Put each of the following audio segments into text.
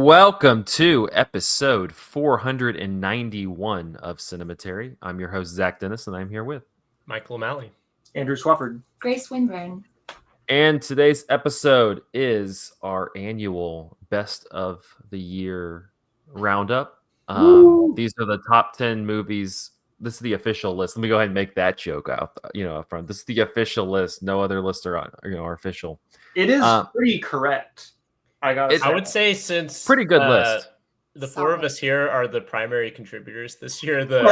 Welcome to episode 491 of Cinematary. I'm your host, Zach Dennis, and I'm here with Michael O'Malley, Andrew Swafford, Grace Winburn. And today's episode is our annual Best of the Year roundup. These are the top 10 movies. This is the official list. Let me go ahead and make that joke up front. This is the official list. No other lists are official. It is pretty correct. I would say since pretty good list. The four of us here are the primary contributors this year. The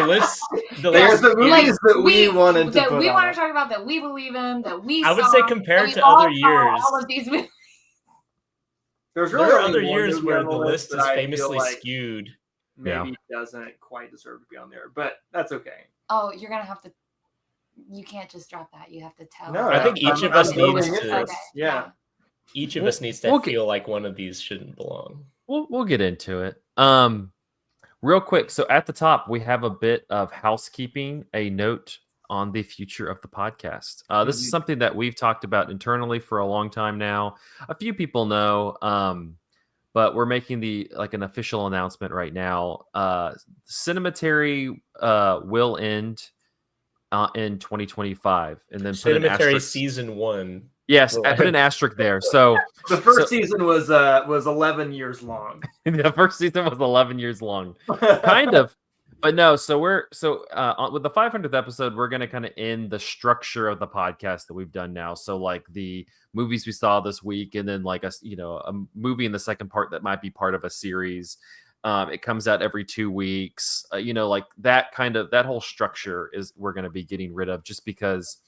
list, there's the movies that we wanted to that put we on. want to talk about, that we believe in, that we. I would say compared to other years, all of these movies. There are other years where the list is famously skewed. Maybe doesn't quite deserve to be on there, but that's okay. Oh, you're gonna have to. You can't just drop that. You have to tell. No, I think each of us needs to. Okay. Yeah. Each of us needs to feel like one of these shouldn't belong. We'll get into it. Real quick. So at the top, we have a bit of housekeeping, a note on the future of the podcast. This is something that we've talked about internally for a long time now. A few people know, but we're making an official announcement right now. Cinematary will end in 2025, and then Cinematary season 1. Yes, I put an asterisk there. So the first season was 11 years long. The first season was 11 years long, kind of, but no. So with the 500th episode, we're gonna kind of end the structure of the podcast that we've done now. So like the movies we saw this week, and then like a movie in the second part that might be part of a series. It comes out every 2 weeks. Like that whole structure is we're gonna be getting rid of, just because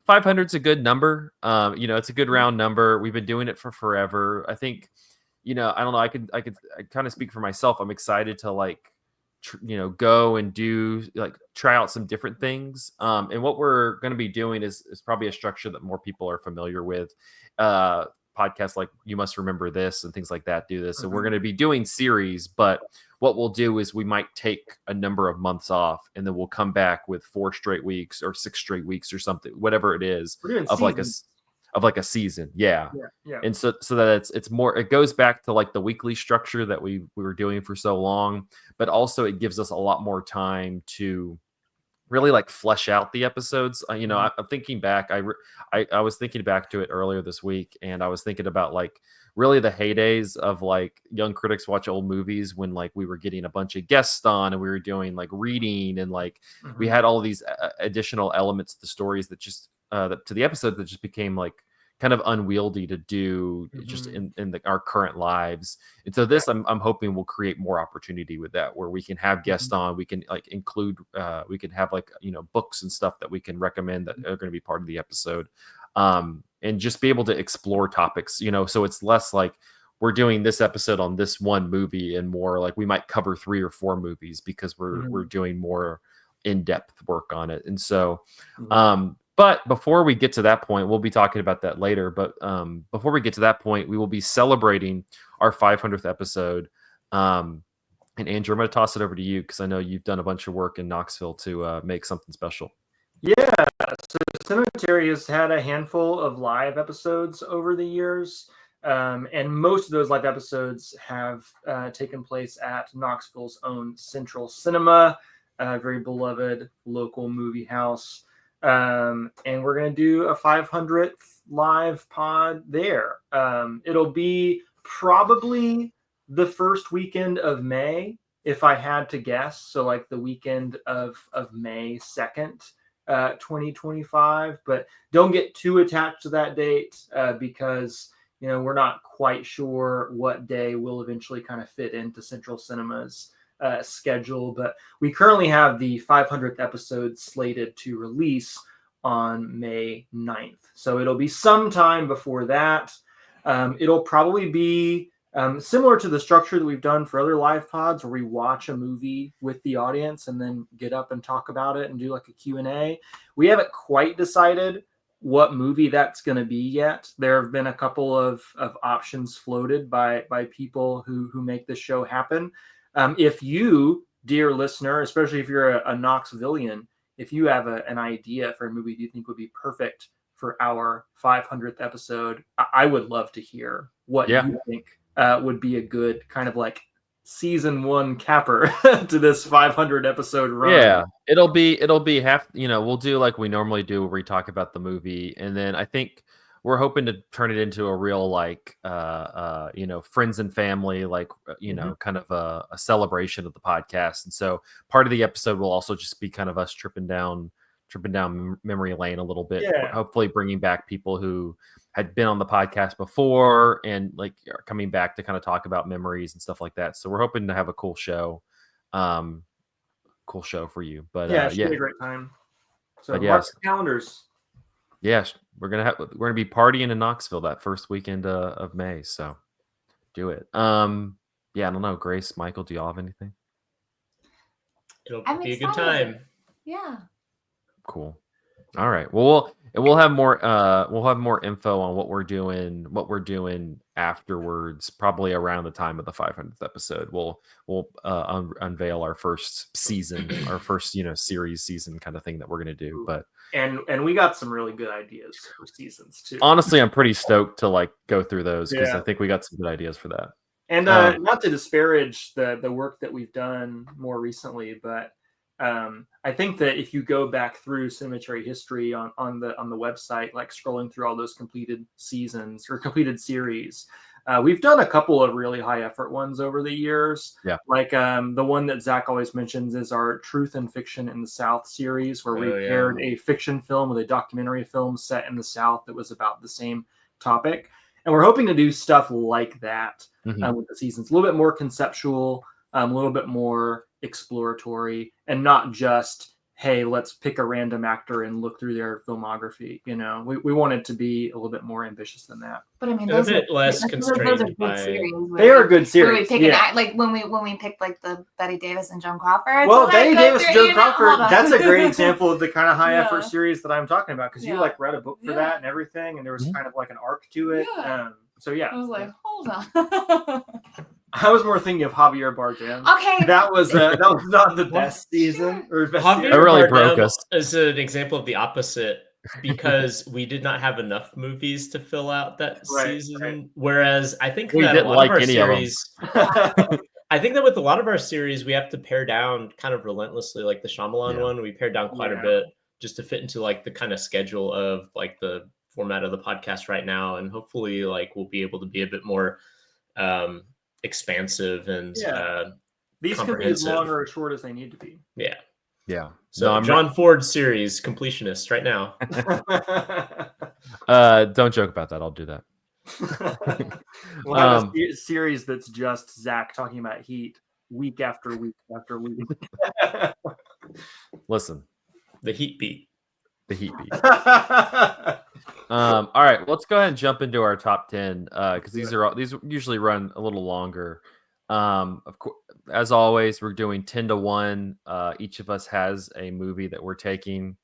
500 is a good number. It's a good round number. We've been doing it for forever. I think, I don't know. I kind of speak for myself. I'm excited to go and do try out some different things. And what we're going to be doing is probably a structure that more people are familiar with. Podcasts like You Must Remember This and things like that do this. So we're going to be doing series, but what we'll do is we might take a number of months off, and then we'll come back with 4 straight weeks or 6 straight weeks or something, whatever it is, of like a season. Yeah. And so that it's more, it goes back to like the weekly structure that we were doing for so long, but also it gives us a lot more time to really flesh out the episodes. I'm thinking back. I was thinking back to it earlier this week, and I was thinking about really the heydays of Young Critics Watch Old Movies, when we were getting a bunch of guests on, and we were doing reading, and we had all of these additional elements to the stories that just to the episode that just became kind of unwieldy to do just in our current lives. And so this, I'm hoping, will create more opportunity with that, where we can have guests on, we can include, we can have books and stuff that we can recommend that are going to be part of the episode, and just be able to explore topics, so it's less we're doing this episode on this one movie, and more we might cover 3 or 4 movies because we're doing more in-depth work on it. And so, but before we get to that point, we'll be talking about that later. But before we get to that point, we will be celebrating our 500th episode. And Andrew, I'm going to toss it over to you, because I know you've done a bunch of work in Knoxville to make something special. Yeah, so Cinematary has had a handful of live episodes over the years. And most of those live episodes have taken place at Knoxville's own Central Cinema, a very beloved local movie house. And we're going to do a 500th live pod there. It'll be probably the first weekend of May, if I had to guess. So the weekend of May 2nd, 2025. But don't get too attached to that date, because we're not quite sure what day will eventually kind of fit into Central Cinema's schedule, but we currently have the 500th episode slated to release on May 9th. So it'll be sometime before that. It'll probably be similar to the structure that we've done for other live pods, where we watch a movie with the audience and then get up and talk about it and do a Q&A. We haven't quite decided what movie that's going to be yet. There have been a couple of options floated by people who make this show happen. If you, dear listener, especially if you're a Knoxvillian, if you have an idea for a movie you think would be perfect for our 500th episode, I would love to hear what you think would be a good kind of like season 1 capper to this 500 episode run. Yeah, it'll be half. We'll do like we normally do, where we talk about the movie, and then I think we're hoping to turn it into a real like friends and family, like kind of a celebration of the podcast. And so part of the episode will also just be kind of us tripping down memory lane a little bit, Yeah. hopefully bringing back people who had been on the podcast before and like are coming back to kind of talk about memories and stuff like that. So we're hoping to have a cool show. Cool show for you. But Yeah, it should be a great time. So But mark yes. the calendars. yes, we're gonna be partying in Knoxville that first weekend of May. So do it. Yeah, I don't know. Grace, Michael, do y'all have anything? It'll I'm be a good excited. time. Yeah. Cool. All right. Well, we'll have more info on what we're doing afterwards, probably around the time of the 500th episode. We'll unveil our first season, our first series season kind of thing that we're gonna do. But And we got some really good ideas for seasons too. honestly, I'm pretty stoked to like go through those because Yeah. I think we got some good ideas for that. And not to disparage the work that we've done more recently, but I think that if you go back through Cinematary history on the website, like scrolling through all those completed seasons or completed series, we've done a couple of really high effort ones over the years. Yeah. Like the one that Zach always mentions is our Truth and Fiction in the South series, where we paired a fiction film with a documentary film set in the South that was about the same topic. And we're hoping to do stuff like that with the seasons, a little bit more conceptual, a little bit more exploratory, and not just, hey, let's pick a random actor and look through their filmography. We want it to be a little bit more ambitious than that. But I mean, A bit less those are constrained good by. series. They are good Where we series. pick Yeah. like when we picked like the Betty Davis and Joan Crawford. Well, to, Betty go Davis and through, Joan Crawford, hold on. that's a great example of the kind of high Yeah. effort series that I'm talking about, because you Yeah. like read a book for Yeah. that and everything, and there was kind of like an arc to it. Yeah. So yeah, I was like, hold on. I was more thinking of Javier Bardem. Okay. That was not the best season or best Javier series. That really Bardem broke us. is an example of the opposite, because we did not have enough movies to fill out that Right, season. right. Whereas I think We that a didn't lot like of our any of 'em. series, I think that with a lot of our series, we have to pare down kind of relentlessly. Like the Shyamalan Yeah. one, we pared down quite a Yeah. bit just to fit into like the kind of schedule of like the format of the podcast right now, and hopefully like we'll be able to be a bit more expansive and Yeah. These can be as comprehensive. long or as short as they need to be. Yeah. Yeah. So I'm John Ford series completionist right now. Don't joke about that. I'll do that. We'll have a series that's just Zach talking about Heat week after week after week. Listen, The Heat Beat. the heat beat. All right, let's go ahead and jump into our top 10 because these usually run a little longer. Of course, as always, we're doing 10 to 1. Each of us has a movie that we're taking,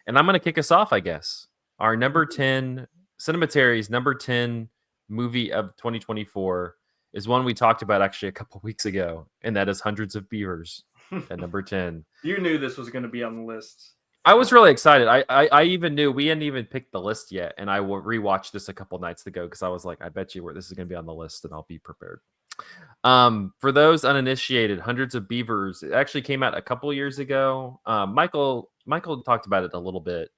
and I'm going to kick us off, I guess. Our number 10, Cinematary's number 10 movie of 2024 is one we talked about actually a couple weeks ago, and that is Hundreds of Beavers at number 10. You knew this was going to be on the list. I was really excited. I even knew we hadn't even picked the list yet, and I rewatched this a couple nights ago because I was like, I bet you this is going to be on the list, and I'll be prepared. For those uninitiated, Hundreds of Beavers, it actually came out a couple years ago. Michael talked about it a little bit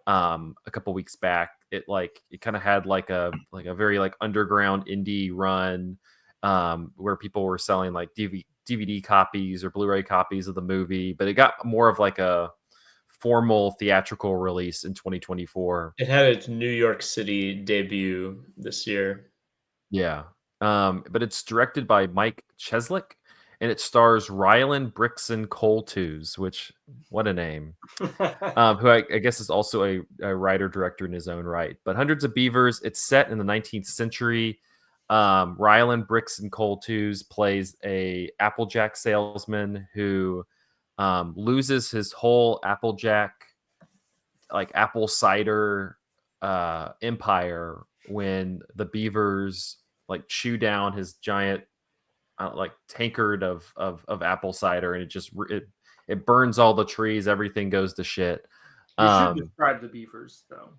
a couple weeks back. It kind of had like a very like underground indie run where people were selling like DVD copies or Blu-ray copies of the movie, but it got more of like a formal theatrical release in 2024. It had its New York City debut this year. Yeah. But it's directed by Mike Cheslick, and it stars Rylan Brixton Coltuse, which, what a name. Who I guess is also a writer-director in his own right. But Hundreds of Beavers, it's set in the 19th century. Rylan Brixton Coltuse plays a Applejack salesman who loses his whole Applejack, like apple cider empire when the beavers like chew down his giant like tankard of apple cider, and it burns all the trees. Everything goes to shit. You should describe the beavers, though.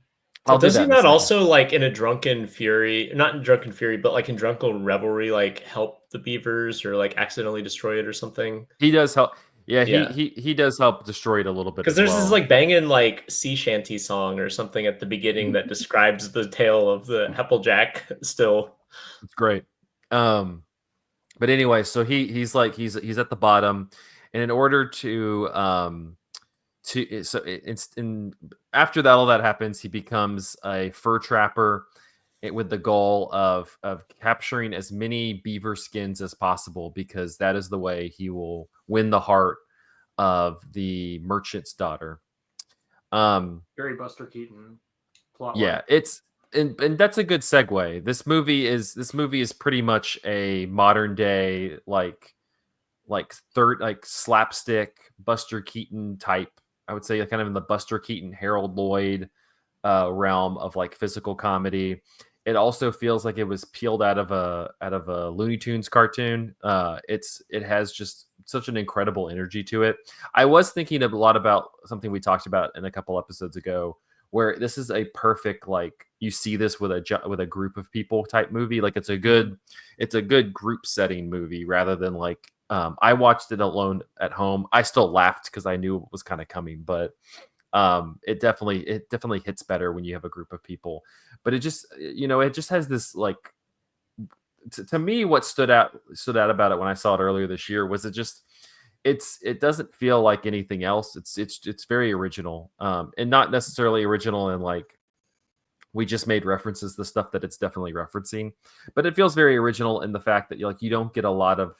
I'll do Does that he in a not second. also like in a drunken fury, not in drunken fury, but like in drunken revelry, like help the beavers or like accidentally destroy it or something? He does help. Yeah, Yeah. he does help destroy it a little bit Because as there's well. this like banging like sea shanty song or something at the beginning that describes the tale of the Applejack still. It's great. But anyway, so he's at the bottom, and in order to so it's in after that all that happens, he becomes a fur trapper with the goal of capturing as many beaver skins as possible because that is the way he will win the heart of the merchant's daughter. Very Buster Keaton plot Yeah, line. it's and that's a good segue. This movie is pretty much a modern day like slapstick Buster Keaton type. I would say kind of in the Buster Keaton Harold Lloyd realm of like physical comedy. It also feels like it was peeled out of a Looney Tunes cartoon. It has just such an incredible energy to it. I was thinking a lot about something we talked about in a couple episodes ago, where this is a perfect like you see this with a group of people type movie. Like it's a good group setting movie rather than like I watched it alone at home. I still laughed because I knew it was kind of coming, but it definitely hits better when you have a group of people. But it just it just has this like to me what stood out about it when I saw it earlier this year was it doesn't feel like anything else. It's very original, and not necessarily original in like we just made references to stuff that it's definitely referencing, but it feels very original in the fact that you don't get a lot of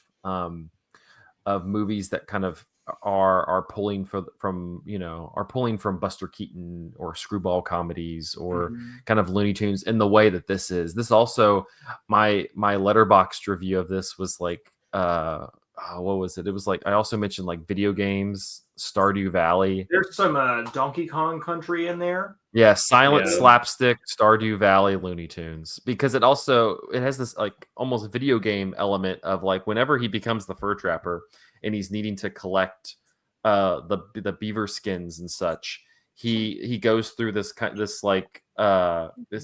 movies that kind of are pulling are pulling from Buster Keaton or screwball comedies or kind of Looney Tunes in the way that this is. This also my letterboxd review of this was like what was it? It was like I also mentioned like video games, Stardew Valley. There's some Donkey Kong Country in there. Yeah, silent Yeah. slapstick Stardew Valley Looney Tunes because it has this like almost video game element of like whenever he becomes the fur trapper and he's needing to collect the beaver skins and such, he goes through this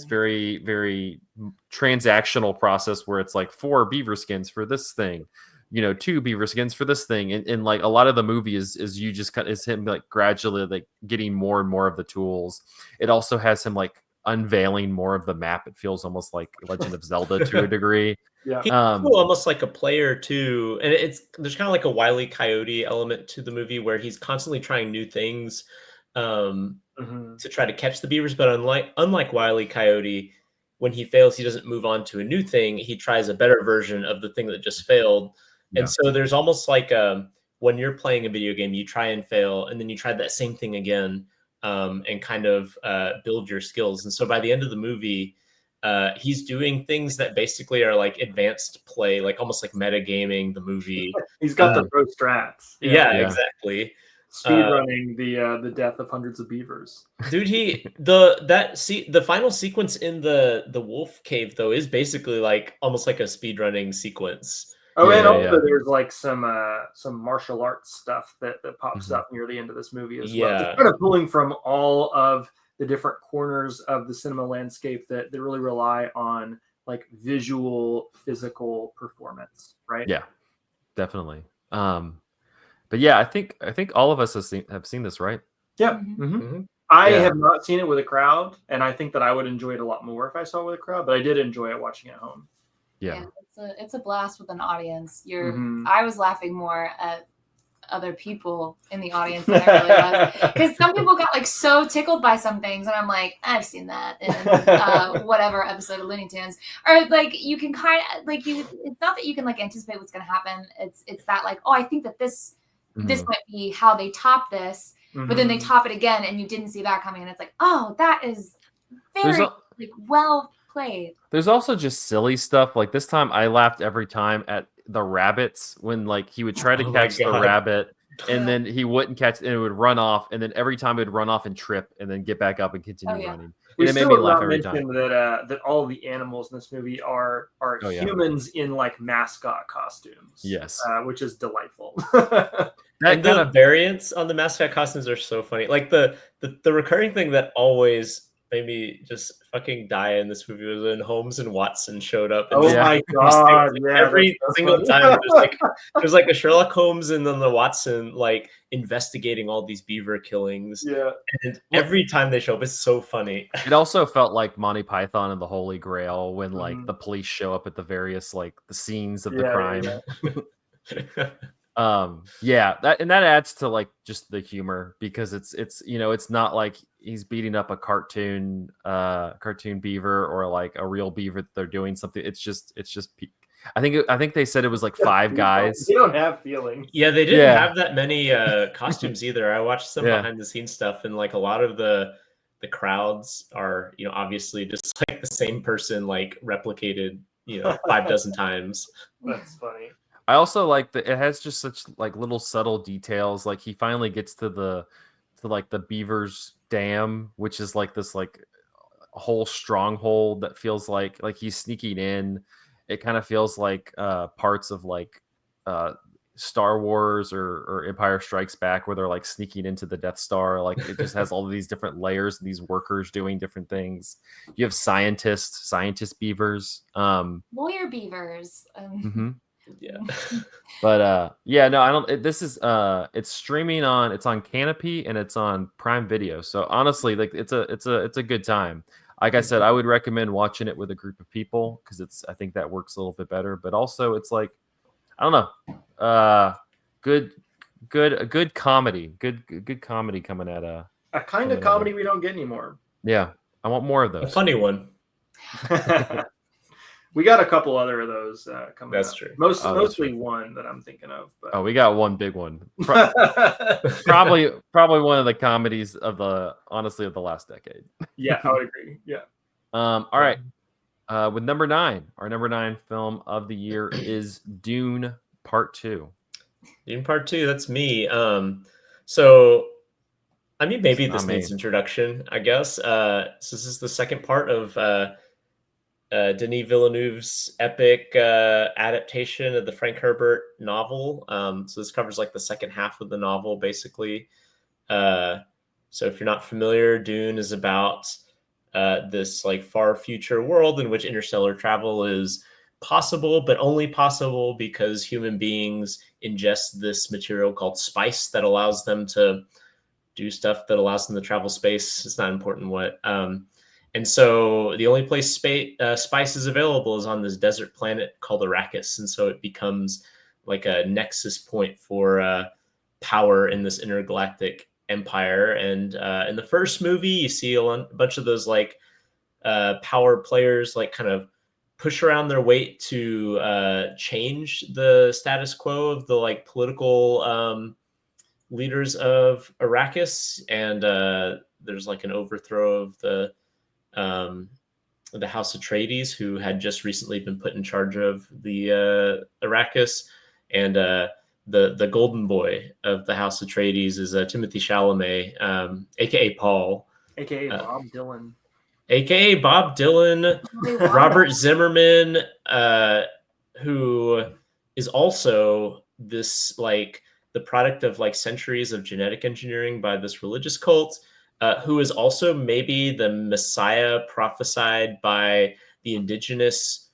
very very transactional process where it's like 4 beaver skins for this thing, 2 beaver skins for this thing, and like a lot of the movie is you just is him like gradually like getting more and more of the tools. It also has him like unveiling more of the map. It feels almost like Legend of Zelda to a degree. Yeah. He's almost like a player too, and there's kind of like a Wile E. Coyote element to the movie where he's constantly trying new things to try to catch the beavers. But unlike Wile E. Coyote, when he fails, he doesn't move on to a new thing. He tries a better version of the thing that just failed. Yeah. And so there's almost like when you're playing a video game, you try and fail, and then you try that same thing again and kind of build your skills. And so by the end of the movie, he's doing things that basically are like advanced play, like almost like metagaming the movie. He's got the pro strats. Yeah, Yeah. exactly. Speed running the death of hundreds of beavers. Dude, the final sequence in the wolf cave though is basically like almost like a speed running sequence. Oh, Yeah, and yeah, also yeah. there's like some martial arts stuff that pops Mhm. up near the end of this movie as well. Yeah. It's kind of pulling from all of the different corners of the cinema landscape that really rely on like visual, physical performance, right? Yeah, definitely. But yeah, I think all of us have seen this, right? Yep. Mhm. I Yeah. have not seen it with a crowd, and I think that I would enjoy it a lot more if I saw it with a crowd. But I did enjoy it watching at home. Yeah. It's a blast with an audience. Mhm. I was laughing more at other people in the audience than I really was, because some people got like so tickled by some things, and I'm like, I've seen that in whatever episode of Looney Tunes, or like you can kind of like it's not that you can like anticipate what's going to happen. It's that like, oh, I think that this Mhm. might be how they top this, but then they top it again, and you didn't see that coming, and it's like, oh, that is There's very a- like well played. There's also just silly stuff. Like this time I laughed every time at the rabbits when like he would try to Oh my catch the God. rabbit and Yeah. then he wouldn't catch it and it would run off, and then every time it would run off and trip and then get back up and continue Oh, yeah. running. We And it made still me have laugh not every time. mentioned that all the animals in this movie are Oh, yeah. humans in like mascot costumes. Yes. Which is delightful. That The kind of variants on the mascot costumes are so funny. Like the recurring thing that always made me just fucking die in this movie was when Holmes and Watson showed up. And Oh Yeah. my god! Yeah, every that's single funny. time there's like a Sherlock Holmes and then the Watson like investigating all these beaver killings. Yeah. And every time they show up, it's so funny. It also felt like Monty Python and the Holy Grail when like Mhm. the police show up at the various like the scenes of the Yeah, crime. yeah. That adds to like just the humor because it's it's not like he's beating up a cartoon beaver or like a real beaver that they're doing something. It's just I think they said it was like 5 guys. They don't have feelings. Yeah, they didn't Yeah. have that many costumes either. I watched some Yeah. behind the scenes stuff, and like a lot of the crowds are, obviously just like the same person, like replicated, 5 dozen times. That's funny. I also like that it has just such like little subtle details. Like he finally gets to like the beaver's dam, which is like this like whole stronghold that feels like he's sneaking in. It kind of feels like parts of like Star Wars or Empire Strikes Back where they're like sneaking into the Death Star. Like it just has all of these different layers and these workers doing different things. You have scientist beavers. Lawyer beavers. Mhm. Yeah. But yeah, no, I don't. This is it's streaming on. It's on Canopy and it's on Prime Video. So honestly, like it's a good time. Like I said, I would recommend watching it with a group of people because I think that works a little bit better. But also, it's like I don't know, good a good comedy, good comedy coming at A kind coming of at comedy we don't get anymore. Yeah, I want more of A those. funny one. We got a couple other of those coming That's up. true. Mostly one that I'm thinking of. But... Oh, we got one big one. Probably one of the comedies of the last decade. Yeah, I would agree. Yeah. All right. With number 9, our number 9 film of the year is Dune Part 2. Dune Part 2, that's me. So I mean, maybe It's not this me. needs introduction, I guess. So this is the second part of Denis Villeneuve's epic adaptation of the Frank Herbert novel. So this covers like the second half of the novel, basically. So if you're not familiar, Dune is about this like far future world in which interstellar travel is possible, but only possible because human beings ingest this material called spice that allows them to do stuff that allows them to travel space. It's not important what. And so the only place spice is available is on this desert planet called Arrakis. And so it becomes like a nexus point for power in this intergalactic empire. And in the first movie, you see a bunch of those like power players like kind of push around their weight to change the status quo of the like political leaders of Arrakis, and there's like an overthrow of the House Atreides, who had just recently been put in charge of the Arrakis, and the golden boy of the House Atreides is Timothy Chalamet, aka Paul, AKA Bob Dylan. aka Bob Dylan, Robert Zimmerman, who is also this like the product of like centuries of genetic engineering by this religious cult, who is also maybe the Messiah prophesied by the indigenous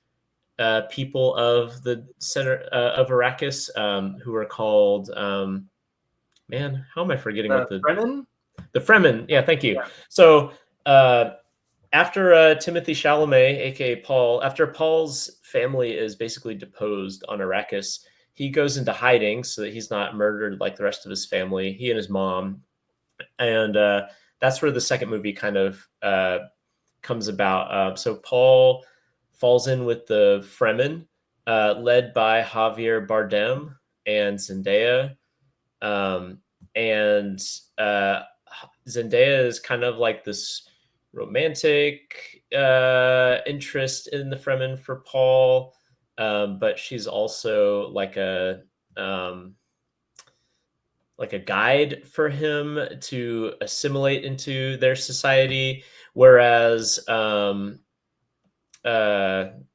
people of the center of Arrakis, who are called man, how am I forgetting what the Fremen? The Fremen. Yeah, thank you. Yeah. So after Timothy Chalamet, aka Paul, after Paul's family is basically deposed on Arrakis, he goes into hiding so that he's not murdered like the rest of his family, he and his mom. And that's where the second movie kind of comes about. So Paul falls in with the Fremen, led by Javier Bardem and Zendaya. And Zendaya is kind of like this romantic interest in the Fremen for Paul, but she's also like a guide for him to assimilate into their society, whereas Javier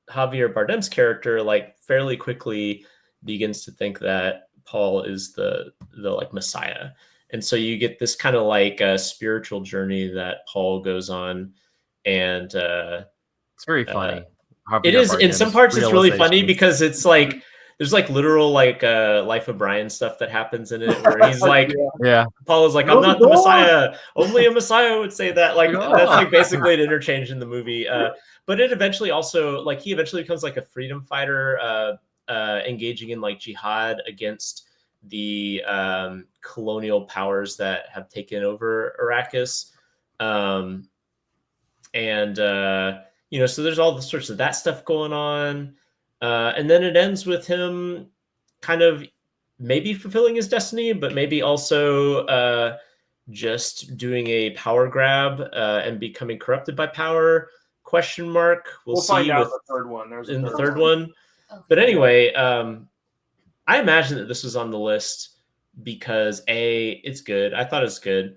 Bardem's character like fairly quickly begins to think that Paul is the like Messiah. And so you get this kind of like a spiritual journey that Paul goes on and It's very funny. it is in some parts. It's really funny because it's like there's like literal like Life of Brian stuff that happens in it where he's like, yeah, Paul is like, I'm not the Messiah. Only a Messiah would say that. Like that's like basically an interchange in the movie. But it eventually also like he eventually becomes like a freedom fighter, engaging in like jihad against the colonial powers that have taken over Arrakis. And you know, so there's all the sorts of that stuff going on, and then it ends with him kind of maybe fulfilling his destiny, but maybe also just doing a power grab and becoming corrupted by power. Question mark. We'll see find out with the third one. There's in the third one. But anyway, I imagine that this was on the list because A, it's good. I thought it was good.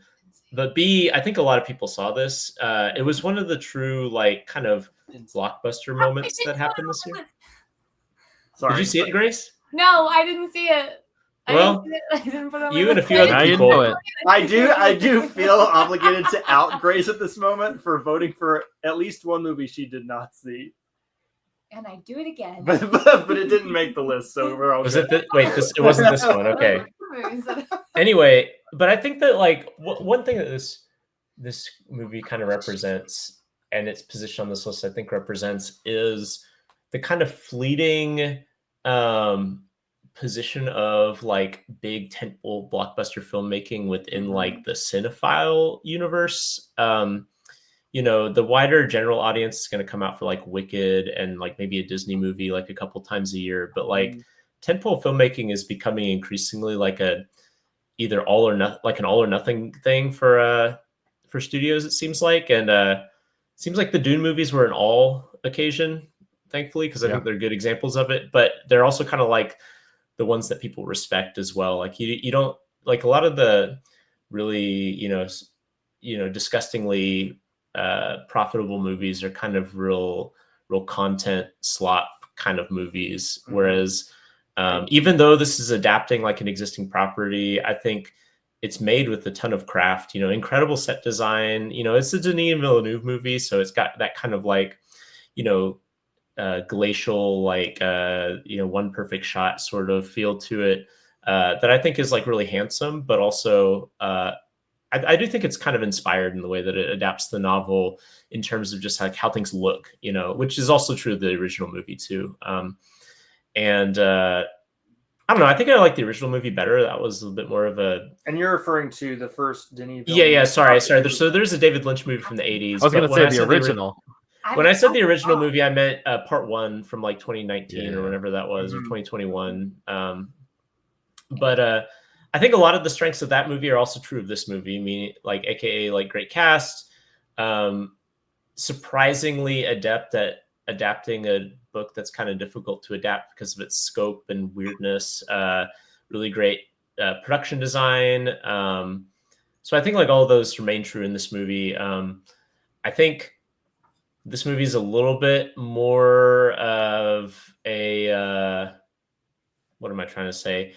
But B, I think a lot of people saw this. It was one of the true, like, kind of blockbuster moments that happened this year. Sorry. Did you see it, Grace? No, I didn't see it. Well, I didn't put it on my you and a list. few other people. I do feel obligated to out Grace at this moment for voting for at least one movie she did not see. And I do it again. But it didn't make the list, so we're all Was good. it? Wait, it wasn't this one. Okay. Anyway, but I think that like one thing that this movie kind of represents, and its position on this list, I think represents, is the kind of fleeting position of like big tentpole blockbuster filmmaking within like the cinephile universe. You know, the wider general audience is going to come out for like Wicked and like maybe a Disney movie like a couple times a year, but like tentpole filmmaking is becoming increasingly like either all or nothing, like an all or nothing thing for studios, it seems like. And it seems like the Dune movies were an all occasion, thankfully, because I think they're good examples of it. But they're also kind of like the ones that people respect as well. Like you don't like a lot of the really you know disgustingly profitable movies are kind of real content slop kind of movies, whereas even though this is adapting like an existing property, I think it's made with a ton of craft, you know, incredible set design. You know, it's a Denis Villeneuve movie, so it's got that kind of like, you know, glacial, like, you know, one perfect shot sort of feel to it that I think is like really handsome, but also I do think it's kind of inspired in the way that it adapts the novel in terms of just like how things look, you know, which is also true of the original movie too. And I don't know. I think I like the original movie better. That was a bit more of a. And you're referring to the first Denis Villeneuve? Yeah. Sorry. There's a David Lynch movie from the 80s. I was going to say the original. When I said the original movie, I meant part one from like 2019 or whenever that was, or 2021. But I think a lot of the strengths of that movie are also true of this movie. I mean, like, AKA like great cast, surprisingly adept at adapting a book that's kind of difficult to adapt because of its scope and weirdness. Really great production design. So I think like all of those remain true in this movie. I think this movie is a little bit more of a what am I trying to say?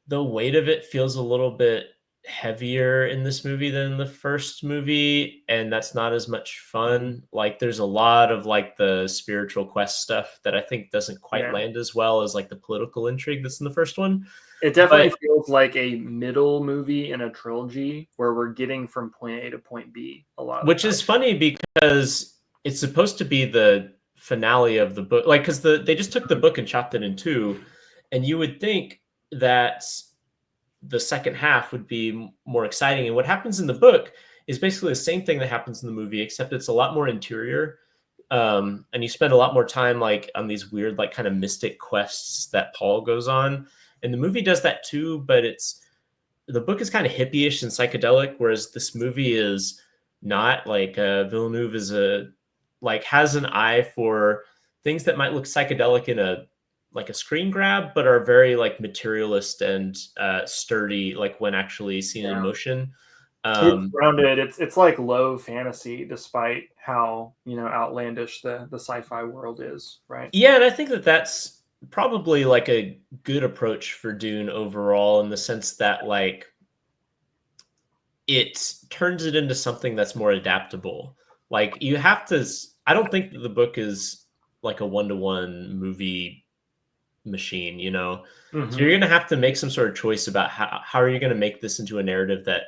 The weight of it feels a little bit heavier in this movie than the first movie, and that's not as much fun. Like there's a lot of like the spiritual quest stuff that I think doesn't quite land as well as like the political intrigue that's in the first one. It definitely feels like a middle movie in a trilogy where we're getting from point A to point B a lot. Which is funny because it's supposed to be the finale of the book. Like, because they just took the book and chopped it in two, and you would think that the second half would be more exciting. And what happens in the book is basically the same thing that happens in the movie, except it's a lot more interior. And you spend a lot more time like on these weird, like kind of mystic quests that Paul goes on. And the movie does that too, but the book is kind of hippie-ish and psychedelic, whereas this movie is not. Like Villeneuve is has an eye for things that might look psychedelic in a screen grab, but are very like materialist and sturdy, like when actually seen in motion. It's grounded. It's like low fantasy, despite how, you know, outlandish the sci-fi world is, right? Yeah, and I think that's probably like a good approach for Dune overall, in the sense that like it turns it into something that's more adaptable. Like you have to. I don't think that the book is like a 1-to-1 movie machine. You know, so you're gonna have to make some sort of choice about how are you gonna make this into a narrative that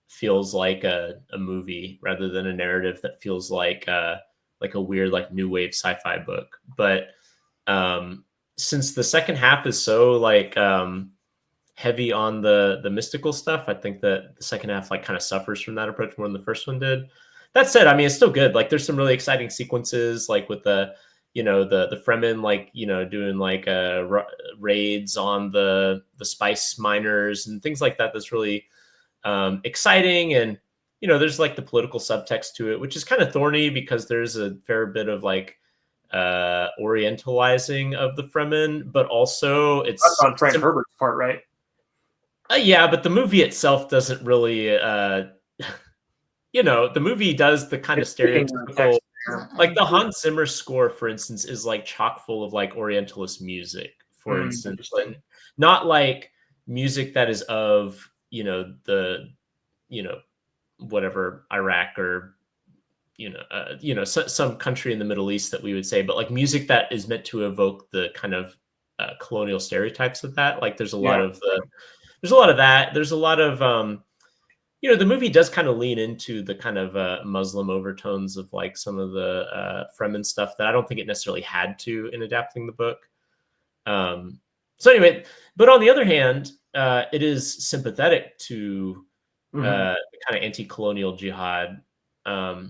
feels like a movie rather than a narrative that feels like a weird like new wave sci-fi book. But since the second half is so like heavy on the mystical stuff, I think that the second half like kind of suffers from that approach more than the first one did. That said, I mean, it's still good. Like there's some really exciting sequences, like with the the Fremen, like doing like raids on the spice miners and things like that. That's really exciting. And there's like the political subtext to it, which is kind of thorny because there's a fair bit of like orientalizing of the Fremen, but also That's on Frank Herbert's part, right? Yeah, but the movie itself doesn't really the movie does the kind of stereotypical, like the Hans Zimmer score, for instance, is like chock full of like Orientalist music, for instance, and not like music that is of the whatever Iraq or some country in the Middle East that we would say, but like music that is meant to evoke the kind of colonial stereotypes of that. Like there's a lot of that. There's a lot of the movie does kind of lean into the kind of Muslim overtones of like some of the Fremen stuff that I don't think it necessarily had to in adapting the book. So anyway, but on the other hand, it is sympathetic to the kind of anti-colonial jihad,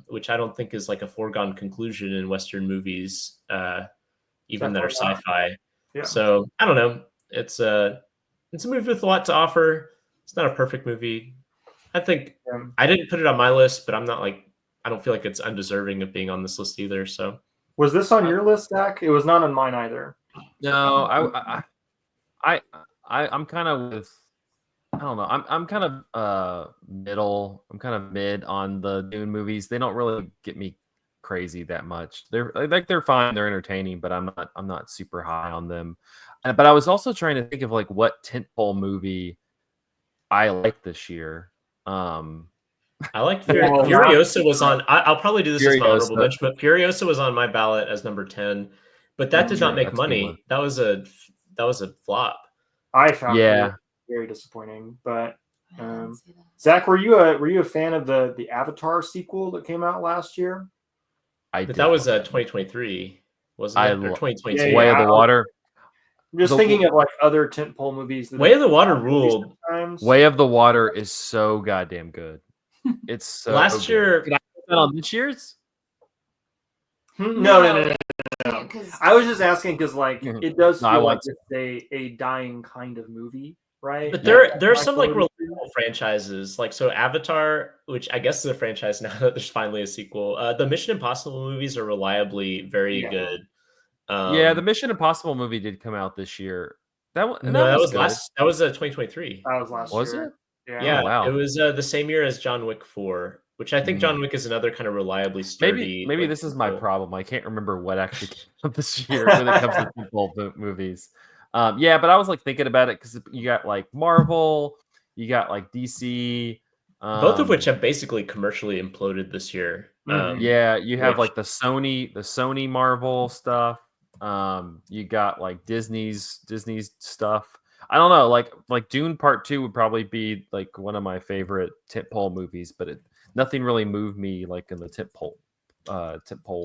which I don't think is like a foregone conclusion in Western movies, even that are sci-fi. Yeah. So I don't know. It's a movie with a lot to offer. It's not a perfect movie. I think I didn't put it on my list, but I don't feel like it's undeserving of being on this list either. So was this on your list, Zach? It was not on mine either. No, I'm kind of with. I don't know. I'm kind of middle. I'm kind of mid on the Dune movies. They don't really get me crazy that much. They're fine. They're entertaining, but I'm not super high on them. But I was also trying to think of like what tentpole movie I like this year. I like Furiosa was on. I'll probably do this as my honorable mention, but Furiosa was on my ballot as number 10. But that did not make money. That was a flop. I found it very disappointing. But Zach, were you a fan of the Avatar sequel that came out last year? But that was 2023, wasn't it? Or 2022? Way of the Water. I'm just thinking of like other tentpole movies. Way of the Water ruled. Way of the Water is so goddamn good. It's so last year. Did I put that on this year's? No. I was just asking because like it does feel like it's a dying kind of movie, right? But there are some like reliable franchises, like so Avatar, which I guess is a franchise now that there's finally a sequel. The Mission Impossible movies are reliably very good. The Mission Impossible movie did come out this year. That was 2023. That was last year. Was it? Yeah. Oh, wow. It was the same year as John Wick 4, which I think John Wick is another kind of reliably sturdy. Maybe this is my problem. I can't remember what actually came out this year when it comes to tentpole movies. But I was like thinking about it because you got like Marvel, you got like DC, both of which have basically commercially imploded this year. You have like the Sony Marvel stuff. You got like Disney's stuff. I don't know, like Dune Part 2 would probably be like one of my favorite tentpole movies, but nothing really moved me like in the tentpole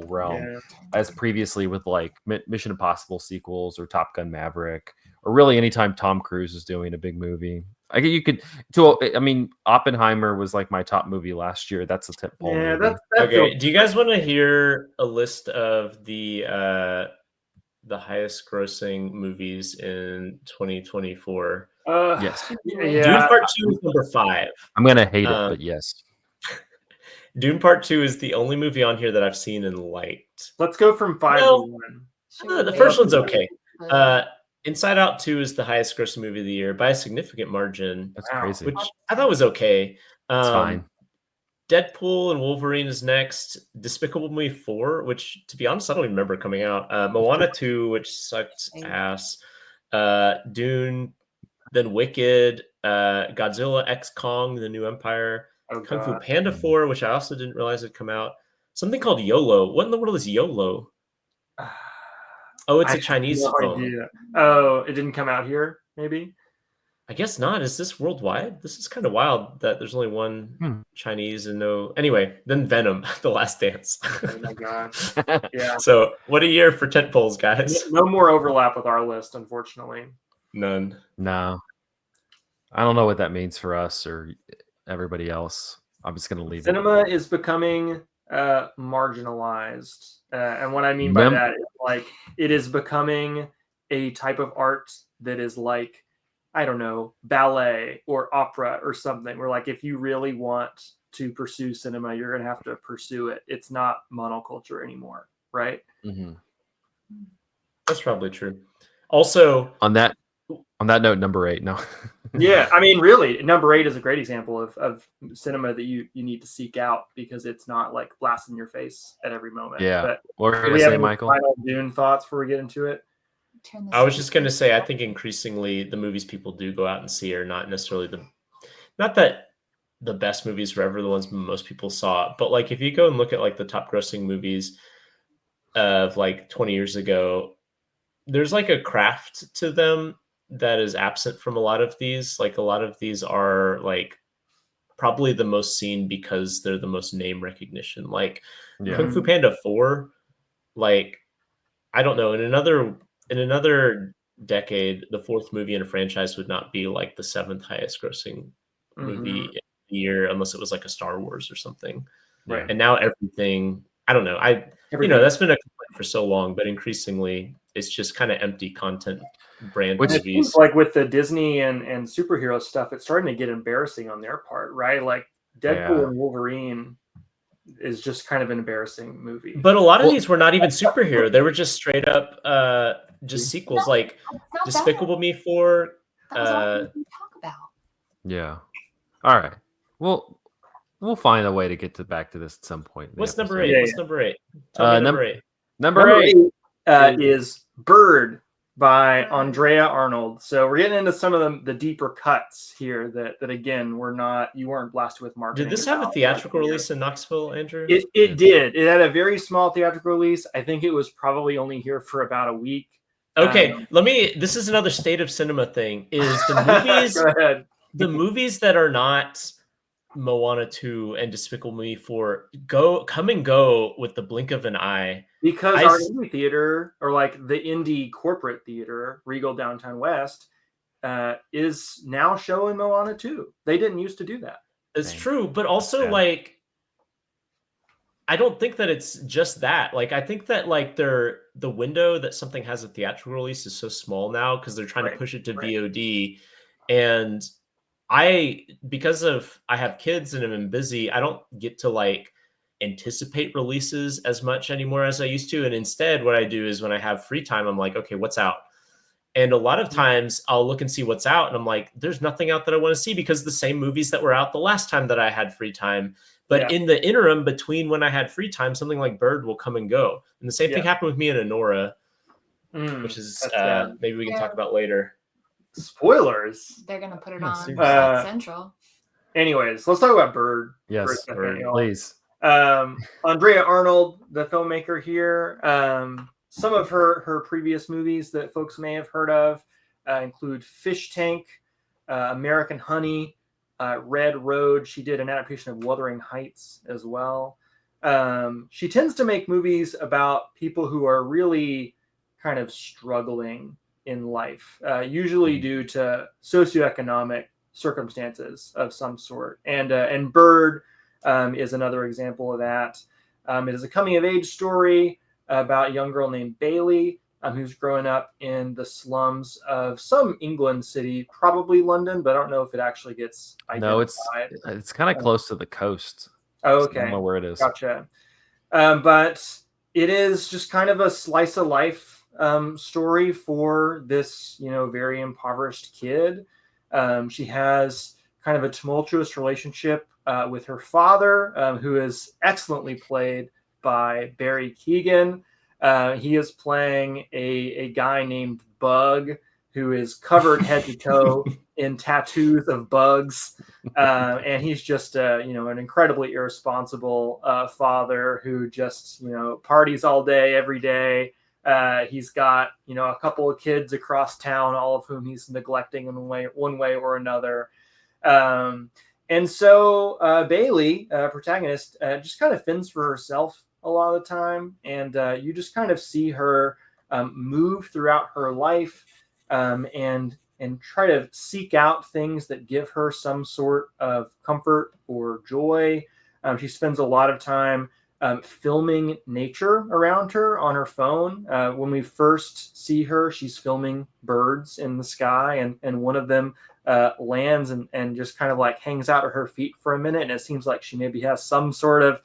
realm as previously with like Mission Impossible sequels or Top Gun Maverick, or really anytime Tom Cruise is doing a big movie. Oppenheimer was like my top movie last year. That's a tentpole movie. Okay. Do you guys want to hear a list of the highest grossing movies in 2024? Yes. Dune Part 2 is number 5. I'm gonna hate it, but yes. Dune Part 2 is the only movie on here that I've seen and liked. Let's go from 5 to 1. The first one's okay. Inside Out 2 is the highest grossing movie of the year by a significant margin. That's crazy. Which I thought was okay. It's fine. Deadpool and Wolverine is next. Despicable Me 4, which, to be honest, I don't even remember coming out. Moana 2, which sucked ass. Dune, then Wicked, Godzilla X Kong, The New Empire, Kung Fu Panda 4, which I also didn't realize had come out. Something called YOLO. What in the world is YOLO? Oh, it's I a Chinese have no film. idea. Oh, it didn't come out here, maybe? I guess not. Is this worldwide? This is kind of wild that there's only one Chinese and no. Anyway, then Venom, The Last Dance. Oh my gosh. Yeah. So, what a year for tentpoles, guys. No more overlap with our list, unfortunately. None. No. I don't know what that means for us or everybody else. I'm just going to leave Cinema is becoming marginalized. And what I mean by that is like it is becoming a type of art that is like, I don't know, ballet or opera or something, where like if you really want to pursue cinema, you're going to have to pursue it. It's not monoculture anymore, right? Mm-hmm. That's probably true. Also, on that note, number 8. No. Yeah, I mean, really, number 8 is a great example of cinema that you need to seek out because it's not like blasting your face at every moment. Yeah. But what were you do going we to have say, any Michael? final Dune thoughts before we get into it? I was just going to say, I think increasingly the movies people do go out and see are not necessarily not that the best movies were ever the ones most people saw, but like if you go and look at like the top grossing movies of like 20 years ago, there's like a craft to them that is absent from a lot of these. Like a lot of these are like probably the most seen because they're the most name recognition. Like Kung Fu Panda 4, like I don't know, in another decade, the 4th movie in a franchise would not be like the 7th highest grossing movie in the year unless it was like a Star Wars or something. Right. And now everything, I don't know. That's been a complaint for so long, but increasingly it's just kind of empty content brand Which movies. seems like with the Disney and superhero stuff, it's starting to get embarrassing on their part, right? Like Deadpool and Wolverine is just kind of an embarrassing movie. But a lot of these were not even superhero. They were just straight up just sequels, like Despicable Me 4. That was all we talk about. Yeah. All right. Well, we'll find a way to get back to this at some point. What's number 8? What's number 8? Tell me number 8. Number 8 is Bird by Andrea Arnold. So we're getting into some of the deeper cuts here that again you weren't blasted with marketing. Did this have a theatrical release in Knoxville, Andrew? It did. It had a very small theatrical release. I think it was probably only here for about a week. Okay, this is another state of cinema thing. Is the movies Go ahead. The movies that are not Moana 2 and Despicable Me 4 come and go with the blink of an eye. Because our indie theater, or like the indie corporate theater, Regal Downtown West, is now showing Moana 2. They didn't used to do that. It's true, but also like I don't think that it's just that. Like I think that like the window that something has a theatrical release is so small now because they're trying to push it to VOD. And because I have kids and I'm busy, I don't get to like anticipate releases as much anymore as I used to. And instead, what I do is when I have free time, I'm like, okay, what's out? And a lot of times I'll look and see what's out. And I'm like, there's nothing out that I want to see because the same movies that were out the last time that I had free time. But in the interim between when I had free time, something like Bird will come and go. And the same thing happened with me and Honora, which is maybe we can talk about later. Spoilers. They're going to put it on Central. Anyways, let's talk about Bird. Yes, Bird, please. Andrea Arnold, the filmmaker here. Some of her previous movies that folks may have heard of include Fish Tank, American Honey, Red Road. She did an adaptation of Wuthering Heights as well. She tends to make movies about people who are really kind of struggling in life, usually due to socioeconomic circumstances of some sort. And Bird is another example of that. It is a coming-of-age story about a young girl named Bailey who's growing up in the slums of some England city, probably London, but I don't know if it actually gets identified. No, it's kind of close to the coast. Oh, okay. I don't know where it is. Gotcha. But it is just kind of a slice of life story for this, very impoverished kid. She has kind of a tumultuous relationship with her father, who is excellently played by Barry Keoghan. He is playing a guy named Bug, who is covered head to toe in tattoos of bugs. And he's just, an incredibly irresponsible father who just, parties all day, every day. He's got, a couple of kids across town, all of whom he's neglecting in one way or another. And so Bailey, protagonist, just kind of fends for herself a lot of the time. And you just kind of see her move throughout her life and try to seek out things that give her some sort of comfort or joy. She spends a lot of time filming nature around her on her phone. When we first see her, she's filming birds in the sky, and one of them lands and just kind of like hangs out at her feet for a minute, and it seems like she maybe has some sort of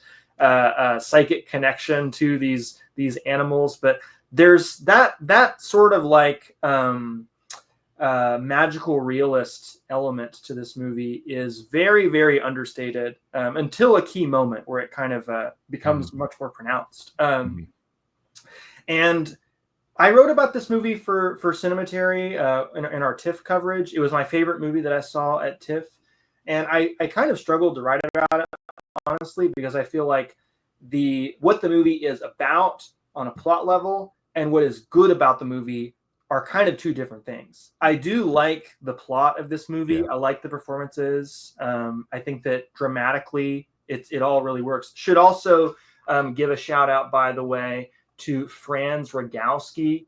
psychic connection to these animals. But there's that sort of like magical realist element to this movie is very, very understated until a key moment where it kind of becomes much more pronounced. And I wrote about this movie for Cinematary in our TIFF coverage. It was my favorite movie that I saw at TIFF. And I kind of struggled to write about it, honestly, because I feel like what the movie is about on a plot level and what is good about the movie are kind of two different things. I do like the plot of this movie. Yeah. I like the performances. I think that dramatically it all really works. Should also give a shout out, by the way, to Franz Rogowski,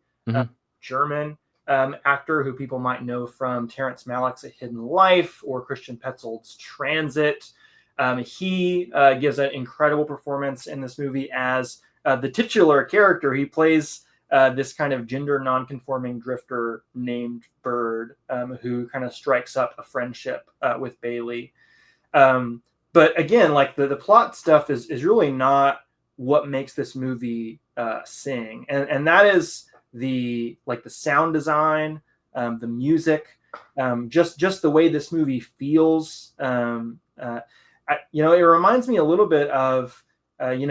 German actor who people might know from Terrence Malick's A Hidden Life or Christian Petzold's Transit. He gives an incredible performance in this movie as the titular character. He plays this kind of gender non-conforming drifter named Bird, who kind of strikes up a friendship with Bailey. But again, like the plot stuff is really not what makes this movie sing, and that is the sound design, the music, just the way this movie feels. It reminds me a little bit of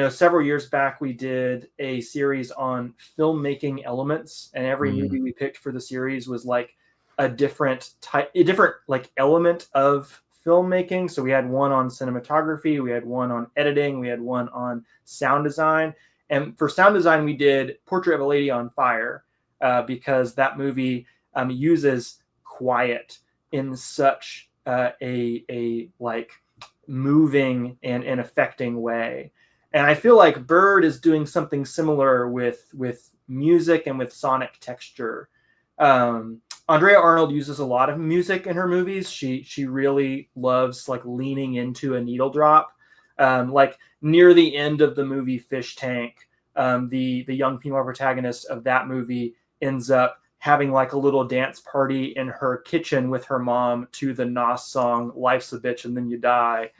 several years back we did a series on filmmaking elements, and every movie we picked for the series was like a different like element of filmmaking. So we had one on cinematography, we had one on editing, we had one on sound design. And for sound design, we did Portrait of a Lady on Fire because that movie uses quiet in such a like moving and affecting way. And I feel like Bird is doing something similar with music and with sonic texture. Andrea Arnold uses a lot of music in her movies. She really loves like leaning into a needle drop. Like near the end of the movie Fish Tank, the young female protagonist of that movie ends up having like a little dance party in her kitchen with her mom to the Nas song "Life's a Bitch and Then You Die."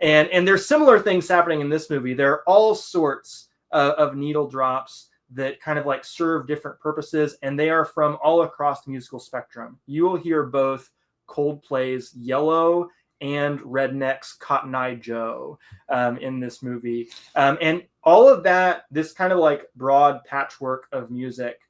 And there's similar things happening in this movie. There are all sorts of needle drops that kind of like serve different purposes, and they are from all across the musical spectrum. You will hear both Coldplay's Yellow and Redneck's Cotton Eye Joe in this movie. And all of that, this kind of like broad patchwork of music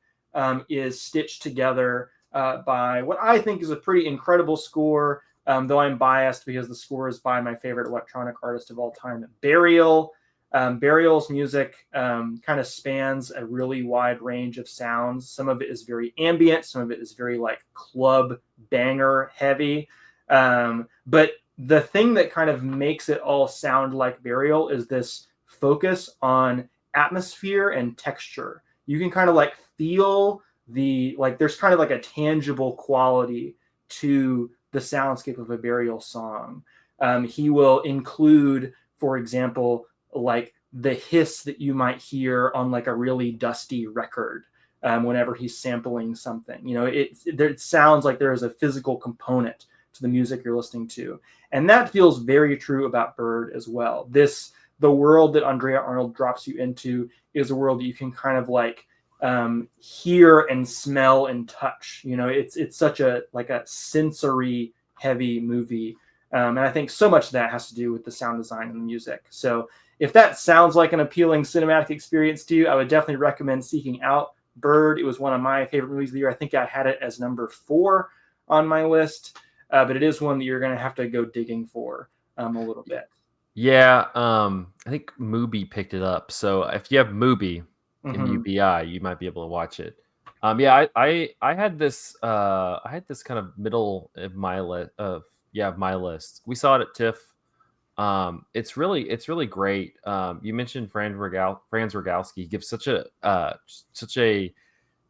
is stitched together by what I think is a pretty incredible score, though I'm biased because the score is by my favorite electronic artist of all time, Burial. Burial's music kind of spans a really wide range of sounds. Some of it is very ambient, some of it is very like club banger heavy. But the thing that kind of makes it all sound like Burial is this focus on atmosphere and texture. You can kind of like feel there's kind of like a tangible quality to the soundscape of a Burial song. He will include, for example, like the hiss that you might hear on like a really dusty record whenever he's sampling something. It sounds like there is a physical component to the music you're listening to. And that feels very true about Bird as well. The world that Andrea Arnold drops you into is a world that you can kind of like hear and smell and touch. It's such a sensory heavy movie. And I think so much of that has to do with the sound design and the music. So if that sounds like an appealing cinematic experience to you, I would definitely recommend seeking out Bird. It was one of my favorite movies of the year. I think I had it as number 4 on my list, but it is one that you're going to have to go digging for a little bit. Yeah, I think Mubi picked it up. So if you have Mubi, MUBI, you might be able to watch it. Yeah, I had this kind of middle of my list. We saw it at TIFF. It's really great. You mentioned Franz Rogowski. He gives such a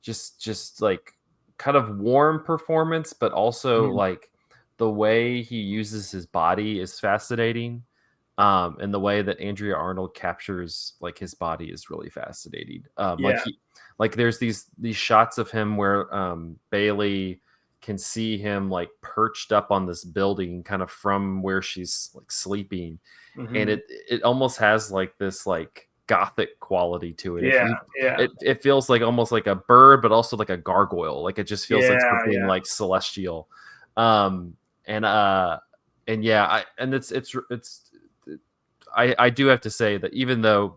just like kind of warm performance, but also like the way he uses his body is fascinating. And the way that Andrea Arnold captures like his body is really fascinating. Like there's these shots of him where Bailey can see him like perched up on this building kind of from where she's like sleeping, and it almost has like this like gothic quality to it. It feels like almost like a bird, but also like a gargoyle. Like it just feels like something like celestial. And yeah, I do have to say that even though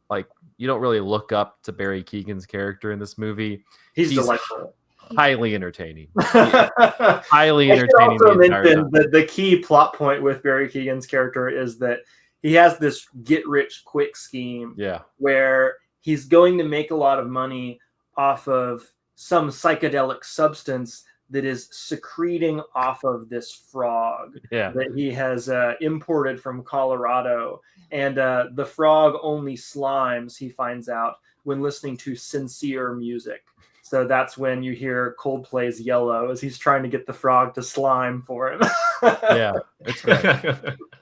like you don't really look up to Barry Keoghan's character in this movie, he's delightful, highly entertaining. Highly entertaining. Also mention that the key plot point with Barry Keoghan's character is that he has this get rich quick scheme. Yeah. Where he's going to make a lot of money off of some psychedelic substance that is secreting off of this frog that he has imported from Colorado. And the frog only slimes, he finds out, when listening to sincere music. So that's when you hear Coldplay's Yellow as he's trying to get the frog to slime for him. Yeah, it's great.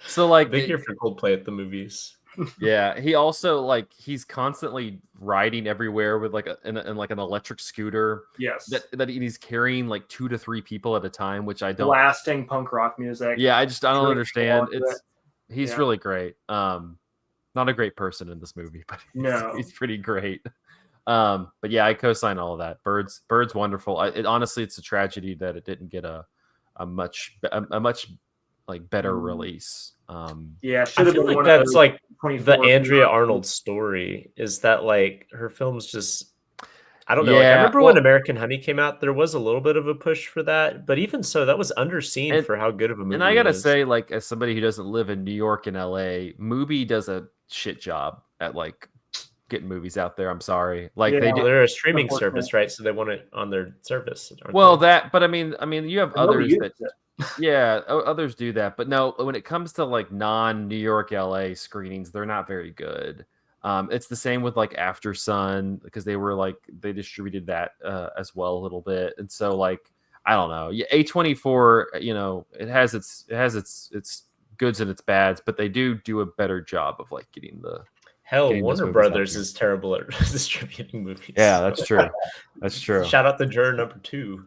So like big year for Coldplay at the movies. Yeah, he also like he's constantly riding everywhere with like in like an electric scooter. Yes, that he's carrying like 2 to 3 people at a time, which I don't. Blasting punk rock music. Yeah, I don't understand. He's really great. Not a great person in this movie, but he's pretty great. But yeah, I co-sign all of that. Bird's wonderful. Honestly, it's a tragedy that it didn't get a much like better release. Should have been like one that's of like the Andrea Arnold story is that like her films just I don't know. Like I remember when American Honey came out, there was a little bit of a push for that, but even so, that was underseen for how good of a movie. And I gotta say, like as somebody who doesn't live in New York and LA, Mubi does a shit job at like getting movies out there. I'm sorry, like they're a streaming service, right? So they want it on their service. Well, but I mean, you have others that. Yeah, others do that, but no, when it comes to like non-New York, LA screenings, they're not very good. It's the same with like After Sun because they distributed that as well a little bit, and so like I don't know, A24, it has its goods and its bads, but they do a better job of like getting the. Warner Brothers is terrible at distributing movies. Yeah, that's true. That's true. Shout out to Juror number 2.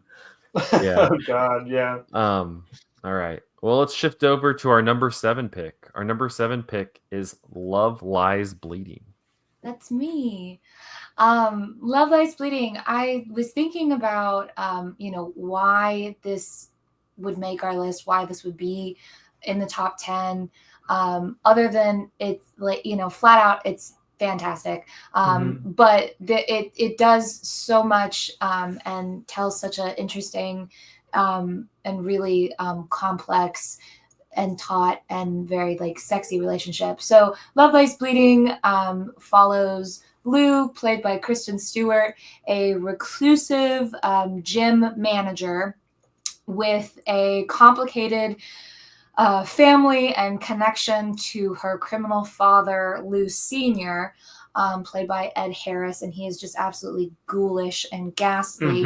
Yeah. Oh God, yeah. All right. Well, let's shift over to our number 7 pick. Our number 7 pick is Love Lies Bleeding. That's me. Love Lies Bleeding. I was thinking about why this would make our list, why this would be in the top 10. Other than it's like, flat out, it's fantastic. But it does so much and tells such an interesting and really complex and taut and very like sexy relationship. So Love Lies Bleeding follows Lou, played by Kristen Stewart, a reclusive gym manager with a complicated family and connection to her criminal father, Lou Sr., played by Ed Harris, and he is just absolutely ghoulish and ghastly.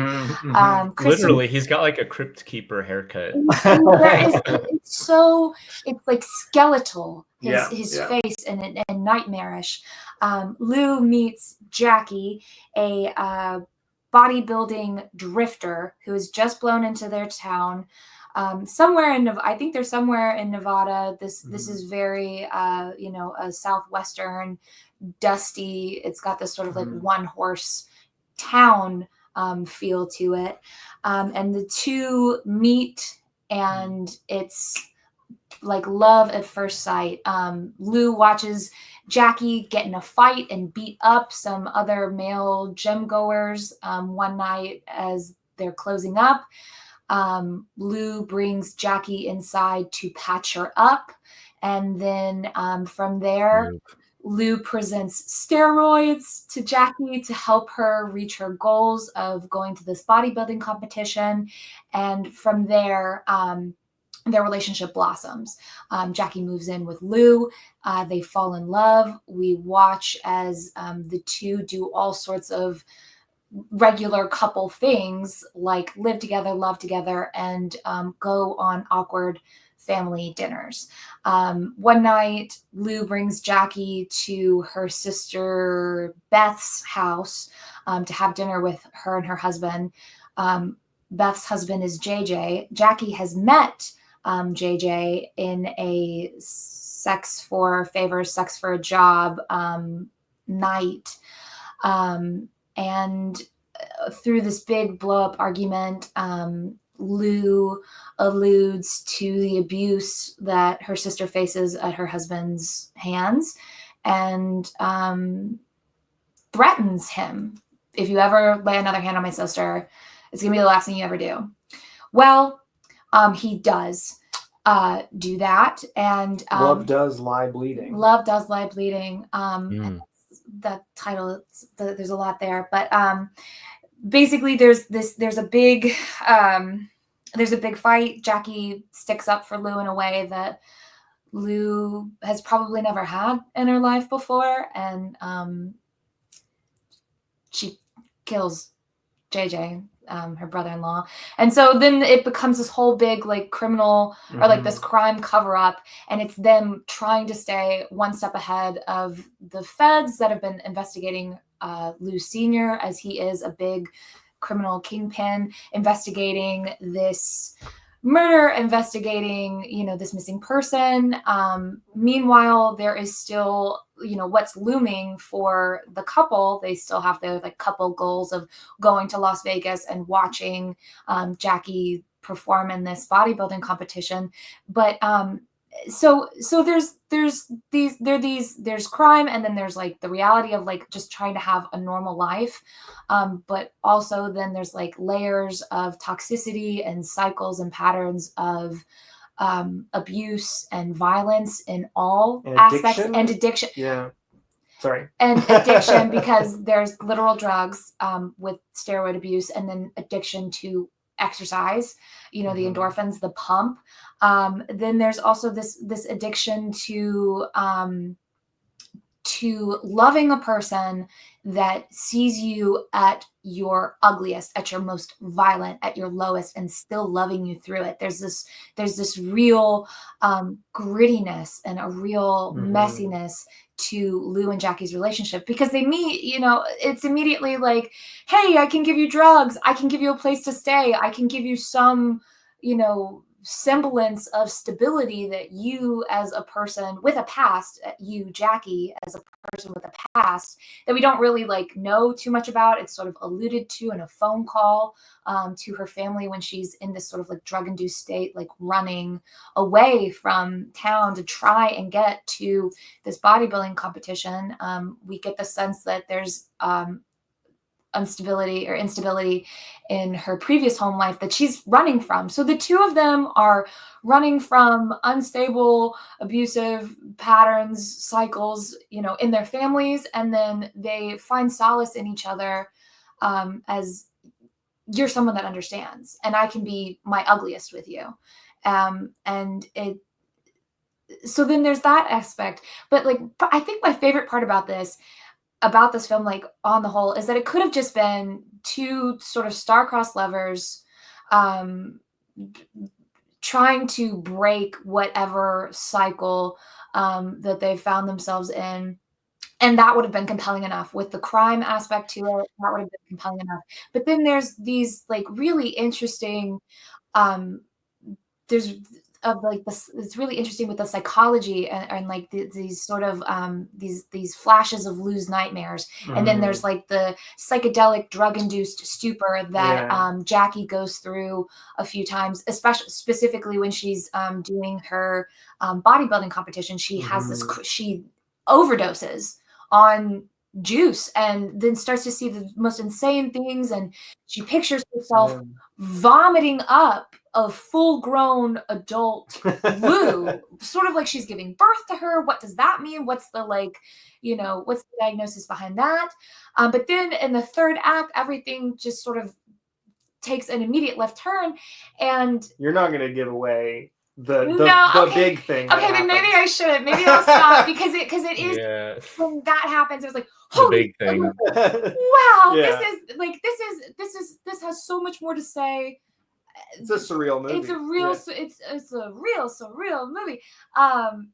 Literally, he's got like a crypt keeper haircut. It's like skeletal, his face, and nightmarish. Lou meets Jackie, a bodybuilding drifter who has just blown into their town. I think they're somewhere in Nevada. This is very, a southwestern, dusty. It's got this sort of like one horse town feel to it, and the two meet, and it's like love at first sight. Lou watches Jackie get in a fight and beat up some other male gym goers one night as they're closing up. Lou brings Jackie inside to patch her up. And then from there, Lou presents steroids to Jackie to help her reach her goals of going to this bodybuilding competition. And from there, their relationship blossoms. Jackie moves in with Lou. They fall in love. We watch as the two do all sorts of regular couple things like live together, love together, and go on awkward family dinners. One night, Lou brings Jackie to her sister Beth's house to have dinner with her and her husband. Beth's husband is JJ. Jackie has met JJ in a sex for favors, sex for a job night. And through this big blow up argument, Lou alludes to the abuse that her sister faces at her husband's hands and threatens him. If you ever lay another hand on my sister, it's going to be the last thing you ever do. Well, he does do that. And love does lie bleeding. Love does lie bleeding. The title, there's a lot there, but basically there's a big fight. Jackie sticks up for Lou in a way that Lou has probably never had in her life before, and she kills JJ, her brother-in-law. And so then it becomes this whole big like criminal or like this crime cover-up, and it's them trying to stay one step ahead of the feds that have been investigating Lou Sr., as he is a big criminal kingpin, investigating this murder, investigating, this missing person. Meanwhile, there is still, what's looming for the couple. They still have their like couple goals of going to Las Vegas and watching Jackie perform in this bodybuilding competition. But so there's crime, and then there's like the reality of like just trying to have a normal life, but also then there's like layers of toxicity and cycles and patterns of abuse and violence in all aspects, and addiction. And addiction, because there's literal drugs with steroid abuse, and then addiction to exercise, the endorphins, the pump. Then there's also this addiction to loving a person that sees you at your ugliest, at your most violent, at your lowest, and still loving you through it. There's this real grittiness and a real messiness to Lou and Jackie's relationship, because they meet, it's immediately like, hey, I can give you drugs, I can give you a place to stay, I can give you some, semblance of stability that you as a person with a past, you, Jackie, as a person with a past that we don't really like know too much about. It's sort of alluded to in a phone call to her family when she's in this sort of like drug-induced state, like running away from town to try and get to this bodybuilding competition. We get the sense that there's instability in her previous home life that she's running from. So the two of them are running from unstable, abusive patterns, cycles, in their families. And then they find solace in each other as you're someone that understands, and I can be my ugliest with you. So then there's that aspect. But like, I think my favorite part about this film, like on the whole, is that it could have just been two sort of star-crossed lovers trying to break whatever cycle that they found themselves in. And that would have been compelling enough. With the crime aspect to it, that would have been compelling enough. But then there's these like really interesting, there's like this. It's really interesting with the psychology and like these sort of these flashes of Lou's nightmares, and then there's like the psychedelic drug-induced stupor that Jackie goes through a few times, especially specifically when she's doing her bodybuilding competition. She has this, she overdoses on juice and then starts to see the most insane things, and she pictures herself vomiting up a full-grown adult Lou, sort of like she's giving birth to her. What does that mean? What's the, like, you know, what's the diagnosis behind that? But then in the third act, everything just sort of takes an immediate left turn, and you're not going to give away the big thing. Okay, then maybe I shouldn't. Maybe I'll stop because it is when that happens. It was like, holy, big thing. Wow, this has so much more to say. It's a surreal movie. It's a real, it's a real surreal movie,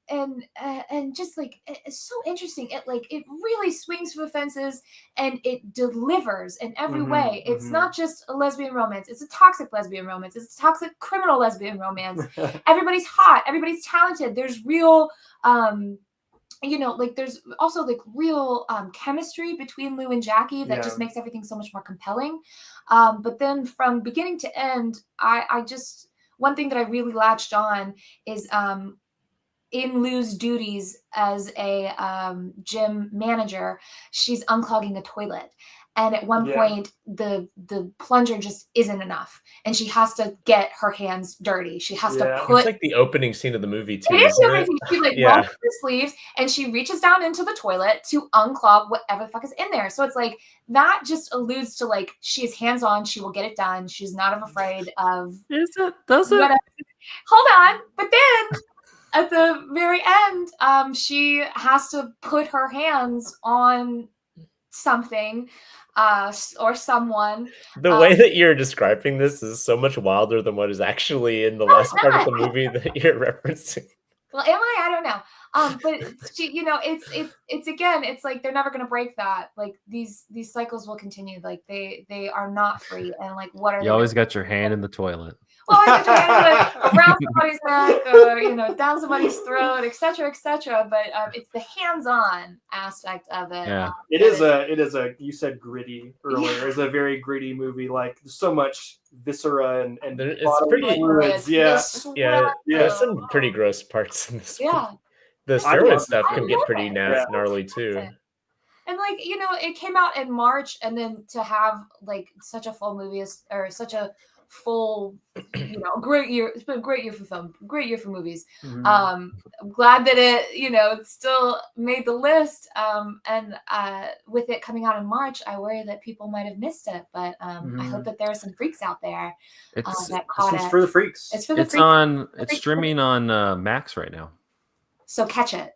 and just like it's so interesting. It really swings for the fences, and it delivers in every way. It's not just a lesbian romance; it's a toxic lesbian romance. It's a toxic criminal lesbian romance. Everybody's hot. Everybody's talented. There's real. You know, like there's also like real chemistry between Lou and Jackie that just makes everything so much more compelling. But then from beginning to end, I just, one thing that I really latched on is in Lou's duties as a gym manager, she's unclogging a toilet. And at one point, the plunger just isn't enough, and she has to get her hands dirty. She has to put. It's like the opening scene of the movie too. It is the opening scene. She rolls up her sleeves and she reaches down into the toilet to unclog whatever the fuck is in there. So it's like that just alludes to like she is hands on. She will get it done. She's not afraid of. Is it? Does it? Hold on, but then. At the very end, she has to put her hands on something or someone. The way that you're describing this is so much wilder than what is actually in the last part of the movie that you're referencing. Well, am I? I don't know. But she, you know, it's again, it's like they're never gonna break that. Like these cycles will continue. Like they are not free. And like, what are you always got your hand in the toilet? Well, I got your hand around somebody's neck, or you know, down somebody's throat, etc., etc. But it's the hands-on aspect of it. Yeah, it is a. You said gritty earlier. It's a very gritty movie. Like so much viscera and it's pretty. Fluids. There's some pretty gross parts in this. Yeah, the steroid stuff can get pretty gnarly too. And like, you know, it came out in March, and then to have like such a full movie or such a full, you know, great year. It's been a great year for film, great year for movies. I'm glad that it, you know, it still made the list. And with it coming out in March, I worry that people might have missed it. But I hope that there are some freaks out there that caught it. It's for the freaks. It's for the freaks. It's streaming on Max right now. So catch it.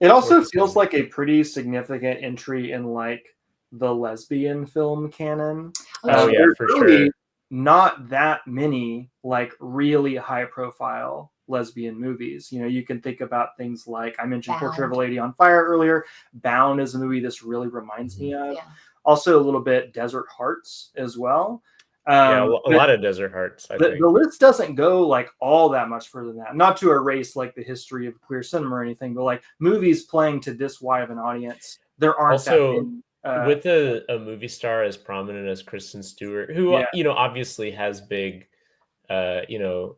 It also feels like a pretty significant entry in like the lesbian film canon. For sure. Not that many like really high profile lesbian movies. You know, you can think about things like I mentioned Portrait of a Lady on Fire earlier. Bound is a movie this really reminds me of. Also a little bit Desert Hearts as well. A lot of Desert Hearts. I think the list doesn't go like all that much further than that. Not to erase like the history of queer cinema or anything, but like movies playing to this wide of an audience, there aren't also that many. With a movie star as prominent as Kristen Stewart, who you know obviously has big, you know,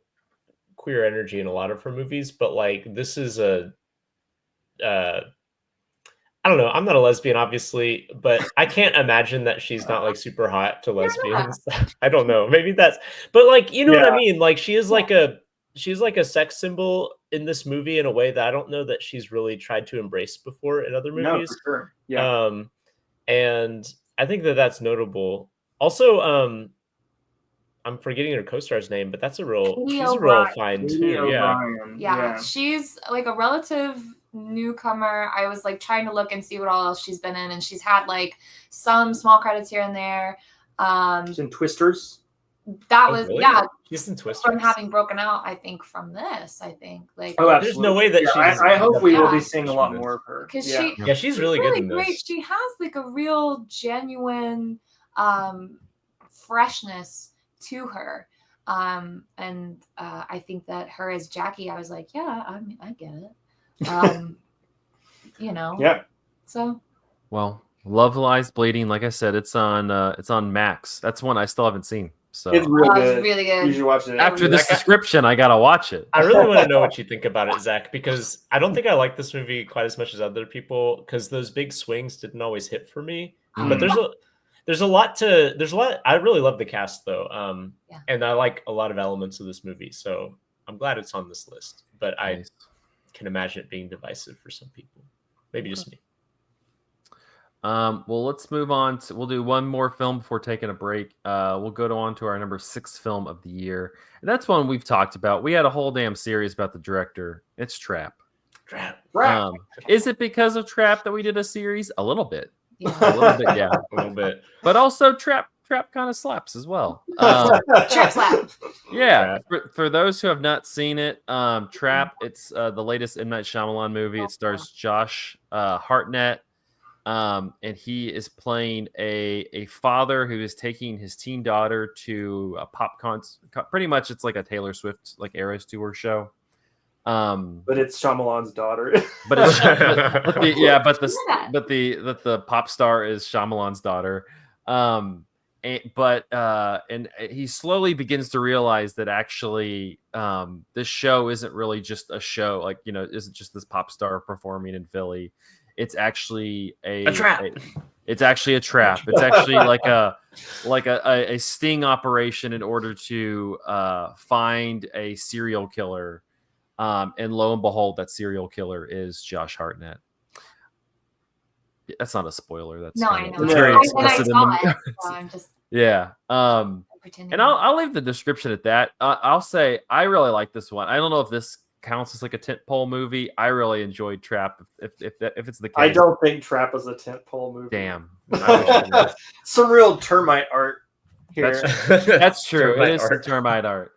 queer energy in a lot of her movies, but like this is a, I don't know. I'm not a lesbian, obviously, but I can't imagine that she's not like super hot to lesbians. I don't know. Maybe that's, but like you know what I mean. Like she's like a sex symbol in this movie in a way that I don't know that she's really tried to embrace before in other movies. No, for sure. And I think that that's notable. Also, I'm forgetting her co-star's name, but that's she's a real find too. Yeah, she's like a relative newcomer. I was like trying to look and see what all else she's been in, and she's had like some small credits here and there. She's in Twisters. That was really? She's in Twisters. From having broken out, I think from this. I think like there's no way that she's. I hope we will be seeing a lot more of her because she's really good in great. this. She has like a real genuine freshness to her. And I think that her as Jackie, I was like, yeah, I get it. You know. Yeah. So. Well, Love Lies Bleeding, like I said, it's on Max. That's one I still haven't seen. So It's real It's good. really good. You should watch it. after this description, I gotta watch it. I really want to know what you think about it, Zach, because I don't think I like this movie quite as much as other people, because those big swings didn't always hit for me. But there's a lot. I really love the cast though, and I like a lot of elements of this movie. So I'm glad it's on this list. But I can imagine it being divisive for some people. Maybe just me. Well, let's move on. We'll do one more film before taking a break. We'll go on to our number 6 film of the year. And that's one we've talked about. We had a whole damn series about the director. It's Trap. Trap. Is it because of Trap that we did a series? A little bit. Yeah. A little bit, yeah. A little bit. But also Trap kind of slaps as well. Trap slap. Yeah, for those who have not seen it, Trap, it's the latest M. Night Shyamalan movie. It stars Josh Hartnett. And he is playing a father who is taking his teen daughter to a pop concert. Pretty much, it's like a Taylor Swift like Eras Tour show. But it's Shyamalan's daughter. But it's the pop star is Shyamalan's daughter. And he slowly begins to realize that actually this show isn't really just a show, like, you know, isn't just this pop star performing in Philly. It's actually a trap. It's actually a trap. It's actually like a sting operation in order to find a serial killer. And lo and behold, that serial killer is Josh Hartnett. That's not a spoiler. That's I know. It's very explicit. I'm just pretending. And I'll leave the description at that. I'll say I really like this one. I don't know if this counts as like a tentpole movie. I really enjoyed Trap. If it's the case, I don't think Trap is a tentpole movie. Damn, some real termite art here. That's true. It is some termite art.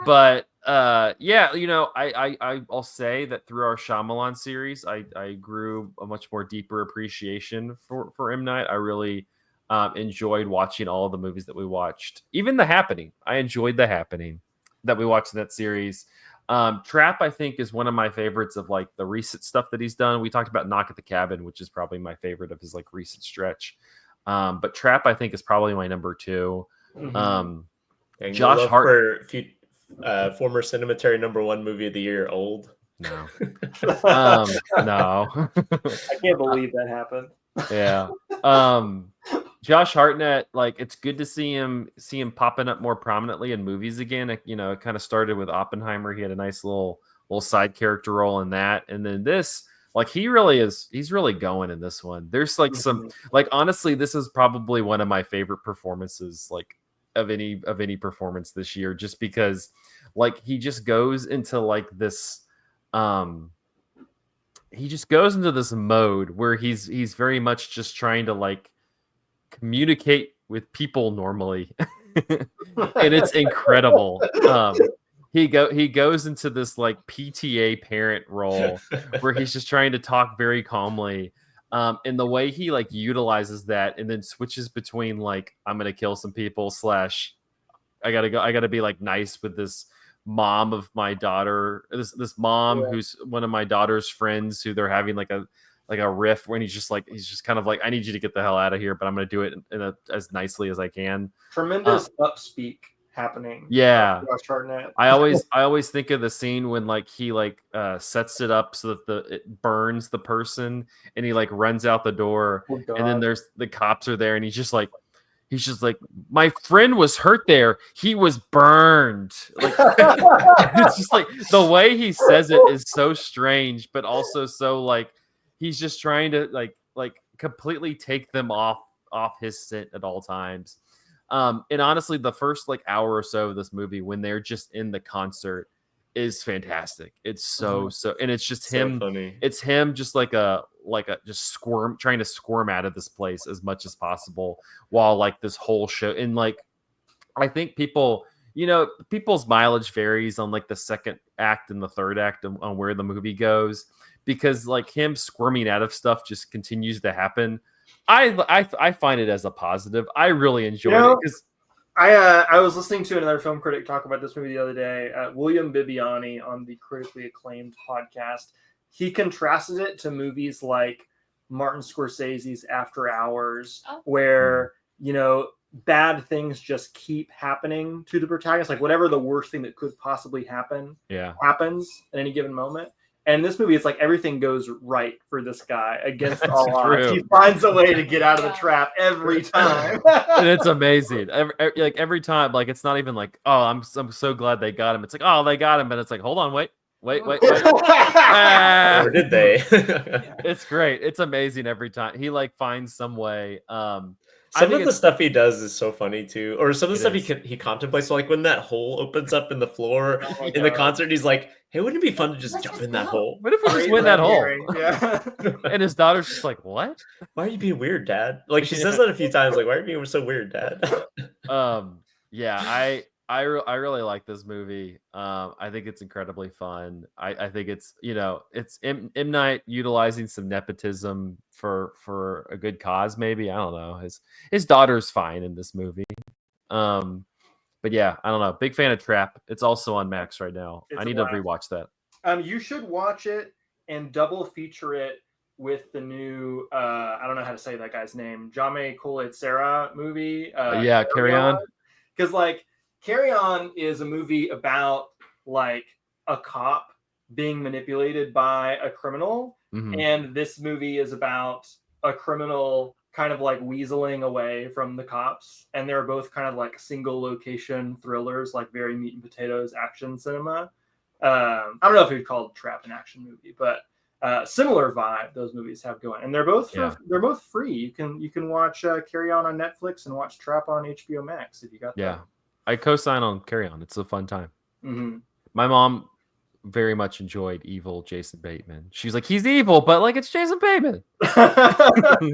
But yeah, you know, I'll say that through our Shyamalan series, I grew a much more deeper appreciation for M. Night. I really enjoyed watching all of the movies that we watched, even The Happening. I enjoyed The Happening that we watched in that series. Trap, I think, is one of my favorites of like the recent stuff that he's done. We talked about Knock at the Cabin, which is probably my favorite of his like recent stretch. But Trap, I think, is probably my number 2. Josh Hart, former Cinematary #1 movie of the year, Old. No, no. I can't believe that happened. Yeah. Josh Hartnett, like, it's good to see him popping up more prominently in movies again. You know, it kind of started with Oppenheimer. He had a nice little side character role in that, and then this, like, he's really going in this one. There's like some, like, honestly, this is probably one of my favorite performances, like, of any performance this year, just because, like, he just goes into like this he just goes into this mode where he's very much just trying to like communicate with people normally. And it's incredible. He goes into this like PTA parent role where he's just trying to talk very calmly. And the way he like utilizes that and then switches between like, I'm gonna kill some people / I gotta be like nice with this mom of my daughter, this mom who's one of my daughter's friends, who they're having like a riff, when he's just kind of like, I need you to get the hell out of here, but I'm gonna do it as nicely as I can. Tremendous upspeak happening. Yeah. Josh Hartnett. I always think of the scene when like he like sets it up so that it burns the person, and he like runs out the door, and then there's the cops are there, and he's just like, my friend was hurt there. He was burned. Like, it's just like the way he says it is so strange, but also so like he's just trying to like completely take them off his scent at all times. And honestly, the first like hour or so of this movie, when they're just in the concert, is fantastic. It's so and it's just him. Funny. It's him just like just trying to squirm out of this place as much as possible, while like this whole show, and like I think people, you know, people's mileage varies on like the second act and the third act on where the movie goes, because like him squirming out of stuff just continues to happen. I find it as a positive. I really enjoy it because I was listening to another film critic talk about this movie the other day, William Bibiani, on the critically acclaimed podcast. He contrasted it to movies like Martin Scorsese's After Hours, where, you know, bad things just keep happening to the protagonist. Like whatever the worst thing that could possibly happen happens at any given moment. And this movie, it's like everything goes right for this guy against all odds. He finds a way to get out of the trap every time. And it's amazing. Every time, like it's not even like, oh, I'm so glad they got him. It's like, oh, they got him, but it's like, hold on, wait. Or did they? It's great. It's amazing every time. He like finds some way. Some of the stuff he does is so funny too, or some of the stuff he contemplates. So like when that hole opens up in the floor in the concert, he's like, "Hey, wouldn't it be fun to just jump in that hole? What if we just win that hole?" And his daughter's just like, "What? Why are you being weird, Dad?" Like she says that a few times. Like, why are you being so weird, Dad? Yeah, I really like this movie. I think it's incredibly fun. I think it's, you know, it's M. Night utilizing some nepotism for a good cause. Maybe, I don't know. His daughter's fine in this movie. But yeah, I don't know. Big fan of Trap. It's also on Max right now. I need to rewatch that. You should watch it and double feature it with the new I don't know how to say that guy's name, Jaume Collet-Serra movie. Carry On. Because like Carry On is a movie about like a cop being manipulated by a criminal, and this movie is about a criminal kind of like weaseling away from the cops, and they're both kind of like single location thrillers, like very meat and potatoes action cinema. I don't know if you'd call Trap an action movie, but similar vibe those movies have going, and they're both free. You can watch Carry On Netflix and watch Trap on HBO Max if you got that. I co-sign on Carry On. It's a fun time. My mom very much enjoyed evil Jason Bateman. She's like, he's evil, but like it's Jason Bateman.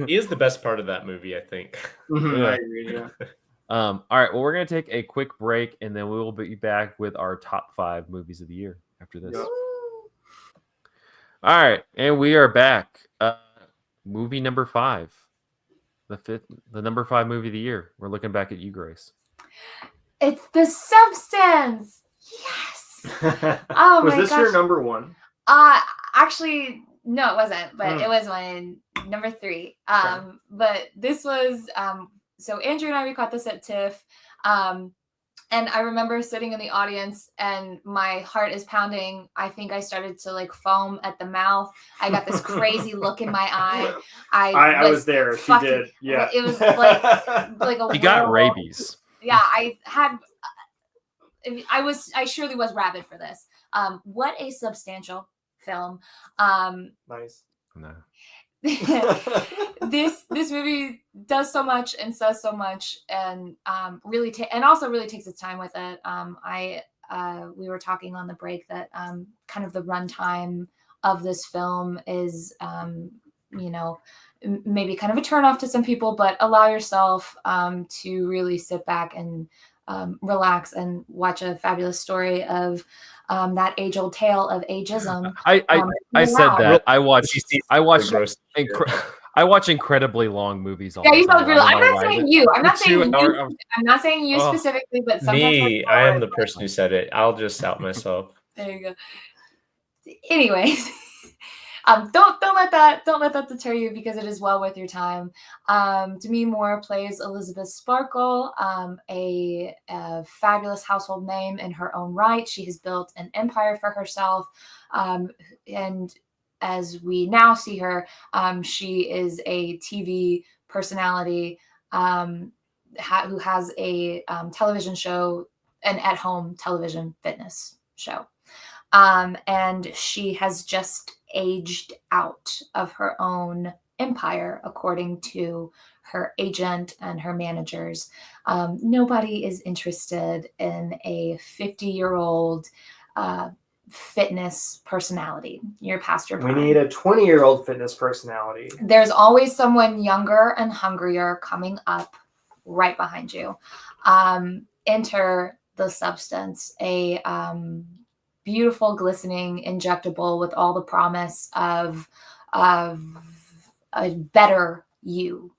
He is the best part of that movie, I think. I agree, yeah. All right, well, we're gonna take a quick break, and then we will be back with our top 5 movies of the year after this. Yep. All right, and we are back. Movie number 5, the number 5 movie of the year. We're looking back at you, Grace. It's The Substance. Yes. Oh was this your number 1? Actually, no, it wasn't. But it was my number 3. Okay. But this was so Andrew and I, we caught this at TIFF. And I remember sitting in the audience and my heart is pounding. I think I started to like foam at the mouth. I got this crazy look in my eye. I was there. She did. Yeah. It was like a. He got rabies. Yeah, I surely was rabid for this. What a substantial film. Nice. No. This movie does so much and says so much, and really also really takes its time with it. We were talking on the break that kind of the runtime of this film is maybe kind of a turnoff to some people, but allow yourself to really sit back and relax and watch a fabulous story of that age-old tale of ageism. I said that. I watch incredibly long movies. Yeah, you sound real. I'm not saying you. I'm not saying you specifically, but sometimes I am the person who said it. I'll just out myself. There you go. Anyways. Don't let that deter you, because it is well worth your time. Demi Moore plays Elizabeth Sparkle, a fabulous household name in her own right. She has built an empire for herself, and as we now see her, she is a TV personality who has a television show, an at-home television fitness show. And she has just aged out of her own empire, according to her agent and her managers. Nobody is interested in a 50-year-old fitness personality. You're past your prime. We need a 20-year-old fitness personality. There's always someone younger and hungrier coming up right behind you. Enter The Substance, a beautiful, glistening injectable with all the promise of a better you.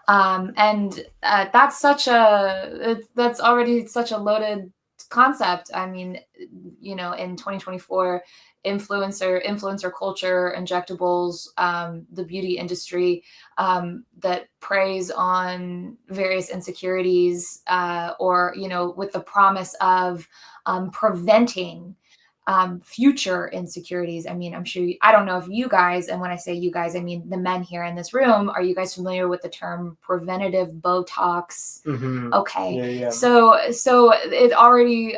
And that's already such a loaded concept. I mean, in 2024, influencer culture, injectables, the beauty industry, that preys on various insecurities, or with the promise of preventing future insecurities. I mean, I don't know if you guys, and when I say you guys, I mean the men here in this room, are you guys familiar with the term preventative Botox? Mm-hmm. Okay. Yeah. So it already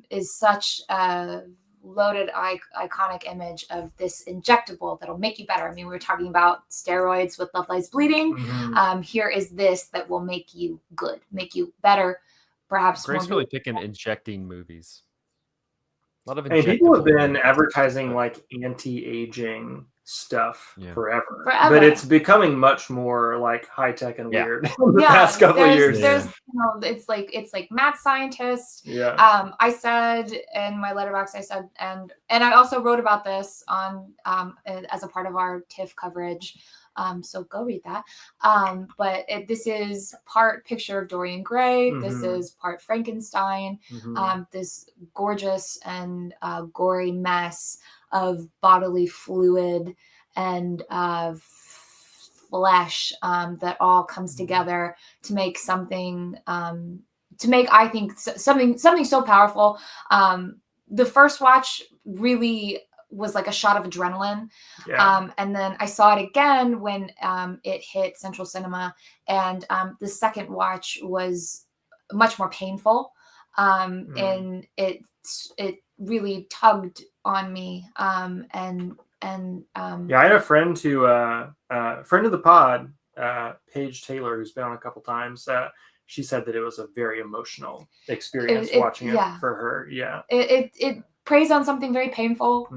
is such a loaded, iconic image of this injectable that'll make you better. I mean, we were talking about steroids with Love Lies Bleeding. Mm-hmm. Here is this that will make you good, make you better, perhaps Grace more really picking injecting movies. A lot of I mean, people have injectable been movies. advertising like anti-aging stuff Yeah. forever, Forever. but it's becoming much more like high tech and Yeah. weird in the past couple of years. There's it's like mad scientists. Yeah. I said in my letterbox, I said, and I also wrote about this on as a part of our TIFF coverage. So go read that. But this is part picture of Dorian Gray. This Mhm. is part Frankenstein. Mhm. This gorgeous and gory mess of bodily fluid and flesh that all comes together to make something, I think, something so powerful. The first watch really was like a shot of adrenaline. Yeah. And then I saw it again when it hit Central Cinema, and the second watch was much more painful. And it really tugged on me. Yeah, I had a friend who, friend of the pod, Paige Taylor, who's been on a couple times. She said that it was a very emotional experience watching it for her. Yeah, it preys on something very painful,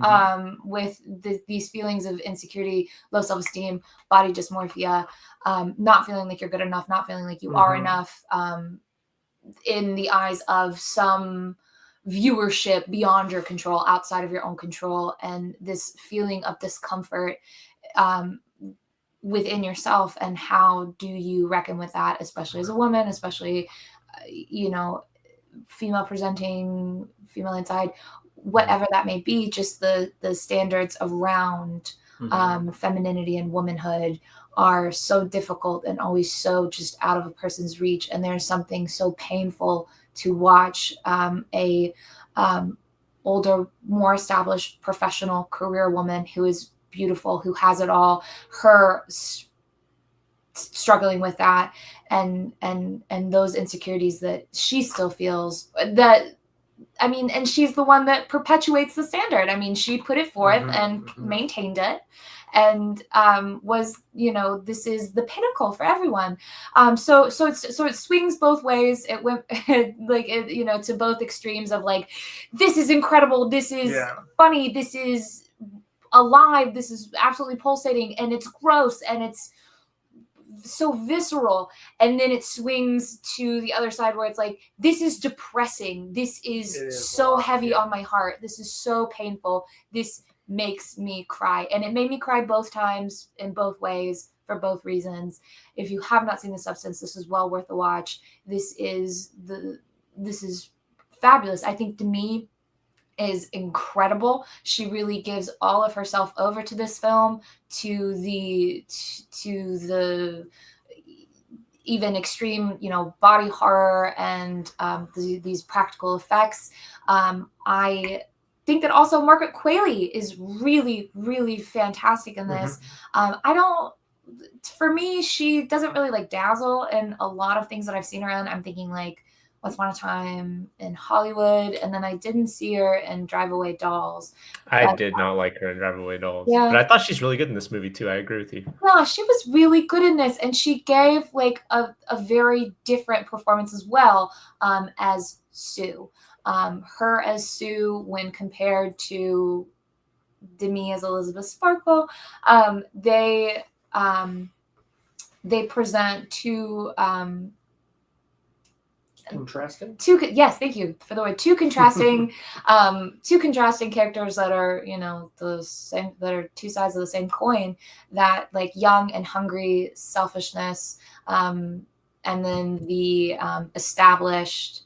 with these feelings of insecurity, low self-esteem, body dysmorphia, not feeling like you're good enough, not feeling like you are enough, in the eyes of some viewership beyond your control, outside of your own control, and this feeling of discomfort within yourself. And how do you reckon with that, especially as a woman, especially female presenting, female inside, whatever that may be, just the standards around femininity and womanhood are so difficult and always so just out of a person's reach. And there's something so painful to watch a older, more established professional career woman who is beautiful, who has it all, her struggling with that, and those insecurities that she still feels. That, I mean, and she's the one that perpetuates the standard. I mean, she put it forth and maintained it, and was, this is the pinnacle for everyone. So it swings both ways. It went to both extremes of like, this is incredible, this is funny, this is alive, this is absolutely pulsating, and it's gross, and it's so visceral. And then it swings to the other side where it's like, this is depressing, this is so heavy on my heart, this is so painful, this makes me cry. And it made me cry both times, in both ways, for both reasons. If you have not seen The Substance, this is well worth a watch. This is fabulous. I think Demi is incredible. She really gives all of herself over to this film, to the even extreme, body horror and these practical effects. I think that also Margaret Qualley is really, really fantastic in this. For me, she doesn't really like dazzle in a lot of things that I've seen her in. I'm thinking like Once Upon a Time in Hollywood, and then I didn't see her in Drive Away Dolls. I did not like her in Drive Away Dolls, Yeah. but I thought she's really good in this movie too. I agree with you. No, she was really good in this, and she gave like a very different performance as well, as Sue. Her as Sue, when compared to Demi as Elizabeth Sparkle, they present two Contrasting. Yes, thank you for the word. Two contrasting characters that are, you know, the same, that are two sides of the same coin, that like young and hungry selfishness, and then the established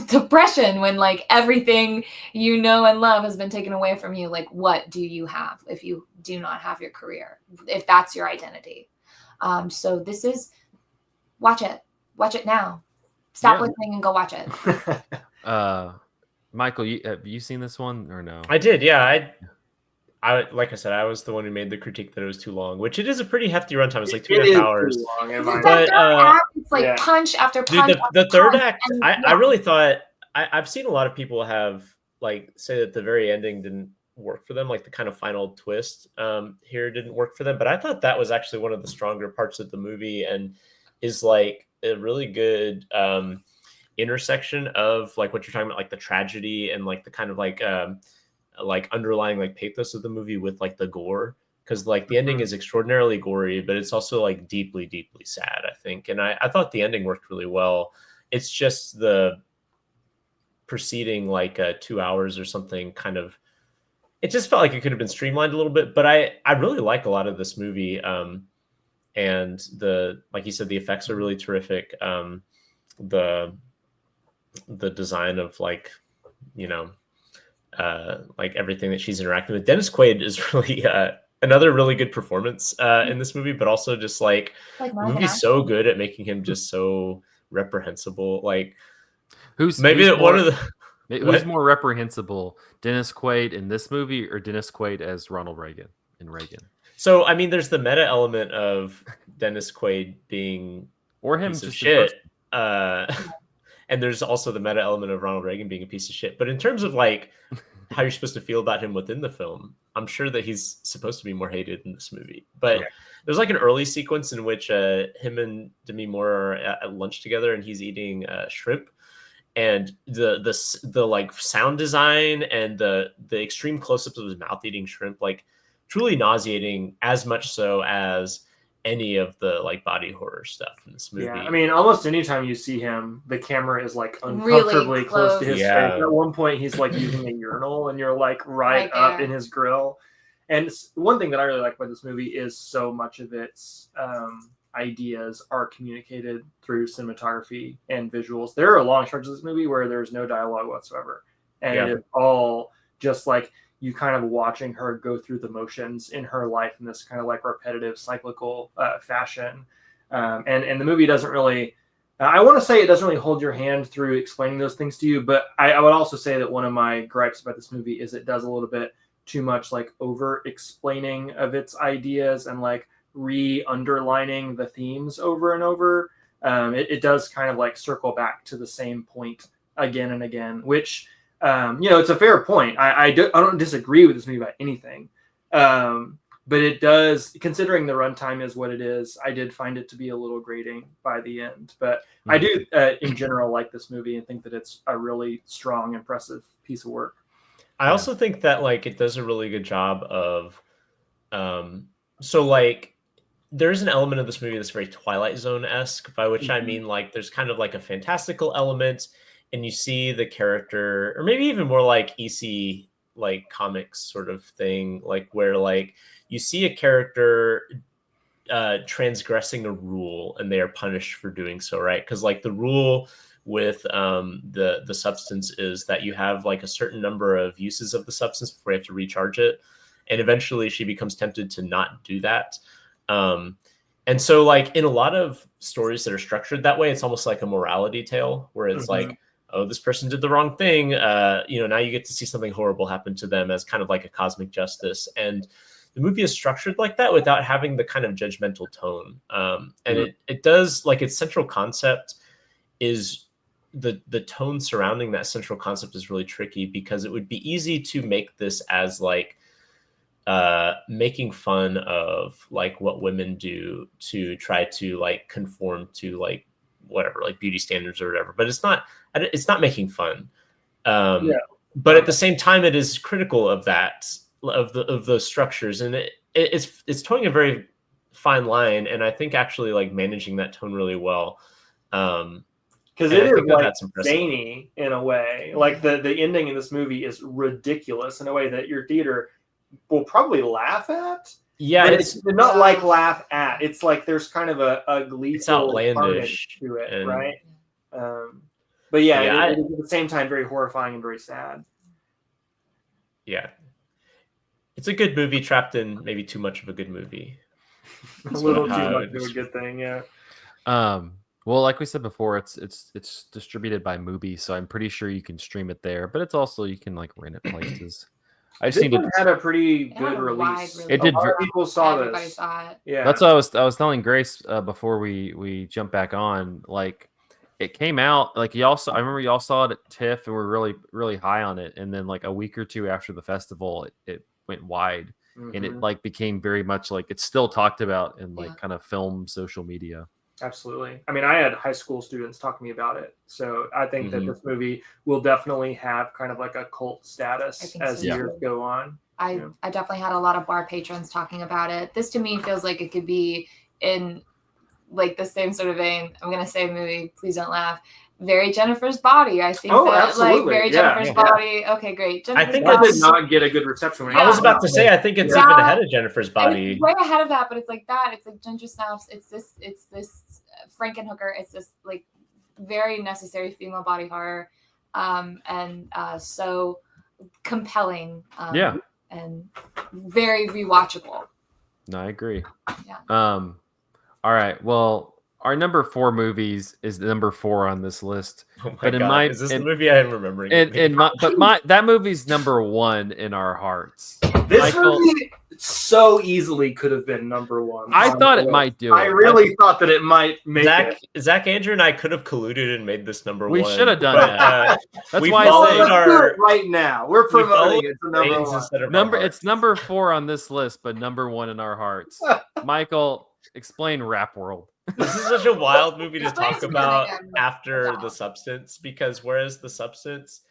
depression when like everything you know and love has been taken away from you. Like, what do you have if you do not have your career, if that's your identity? So this is, watch it now. Stop listening and go watch it. Michael, have you seen this one or no? I did, yeah. I like I said, I was the one who made the critique that it was too long, which it is a pretty hefty runtime. It's like 2.5 hours. Too long, The third act, it's like punch after punch. Dude, the third punch, act, and, I really thought I've seen a lot of people have like say that the very ending didn't work for them, like the kind of final twist here didn't work for them. But I thought that was actually one of the stronger parts of the movie, and is like a really good intersection of like what you're talking about, like the tragedy and like the kind of like underlying like pathos of the movie with like the gore, because like the ending is extraordinarily gory, but it's also like deeply sad, I think. And I thought the ending worked really well. It's just the preceding like 2 hours or something kind of, it just felt like it could have been streamlined a little bit. But I really like a lot of this movie, and the, like you said, the effects are really terrific. The design of like, you know, like everything that she's interacting with. Dennis Quaid is really another really good performance in this movie, but also just like the movie's so good at making him just so reprehensible. Like who's more reprehensible, Dennis Quaid in this movie or Dennis Quaid as Ronald Reagan in Reagan? So I mean, there's the meta element of Dennis Quaid being or him just shit. And there's also the meta element of Ronald Reagan being a piece of shit. But in terms of like how you're supposed to feel about him within the film, I'm sure that he's supposed to be more hated in this movie. But there's like an early sequence in which him and Demi Moore are at lunch together, and he's eating shrimp. And the like sound design and the extreme close-ups of his mouth eating shrimp, like truly nauseating, as much so as any of the like body horror stuff in this movie. Yeah, I mean, almost anytime you see him, the camera is like uncomfortably really close to his face. At one point, he's like using a urinal, and you're like right up in his grill. And one thing that I really like about this movie is so much of its ideas are communicated through cinematography and visuals. There are long stretches of this movie where there's no dialogue whatsoever, and it is all just like you kind of watching her go through the motions in her life in this kind of like repetitive, cyclical fashion. And the movie doesn't really, I want to say it doesn't really hold your hand through explaining those things to you. But I would also say that one of my gripes about this movie is it does a little bit too much like over explaining of its ideas and like re-underlining the themes over and over. It does kind of like circle back to the same point again and again, which, you know, it's a fair point. I don't disagree with this movie about anything. But it does, considering the runtime is what it is, I did find it to be a little grating by the end. But I do, in general, like this movie and think that it's a really strong, impressive piece of work. I also think that like it does a really good job of, so like there's an element of this movie that's very Twilight Zone-esque, by which I mean like there's kind of like a fantastical element. And you see the character, or maybe even more like EC, like comics sort of thing, like where like you see a character transgressing a rule and they are punished for doing so, right? Because like the rule with the substance is that you have like a certain number of uses of the substance before you have to recharge it. And eventually she becomes tempted to not do that. And so like in a lot of stories that are structured that way, it's almost like a morality tale where it's like, oh, this person did the wrong thing. You know, now you get to see something horrible happen to them as kind of like a cosmic justice. And the movie is structured like that without having the kind of judgmental tone. And it does, like its central concept is the tone surrounding that central concept is really tricky, because it would be easy to make this as like making fun of like what women do to try to like conform to like whatever, like beauty standards or whatever, but it's not making fun. But at the same time, it is critical of that, of those structures, and it's towing a very fine line, and I think actually like managing that tone really well. Because it is like zany in a way. Like the ending in this movie is ridiculous in a way that your theater will probably laugh at. Yeah, but it's not like laugh at. It's like there's kind of a gleeful outlandish to it, right? But yeah, it is at the same time very horrifying and very sad. Yeah, it's a good movie trapped in maybe too much of a good movie. A little too much of a good thing, yeah. Well, like we said before, it's distributed by Mubi, so I'm pretty sure you can stream it there. But it's also you can like rent it places. I just think it had a pretty good release. It did. A lot of people saw Everybody this. saw it. Yeah, that's what I was telling Grace before we jump back on. Like, it came out like I remember y'all saw it at TIFF and were really high on it, and then like a week or two after the festival, it went wide, and it like became very much like it's still talked about in like kind of film social media. Absolutely. I mean, I had high school students talk to me about it. So I think that this movie will definitely have kind of like a cult status as years go on. I definitely had a lot of bar patrons talking about it. This to me feels like it could be in like the same sort of vein. I'm going to say movie, please don't laugh. Very Jennifer's Body. I think like very Jennifer's Body. Okay, great. I think that did not get a good reception. I was about to say, I think it's even ahead of Jennifer's Body. It's way ahead of that, but it's like that. It's like Ginger Snaps. It's this Frankenhooker. It's this like very necessary female body horror, and so compelling. And very rewatchable. No, I agree. Yeah. All right. Well, our number 4 movies is the number 4 on this list. Oh my God. Is this the movie I am remembering? That movie's number 1 in our hearts. This movie so easily could have been number 1. I thought it might do it. I really thought that it might make Zach, Andrew, and I could have colluded and made this number 1. We should have done that. That's why I say right now. We're promoting it to number 1. It's number 4 on this list, but number 1 in our hearts. Michael, explain Rap World. This is such a wild movie to talk about after The Substance, because whereas The Substance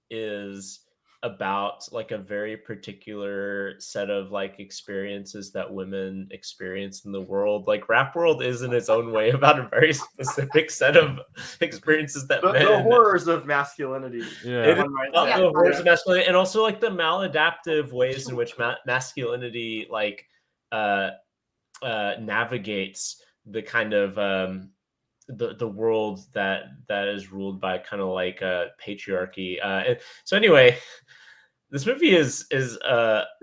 is about like a very particular set of like experiences that women experience in the world, like Rap World is in its own way about a very specific set of experiences that men, the horrors of masculinity. The horrors of masculinity, and also like the maladaptive ways in which masculinity like navigates the kind of the world that is ruled by kind of like patriarchy. So anyway, this movie is it's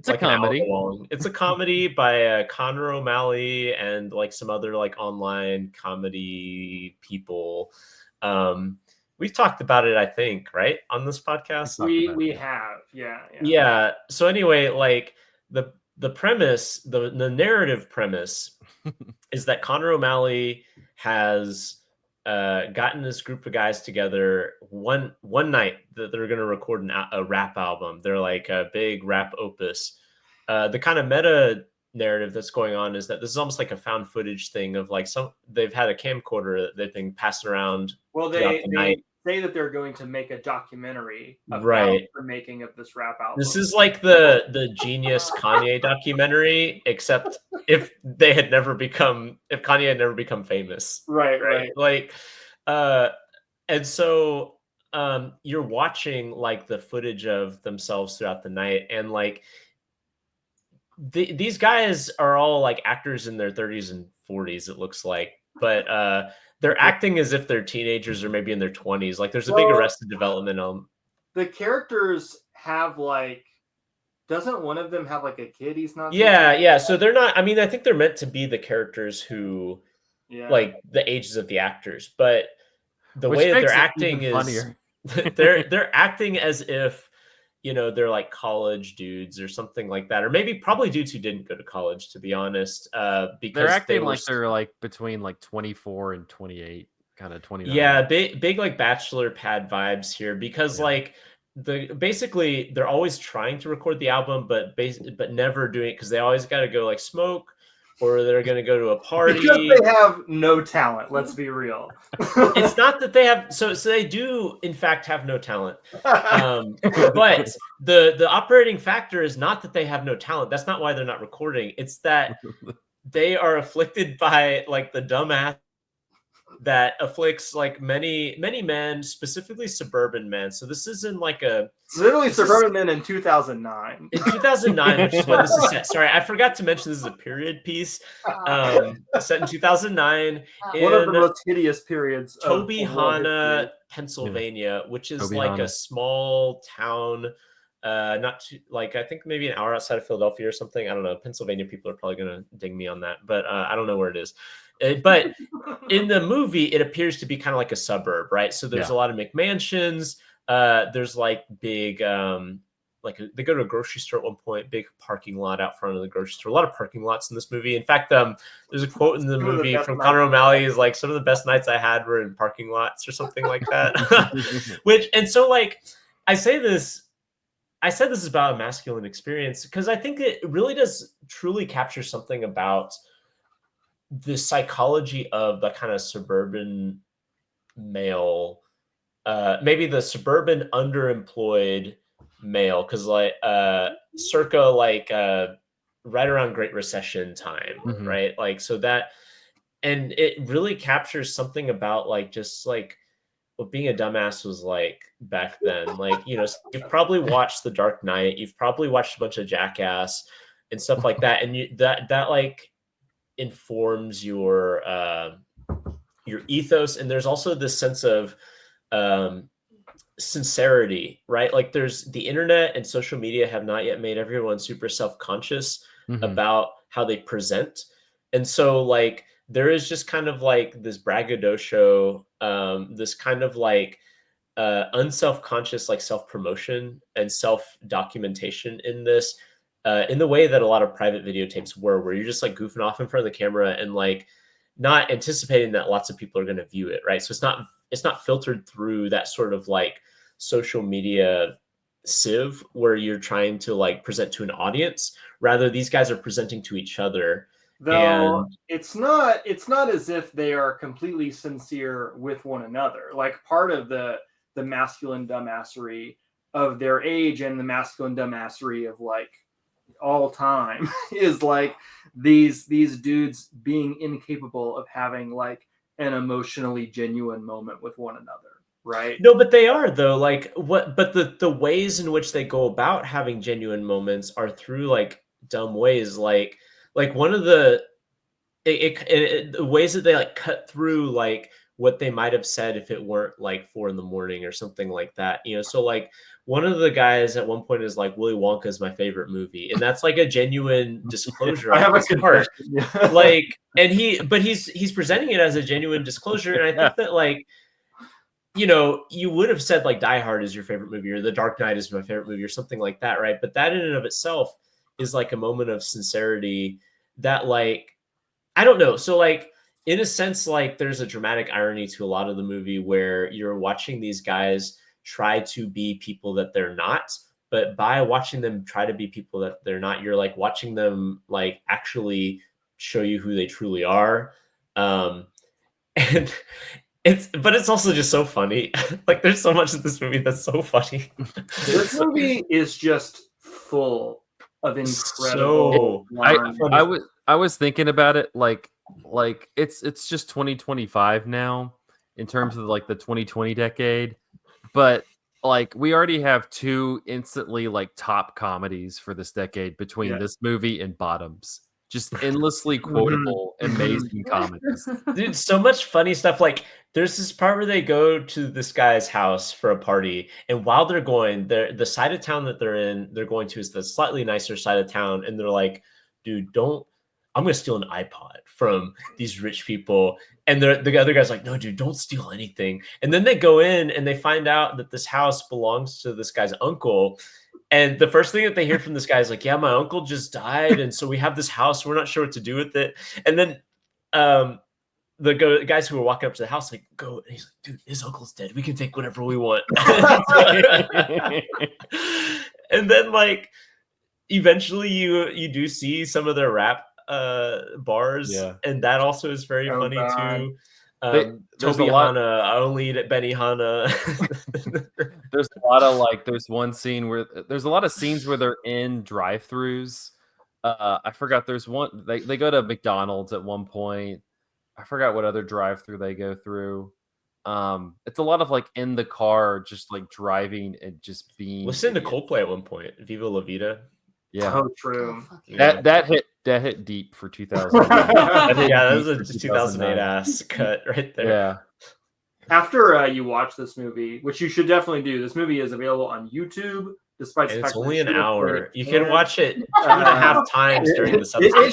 like a comedy. It's a comedy by Conor O'Malley and like some other like online comedy people. We've talked about it, I think, right, on this podcast. We have, yeah. So anyway, like the premise, the narrative premise is that Conor O'Malley has gotten this group of guys together one night that they're going to record a rap album. They're like a big rap opus. The kind of meta narrative that's going on is that this is almost like a found footage thing of like they've had a camcorder that they've been passing around. Well, they say that they're going to make a documentary about the making of this rap album. This is like the Genius Kanye documentary, except if Kanye had never become famous. Right. Like, and so you're watching like the footage of themselves throughout the night, and like these guys are all like actors in their 30s and 40s, it looks like, but they're acting as if they're teenagers or maybe in their 20s. Like there's a big Arrested Development on. The characters have like, doesn't one of them have like a kid? He's not. Yeah. So they're not. I mean, I think they're meant to be the characters who, like the ages of the actors, but the way that they're acting is funnier. they're acting as if, you know, they're like college dudes or something like that, or maybe probably dudes who didn't go to college, to be honest. Because they're acting like they're like between like 24 and 28, kind of 29. Yeah, big like bachelor pad vibes here, because like basically they're always trying to record the album, but never doing it because they always got to go like smoke, or they're going to go to a party. Because they have no talent, let's be real. It's not that they have... So they do, in fact, have no talent. But the operating factor is not that they have no talent. That's not why they're not recording. It's that they are afflicted by, like, the dumbass that afflicts like many men, specifically suburban men. So this is in like a literally suburban men in 2009. In 2009, which is when this is set. Sorry, I forgot to mention this is a period piece set in 2009 One of the in most hideous periods of world Tobyhanna, history. Pennsylvania, which is like Tobyhanna. a small town, not too, like I think maybe an hour outside of Philadelphia or something. I don't know. Pennsylvania people are probably gonna ding me on that, but I don't know where it is. But in the movie, it appears to be kind of like a suburb, right? So there's a lot of McMansions. There's like big, like they go to a grocery store at one point, big parking lot out front of the grocery store. A lot of parking lots in this movie. In fact, there's a quote in the movie from Conor O'Malley is like, some of the best nights I had were in parking lots or something like that. And so like, I said this is about a masculine experience because I think it really does truly capture something about the psychology of the kind of suburban male, maybe the suburban underemployed male, because like circa like right around Great Recession time, right? Like so that, and it really captures something about like just like what being a dumbass was like back then. Like, you know, you've probably watched The Dark Knight, you've probably watched a bunch of Jackass and stuff like that, and that like informs your ethos. And there's also this sense of sincerity, right? Like there's the internet and social media have not yet made everyone super self-conscious about how they present. And so like there is just kind of like this braggadocio, this kind of like unself-conscious like self-promotion and self-documentation in this, in the way that a lot of private videotapes were, where you're just like goofing off in front of the camera and like not anticipating that lots of people are going to view it, right? So it's not filtered through that sort of like social media sieve where you're trying to like present to an audience. Rather, these guys are presenting to each other. Though And it's not as if they are completely sincere with one another. Like part of the masculine dumbassery of their age and the masculine dumbassery of like all time is like these dudes being incapable of having like an emotionally genuine moment with one another, right? No, but they are though. Like what? But the ways in which they go about having genuine moments are through like dumb ways. Like one of the the ways that they like cut through like what they might have said if it weren't like 4 a.m. or something like that. You know, so like one of the guys at one point is like, Willy Wonka is my favorite movie, and that's like a genuine disclosure I on have a his part. confession. Like, and he's presenting it as a genuine disclosure, and I think that like, you know, you would have said like Die Hard is your favorite movie or The Dark Knight is my favorite movie or something like that, right? But that in and of itself is like a moment of sincerity that like, I don't know. So like in a sense, like there's a dramatic irony to a lot of the movie where you're watching these guys try to be people that they're not, but by watching them try to be people that they're not, you're like watching them like actually show you who they truly are. And it's also just so funny. Like there's so much of this movie that's so funny. This movie is just full of incredible lines. I was thinking about it like it's just 2025 now in terms of like the 2020 decade, but like we already have 2 instantly like top comedies for this decade between this movie and Bottoms. Just endlessly quotable, amazing comedies. Dude, so much funny stuff. Like there's this part where they go to this guy's house for a party, and while they're going, the side of town that they're going to is the slightly nicer side of town, and they're like, dude, I'm gonna steal an iPod from these rich people. And the other guy's like, no, dude, don't steal anything. And then they go in and they find out that this house belongs to this guy's uncle. And the first thing that they hear from this guy is like, yeah, my uncle just died. And so we have this house. We're not sure what to do with it. And then the guys who were walking up to the house like, go. And he's like, dude, his uncle's dead. We can take whatever we want. And then like, eventually you do see some of their rap bars, and that also is very funny too. Tobyhanna, I only eat at Benihana. There's a lot of like, there's one scene where there's a lot of scenes where they're in drive-throughs. I forgot there's one they go to McDonald's at one point. I forgot what other drive-through they go through. It's a lot of like in the car, just like driving and just being. Listen to idiots. Coldplay at one point. Viva La Vida. Yeah. Oh, true. fuck yeah. That hit deep for 2000. That was a 2008 ass cut right there. Yeah. After you watch this movie, which you should definitely do, this movie is available on YouTube. Despite the And fact it's that only it an should have played hour. at You Cannes. can watch it 2.5 times during this episode.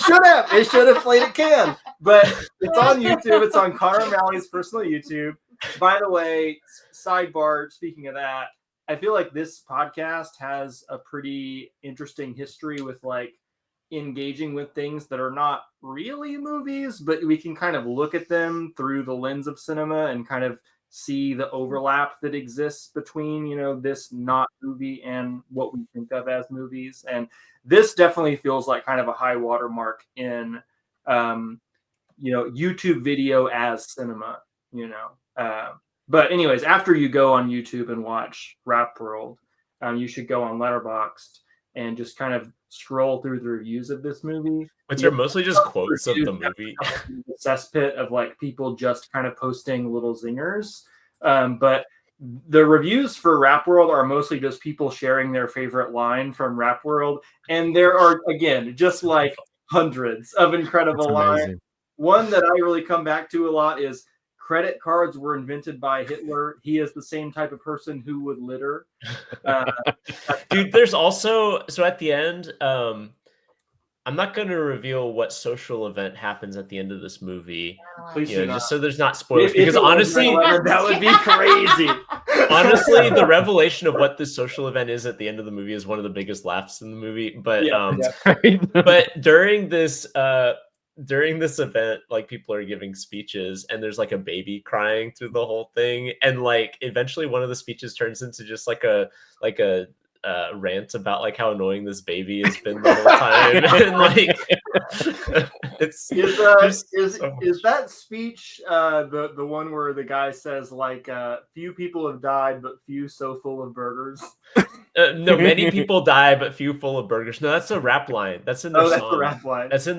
It should have played at Cannes, but it's on YouTube. It's on Connor O'Malley's personal YouTube. By the way, sidebar, speaking of that, I feel like this podcast has a pretty interesting history with like engaging with things that are not really movies, but we can kind of look at them through the lens of cinema and kind of see the overlap that exists between, you know, this not movie and what we think of as movies. And this definitely feels like kind of a high watermark in, you know, YouTube video as cinema, you know. But anyways, after you go on YouTube and watch Rap World, you should go on Letterboxd and just kind of scroll through the reviews of this movie. Which are mostly just quotes of the movie. The cesspit of like people just kind of posting little zingers. But the reviews for Rap World are mostly just people sharing their favorite line from Rap World. And there are, again, just like hundreds of incredible lines. One that I really come back to a lot is credit cards were invented by Hitler. He is the same type of person who would litter. Dude, there's also, so at the end, I'm not going to reveal what social event happens at the end of this movie, Please you know, do just not. so there's not spoilers. If Because it was honestly, 9/11, that would be crazy. honestly, the revelation of what this social event is at the end of the movie is one of the biggest laughs in the movie. But but during this event, like people are giving speeches and there's like a baby crying through the whole thing, and like eventually one of the speeches turns into just like a rant about like how annoying this baby has been the whole time. And like it's is that speech the one where the guy says like few people have died but few so full of burgers? No, many people die but few full of burgers. No, that's a rap line. That's in their song. That's the rap line. That's in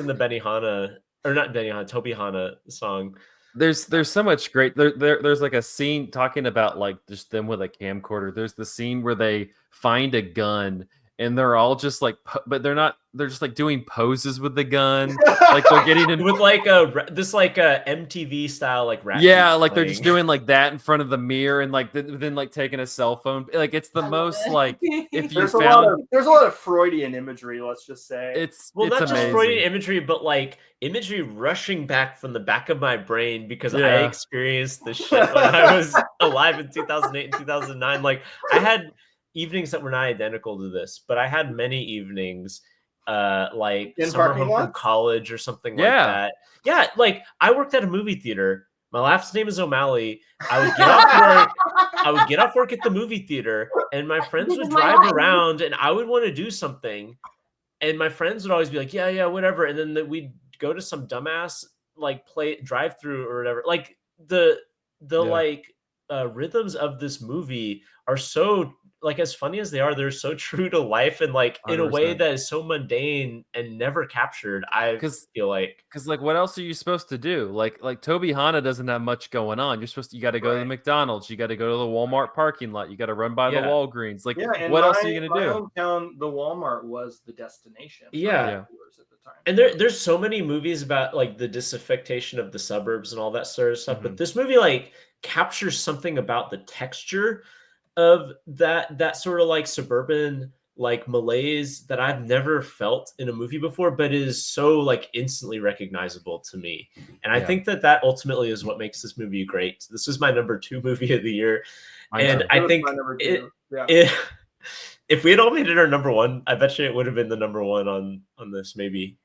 the Benny Hanna, or not Benny Hanna, Toby Hanna song. There's so much great there's like a scene talking about like just them with a camcorder. There's the scene where they find a gun and they're all just like but they're just like doing poses with the gun, like they're getting in with like a MTV style like rap. Yeah, like they're just doing like that in front of the mirror and like then like taking a cell phone. Like it's the most like if you there's a lot of Freudian imagery, let's just say. It's not amazing. just Freudian imagery, but like imagery rushing back from the back of my brain because I experienced this shit when I was alive in 2008 and 2009. Like I had evenings that were not identical to this, but I had many evenings like in summer home from college or something like that. Yeah, like I worked at a movie theater. My last name is O'Malley. I would get off work at the movie theater, and my friends would drive around, and I would want to do something, and my friends would always be like, "Yeah, whatever," and then we'd go to some dumbass like drive through or whatever. Like the like rhythms of this movie are so like as funny as they are, they're so true to life and like 100%. In a way that is so mundane and never captured. I feel like because like what else are you supposed to do? Like Toby Hanna doesn't have much going on. You got to go to the McDonald's, you got to go to the Walmart parking lot, you got to run by the Walgreens. Like what else are you gonna do? My hometown, the Walmart was the destination. At the time. And there's so many movies about like the disaffectation of the suburbs and all that sort of stuff. But this movie like captures something about the texture of that sort of like suburban like malaise that I've never felt in a movie before, but is so like instantly recognizable to me. And I think that ultimately is what makes this movie great. This is my number 2 movie of the year. And I think if we had all made it our number 1, I bet you it would have been the number 1 on this. Maybe.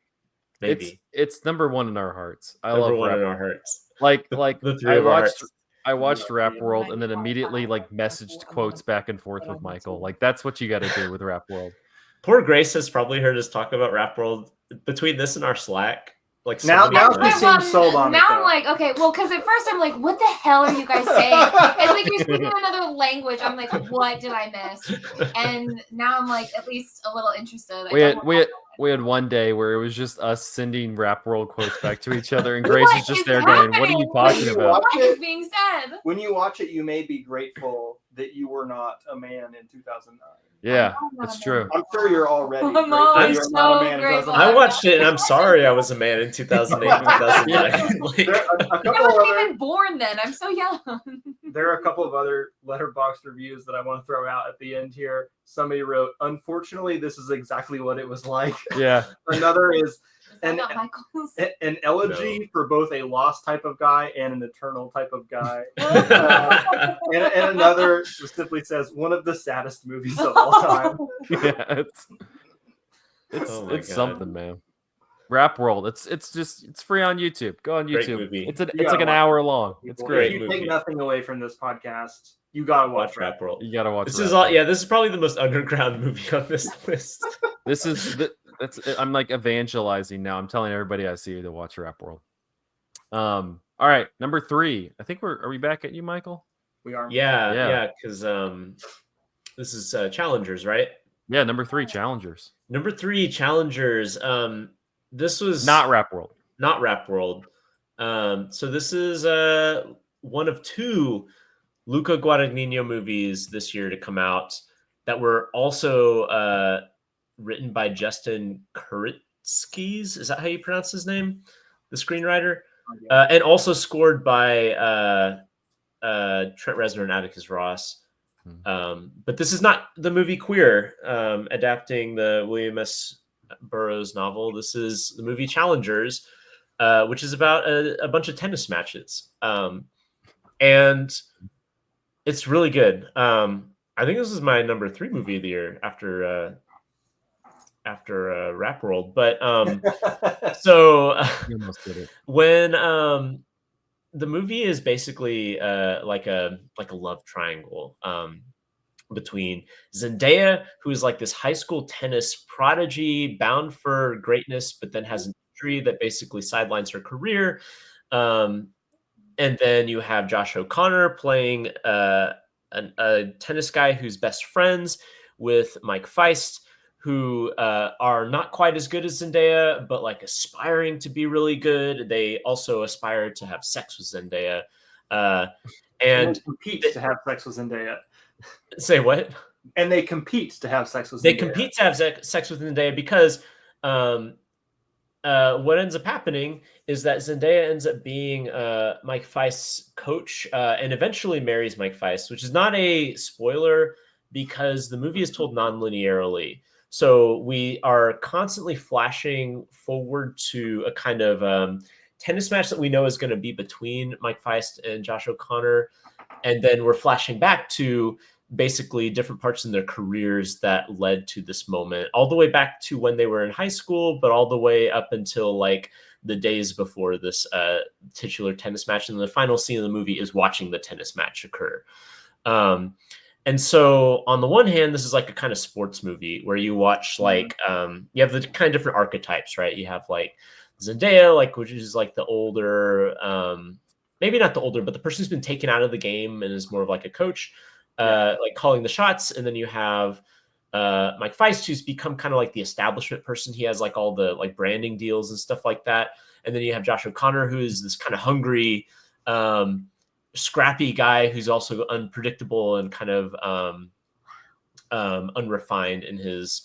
It's number 1 in our hearts. I number love 1 in our hearts. Like the 3 of our hearts. I watched Rap World and then immediately like messaged quotes back and forth with Michael. Like that's what you got to do with Rap World. Poor Grace has probably heard us talk about Rap World between this and our Slack. Like now she seems sold on it. Now I'm like, okay, well, because at first I'm like, what the hell are you guys saying? It's like you're speaking another language. I'm like, what did I miss? And now I'm like at least a little interested. we had one day where it was just us sending Rap World quotes back to each other, and Grace What is just is there going, "What are you happening? talking about?" What is being said? When you watch it, you may be grateful that you were not a man in 2009. Yeah, I'm not it's a true. man. I'm sure you're already I'm grateful always you're not a so man in grateful. 2009. I watched it and I'm sorry I was a man in 2008, 2009. Yeah. Like, There are a I couple wasn't other even born then. I'm so young. there are a couple of other Letterboxd reviews that I want to throw out at the end here. Somebody wrote, "Unfortunately, this is exactly what it was like." Yeah. Another is Is that And- not Michael's? an elegy for both a lost type of guy and an eternal type of guy. And another just simply says, "One of the saddest movies of all time." Yeah, it's Oh my God. something, man. Rap World. It's free on YouTube. Go on Great YouTube. movie. It's You like gotta an watch hour it. long. It's If great. you movie. take nothing away from this podcast, you gotta Watch watch Rap World. You gotta watch. This Rap is all. World. Yeah, this is probably the most underground movie on this list. This is that's. I'm like evangelizing now. I'm telling everybody I see to watch Rap World. All right, number 3. I think are we back at you, Michael? We are. Yeah, because this is Challengers, right? Yeah, number 3, Challengers. Number 3, Challengers. This was Not Rap World. Not Rap World. So this is one of 2 Luca Guadagnino movies this year to come out that were also written by Justin Kurtzkis. Is that how you pronounce his name? The screenwriter, and also scored by Trent Reznor and Atticus Ross. But this is not the movie Queer, adapting the William S. Burroughs novel. This is the movie Challengers, which is about a bunch of tennis matches. And it's really good. I think this is my number 3 movie of the year after Rap World. But so You almost did it. when the movie is basically like a love triangle between Zendaya, who is like this high school tennis prodigy bound for greatness, but then has an injury that basically sidelines her career. And then you have Josh O'Connor playing a tennis guy who's best friends with Mike Feist, who are not quite as good as Zendaya, but like aspiring to be really good. They also aspire to have sex with Zendaya. And they compete to have sex with Zendaya. Say what? And they compete to have sex with Zendaya. They compete to have sex with Zendaya because what ends up happening is that Zendaya ends up being Mike Feist's coach and eventually marries Mike Feist, which is not a spoiler because the movie is told non-linearly. So we are constantly flashing forward to a kind of tennis match that we know is going to be between Mike Feist and Josh O'Connor. And then we're flashing back to basically different parts in their careers that led to this moment, all the way back to when they were in high school, but all the way up until like the days before this titular tennis match. And the final scene of the movie is watching the tennis match occur. And so on the one hand, this is like a kind of sports movie where you watch like, you have the kind of different archetypes, right? You have like Zendaya, like, which is like the older, maybe not the older, but the person who's been taken out of the game and is more of like a coach, like calling the shots. And then you have Mike Feist, who's become kind of like the establishment person. He has like all the like branding deals and stuff like that. And then you have Josh O'Connor, who is this kind of hungry, scrappy guy who's also unpredictable and kind of unrefined in his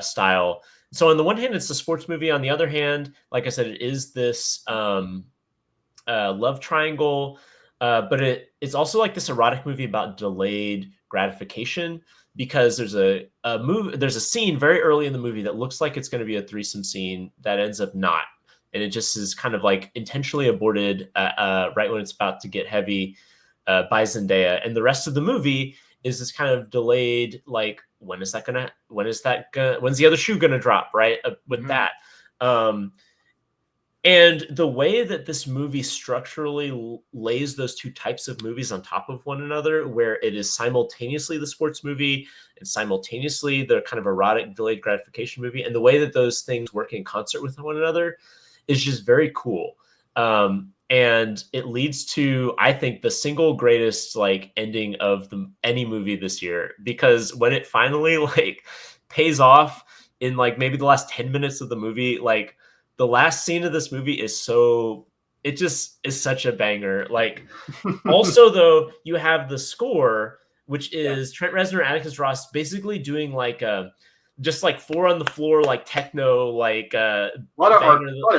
style. So on the one hand, it's a sports movie. On the other hand, like I said, it is this love triangle, but it's also like this erotic movie about delayed gratification, because there's a scene very early in the movie that looks like it's going to be a threesome scene that ends up not. And it just is kind of like intentionally aborted right when it's about to get heavy by Zendaya. And the rest of the movie is this kind of delayed, like, when's the other shoe gonna drop, right? With that. And the way that this movie structurally lays those two types of movies on top of one another, where it is simultaneously the sports movie and simultaneously the kind of erotic delayed gratification movie, and the way that those things work in concert with one another is just very cool. And it leads to, I think, the single greatest like ending of any movie this year, because when it finally like pays off in like maybe the last 10 minutes of the movie. Like the last scene of this movie is it just is such a banger. Like also though, you have the score, which is Trent Reznor, Atticus Ross basically doing like just like 4 on the floor, like techno, like a lot of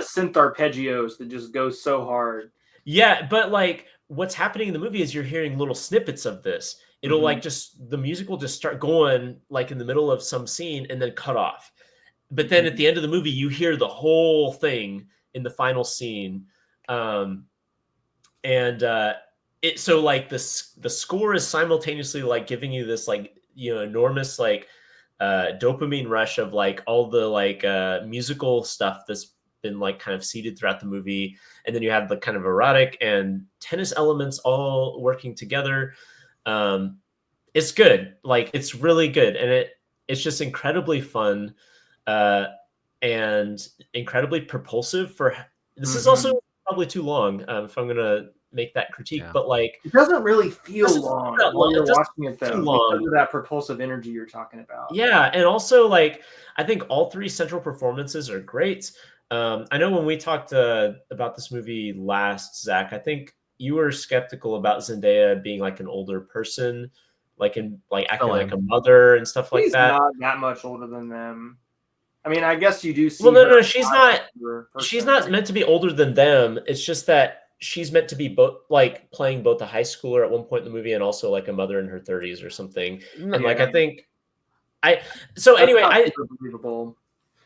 synth arpeggios that just go so hard. Yeah, but like what's happening in the movie is you're hearing little snippets of this. It'll like the music will just start going like in the middle of some scene and then cut off. But then at the end of the movie, you hear the whole thing in the final scene. So like the score is simultaneously like giving you this like, you know, enormous like dopamine rush of like all the like musical stuff that's been like kind of seeded throughout the movie, and then you have the kind of erotic and tennis elements all working together. It's good, like it's really good, and it's just incredibly fun and incredibly propulsive. For this is also probably too long if I'm gonna make that critique, but like it doesn't really feel long while you're watching it though, because of that propulsive energy you're talking about. Yeah, and also like I think all 3 central performances are great. I know when we talked about this movie last, Zach, I think you were skeptical about Zendaya being like an older person, like acting like a mother and stuff like that. She's not that much older than them. I mean, I guess you do see. Well, no, she's not. She's not meant to be older than them. It's just that she's meant to be both, like playing both a high schooler at one point in the movie and also like a mother in her 30s or something. And like I think believable.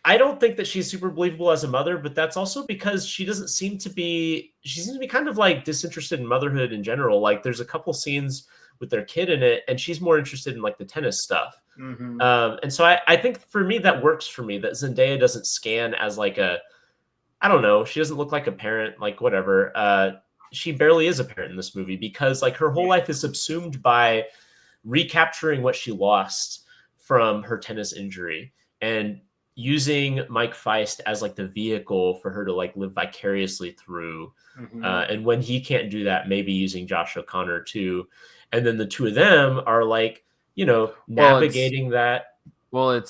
I don't think that she's super believable as a mother, but that's also because she seems to be kind of like disinterested in motherhood in general. Like there's a couple scenes with their kid in it, and she's more interested in like the tennis stuff. And so I think for me, that works for me, that Zendaya doesn't scan as like I don't know, she doesn't look like a parent, like whatever. She barely is a parent in this movie because like her whole life is subsumed by recapturing what she lost from her tennis injury and using Mike Feist as like the vehicle for her to like live vicariously through. And when he can't do that, maybe using Josh O'Connor too. And then the 2 of them are like, you know, navigating that. Well,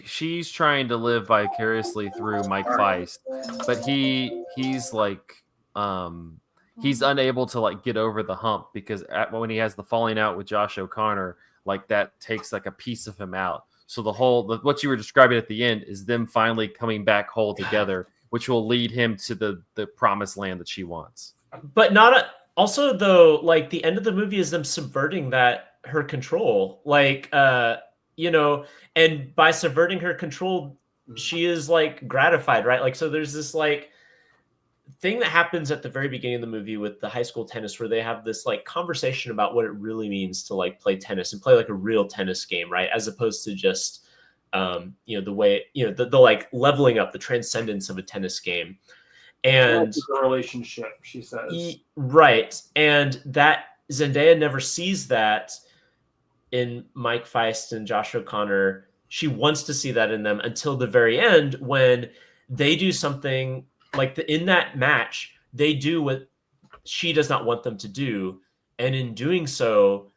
she's trying to live vicariously through Mike Feist, but he's like he's unable to like get over the hump because when he has the falling out with Josh O'Connor, like that takes like a piece of him out. So what you were describing at the end is them finally coming back whole together, which will lead him to the promised land that she wants. But also though, like the end of the movie is them subverting her control, like you know, and by subverting her control, she is like gratified, right? Like so there's this like thing that happens at the very beginning of the movie with the high school tennis where they have this like conversation about what it really means to like play tennis and play like a real tennis game, right? As opposed to just you know, the way, you know, the like leveling up, the transcendence of a tennis game. And the relationship, she says. Right. And that Zendaya never sees that in Mike Feist and Josh O'Connor. She wants to see that in them until the very end when they do something like in that match, they do what she does not want them to do. And in doing so,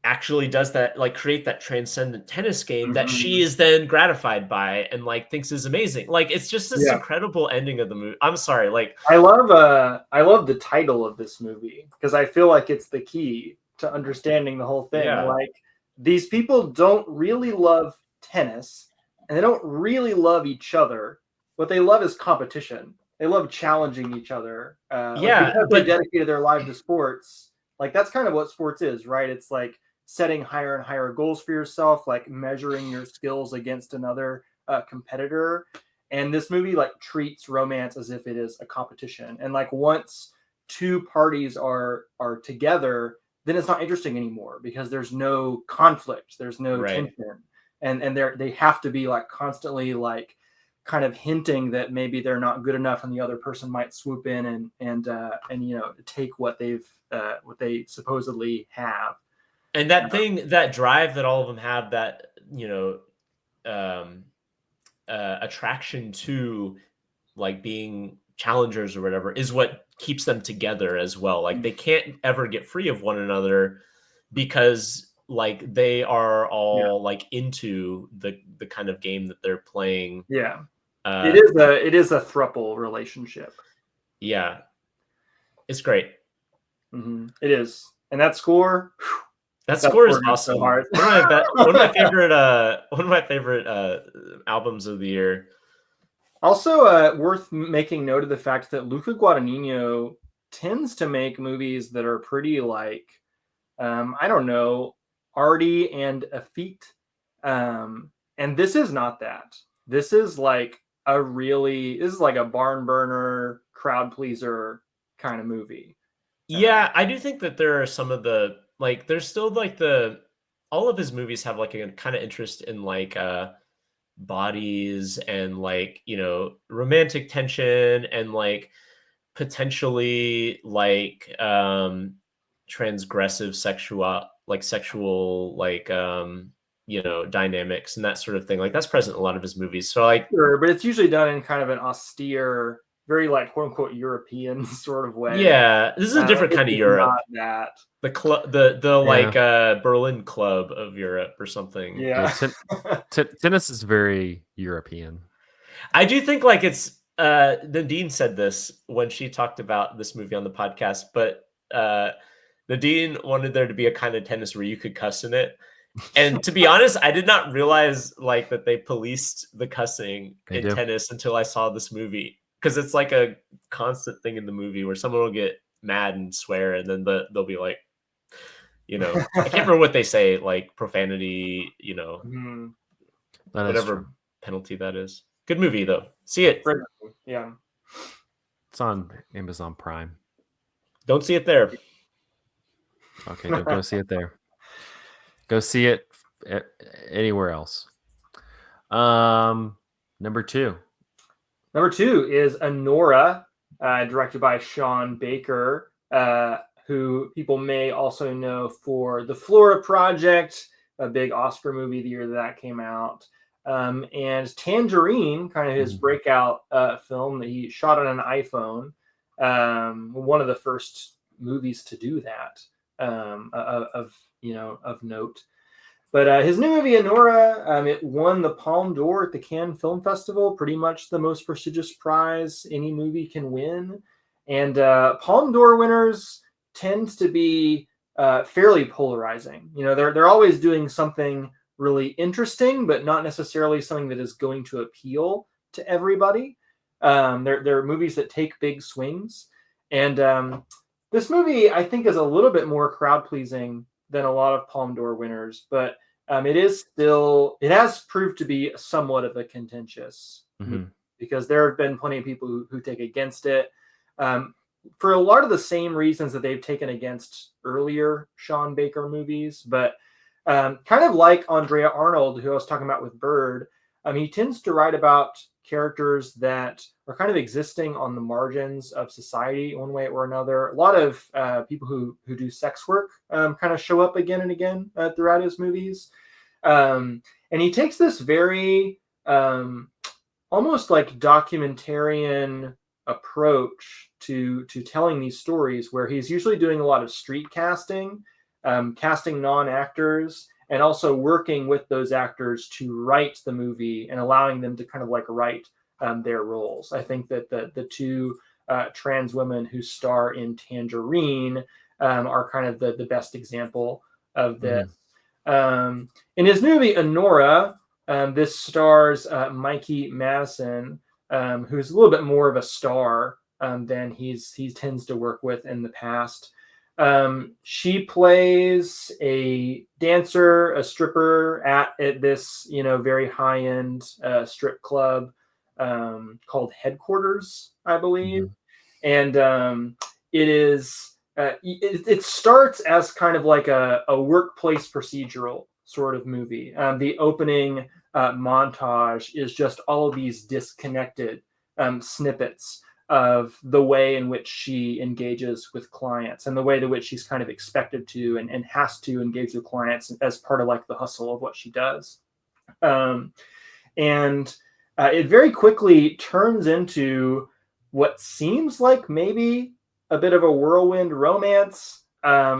actually does that, like create that transcendent tennis game that she is then gratified by and like thinks is amazing. Like it's just this incredible ending of the movie. I'm sorry, like I love the title of this movie because I feel like it's the key to understanding the whole thing. Like these people don't really love tennis and they don't really love each other. What they love is competition. They love challenging each other. Because they dedicated their life to sports. Like that's kind of what sports is, right? It's like setting higher and higher goals for yourself, like measuring your skills against another competitor. And this movie like treats romance as if it is a competition. And like once 2 parties are together, then it's not interesting anymore because there's no conflict, there's no tension, and they have to be like constantly like kind of hinting that maybe they're not good enough, and the other person might swoop in and you know, take what they supposedly have. And that thing, that drive that all of them have, that, you know, attraction to like being challengers or whatever, is what keeps them together as well. Like they can't ever get free of one another because like they are all like into the kind of game that they're playing. Yeah. It is a throuple relationship. Yeah. It's great. Mm-hmm. It is. And that score, that score is awesome. So hard. one of my favorite albums of the year. Also, worth making note of the fact that Luca Guadagnino tends to make movies that are pretty like, I don't know, arty and effete. And this is not that. This is like this is like a barn burner, crowd pleaser kind of movie. Yeah, I do think that there are some of the like there's still like all of his movies have like a kind of interest in like bodies and like, you know, romantic tension and like potentially like transgressive sexual like you know, dynamics and that sort of thing. Like that's present in a lot of his movies. So like sure, but it's usually done in kind of an austere, very like quote unquote European sort of way. Yeah, this is a different kind of Europe. Not that the like Berlin Club of Europe or something. Yeah, tennis is very European. I do think like it's Nadine said this when she talked about this movie on the podcast, but Nadine wanted there to be a kind of tennis where you could cuss in it. And to be honest, I did not realize like that they policed the cussing in tennis until I saw this movie, because it's like a constant thing in the movie where someone will get mad and swear, and then they'll be like, you know, I can't remember what they say, like profanity, you know, whatever penalty that is. Good movie though. See it. Yeah. It's on Amazon Prime. Don't see it there. Okay, don't go see it there. Go see it anywhere else. Number two is Anora, directed by Sean Baker, who people may also know for The Flora Project, a big Oscar movie the year that came out. And Tangerine, kind of his breakout film that he shot on an iPhone. One of the first movies to do that, of note. But his new movie, Anora, it won the Palme d'Or at the Cannes Film Festival, pretty much the most prestigious prize any movie can win. And Palme d'Or winners tend to be fairly polarizing. You know, they're always doing something really interesting, but not necessarily something that is going to appeal to everybody. They're movies that take big swings. And this movie, I think, is a little bit more crowd-pleasing than a lot of Palme d'Or winners, but it has proved to be somewhat of a contentious movie, because there have been plenty of people who take against it for a lot of the same reasons that they've taken against earlier Sean Baker movies. But kind of like Andrea Arnold, who I was talking about with Bird, he tends to write about characters that are kind of existing on the margins of society one way or another. A lot of people who do sex work kind of show up again and again throughout his movies. And he takes this very almost like documentarian approach to telling these stories, where he's usually doing a lot of street casting, casting non-actors, and also working with those actors to write the movie and allowing them to kind of like write their roles. I think that the two trans women who star in Tangerine are kind of the best example of this. In his movie Anora, this stars Mikey Madison, who's a little bit more of a star than he tends to work with in the past. She plays a dancer, a stripper at this, very high-end strip club called Headquarters, I believe. And it is it starts as kind of like a workplace procedural sort of movie. The opening montage is just all of these disconnected snippets of the way in which she engages with clients, and the way to which she's kind of expected to and has to engage with clients as part of like the hustle of what she does. And it very quickly turns into what seems like maybe a bit of a whirlwind romance,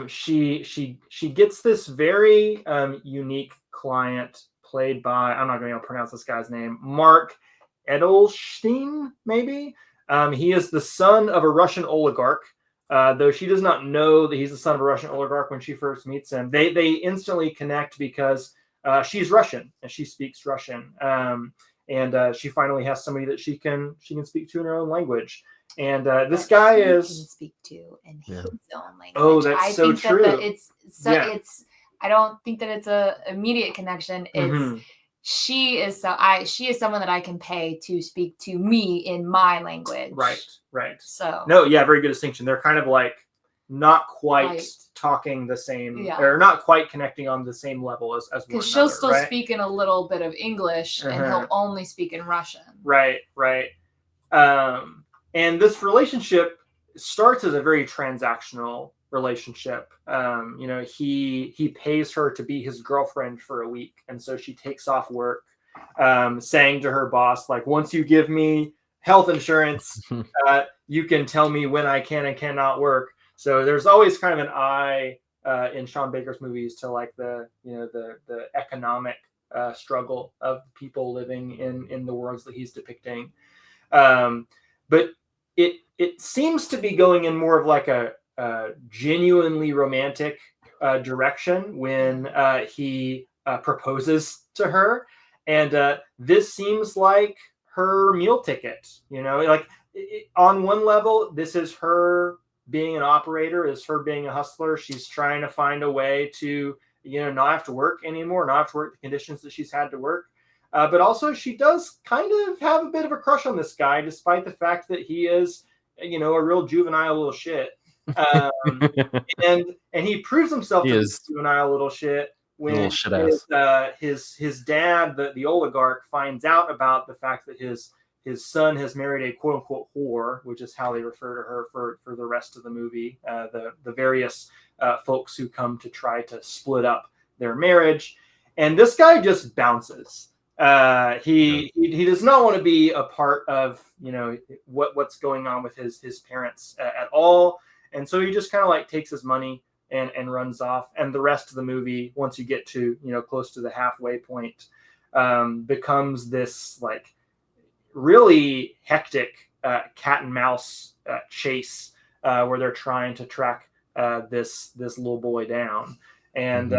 She gets this very unique client played by, I'm not going to pronounce this guy's name, Mark Edelstein, maybe. He is the son of a Russian oligarch. Though she does not know that he's the son of a Russian oligarch when she first meets him, they instantly connect because she's Russian and she speaks Russian, and she finally has somebody that she can speak to in her own language. And this guy is can speak to in his own language. Oh, that's so true. It's I don't think that it's a immediate connection. It's she is someone that I can pay to speak to me in my language. Right. So no, yeah, very good distinction. They're kind of like not quite talking the same, or not quite connecting on the same level as one another. Because she'll still speak in a little bit of English, and he'll only speak in Russian. Right. And this relationship starts as a very transactional relationship. He pays her to be his girlfriend for a week, and so she takes off work, saying to her boss, like, once you give me health insurance, you can tell me when I can and cannot work. So there's always kind of an eye in Sean Baker's movies to like the economic struggle of people living in the worlds that he's depicting. But it seems to be going in more of like a genuinely romantic direction when he proposes to her, and this seems like her meal ticket. Like on one level, this is her being an operator, is her being a hustler. She's trying to find a way to not have to work anymore, not have to work the conditions that she's had to work. But also she does kind of have a bit of a crush on this guy, despite the fact that he is, a real juvenile little shit. And he proves himself to be a juvenile little shit when his dad, the oligarch, finds out about the fact that his son has married a quote unquote whore, which is how they refer to her for the rest of the movie. The various folks who come to try to split up their marriage, and this guy just bounces. He does not want to be a part of what's going on with his parents at all, and so he just kind of like takes his money and runs off. And the rest of the movie, once you get to close to the halfway point, becomes this like really hectic cat and mouse chase where they're trying to track this little boy down, and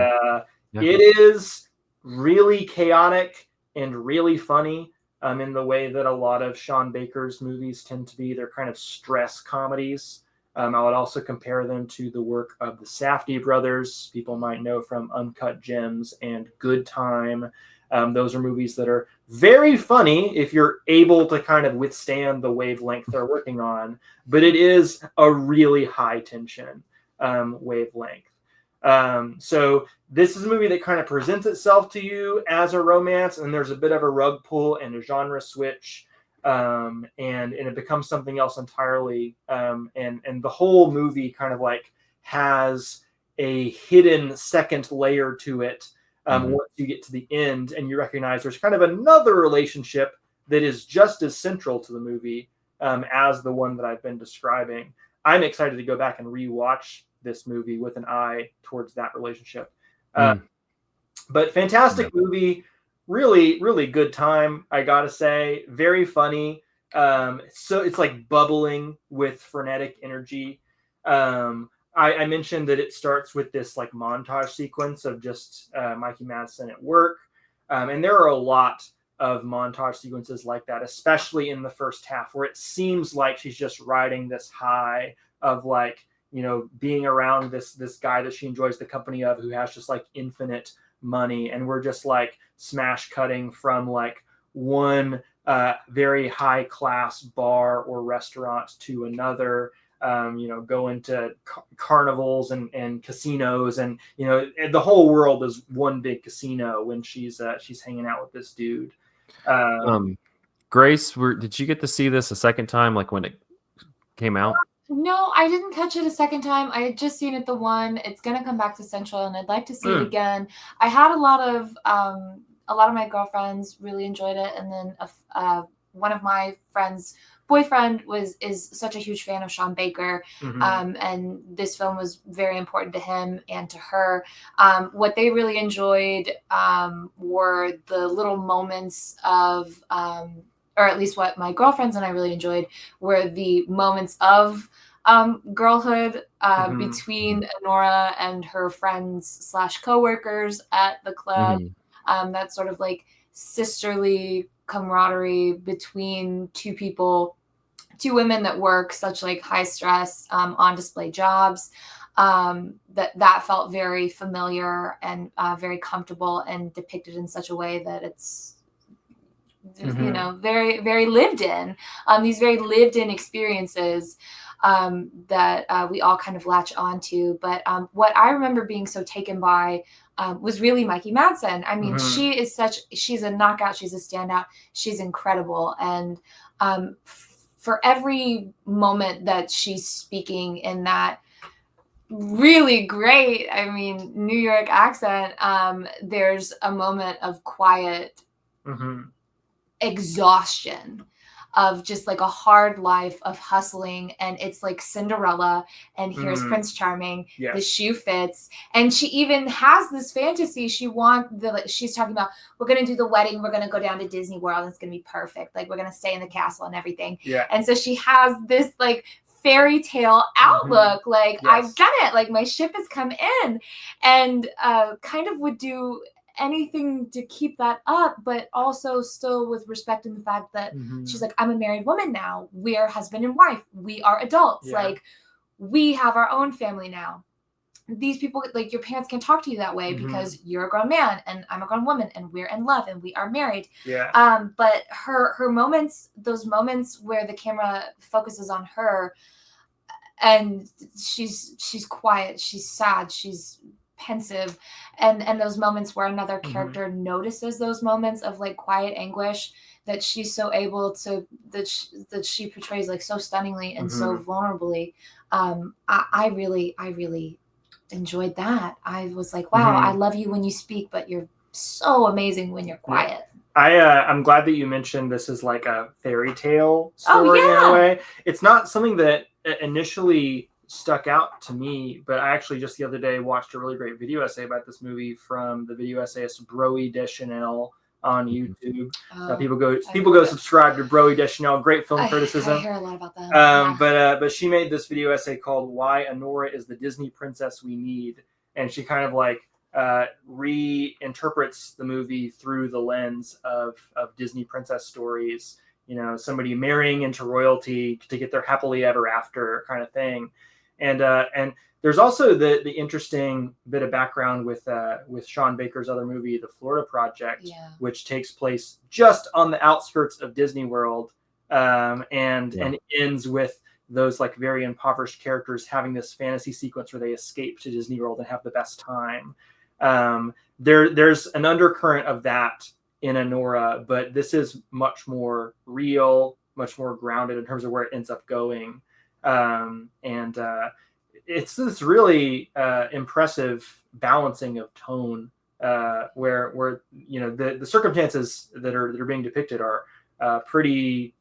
it is really chaotic and really funny in the way that a lot of Sean Baker's movies tend to be. They're kind of stress comedies. I would also compare them to the work of the Safdie brothers. People might know from Uncut Gems and Good Time. Those are movies that are very funny if you're able to kind of withstand the wavelength they're working on, but it is a really high tension wavelength. So this is a movie that kind of presents itself to you as a romance, and there's a bit of a rug pull and a genre switch, and it becomes something else entirely. And the whole movie kind of like has a hidden second layer to it. Once you get to the end and you recognize there's kind of another relationship that is just as central to the movie as the one that I've been describing. I'm excited to go back and rewatch this movie with an eye towards that relationship. But fantastic movie, really, really good time, I gotta say. Very funny. So it's like bubbling with frenetic energy. I mentioned that it starts with this like montage sequence of just Mikey Madsen at work. And there are a lot of montage sequences like that, especially in the first half, where it seems like she's just riding this high of like, being around this guy that she enjoys the company of, who has just like infinite money. And we're just like smash cutting from like one very high class bar or restaurant to another, going to carnivals and casinos, and the whole world is one big casino when she's hanging out with this dude. Grace, did you get to see this a second time, like when it came out? No, I didn't catch it a second time. I had just seen it the one. It's gonna come back to Central, and I'd like to see it again. I had a lot of my girlfriends really enjoyed it, and then one of my friends' boyfriend is such a huge fan of Sean Baker, Mhm. and this film was very important to him and to her. What they really enjoyed were the little moments of, or at least what my girlfriends and I really enjoyed, were the moments of girlhood Mhm. between Honora and her friends / coworkers at the club. That sort of like sisterly camaraderie between two women that work such like high stress, on display jobs. That felt very familiar and very comfortable and depicted in such a way that it's, you know, very, very lived in, these very lived in experiences that we all kind of latch onto. But what I remember being so taken by was really Mikey Madsen. I mean, she's a knockout. She's a standout. She's incredible. And for every moment that she's speaking in that really great, I mean, New York accent, there's a moment of quiet exhaustion of just like a hard life of hustling, and it's like Cinderella, and here's Prince Charming. The shoe fits, and she even has this fantasy. She's talking about, we're gonna do the wedding, we're gonna go down to Disney World, it's gonna be perfect, like we're gonna stay in the castle and everything. And so she has this like fairy tale outlook, like I've done it, like my ship has come in, and kind of would do anything to keep that up, but also still with respect in the fact that she's like, I'm a married woman now, we're husband and wife, we are adults, like we have our own family now. These people, like your parents can't talk to you that way because you're a grown man and I'm a grown woman and we're in love and we are married. But her moments, those moments where the camera focuses on her and she's quiet, she's sad, she's pensive, and those moments where another character notices those moments of like quiet anguish that she's so able to, that she portrays like so stunningly and so vulnerably. I really enjoyed that. I was like, wow, I love you when you speak, but you're so amazing when you're quiet. I'm glad that you mentioned this is like a fairy tale story in a way. It's not something that initially stuck out to me, but I actually just the other day watched a really great video essay about this movie from the video essayist Broe Deschanel on YouTube. People go subscribe to Broe Deschanel. Great film criticism. I hear a lot about that. But she made this video essay called "Why Honora is the Disney Princess We Need," and she kind of like reinterprets the movie through the lens of Disney princess stories. You know, somebody marrying into royalty to get their happily ever after kind of thing. And there's also the interesting bit of background with Sean Baker's other movie, The Florida Project, which takes place just on the outskirts of Disney World, and ends with those like very impoverished characters having this fantasy sequence where they escape to Disney World and have the best time. There's an undercurrent of that in Honora, but this is much more real, much more grounded in terms of where it ends up going. It's this really impressive balancing of tone, where you know the circumstances that are being depicted are pretty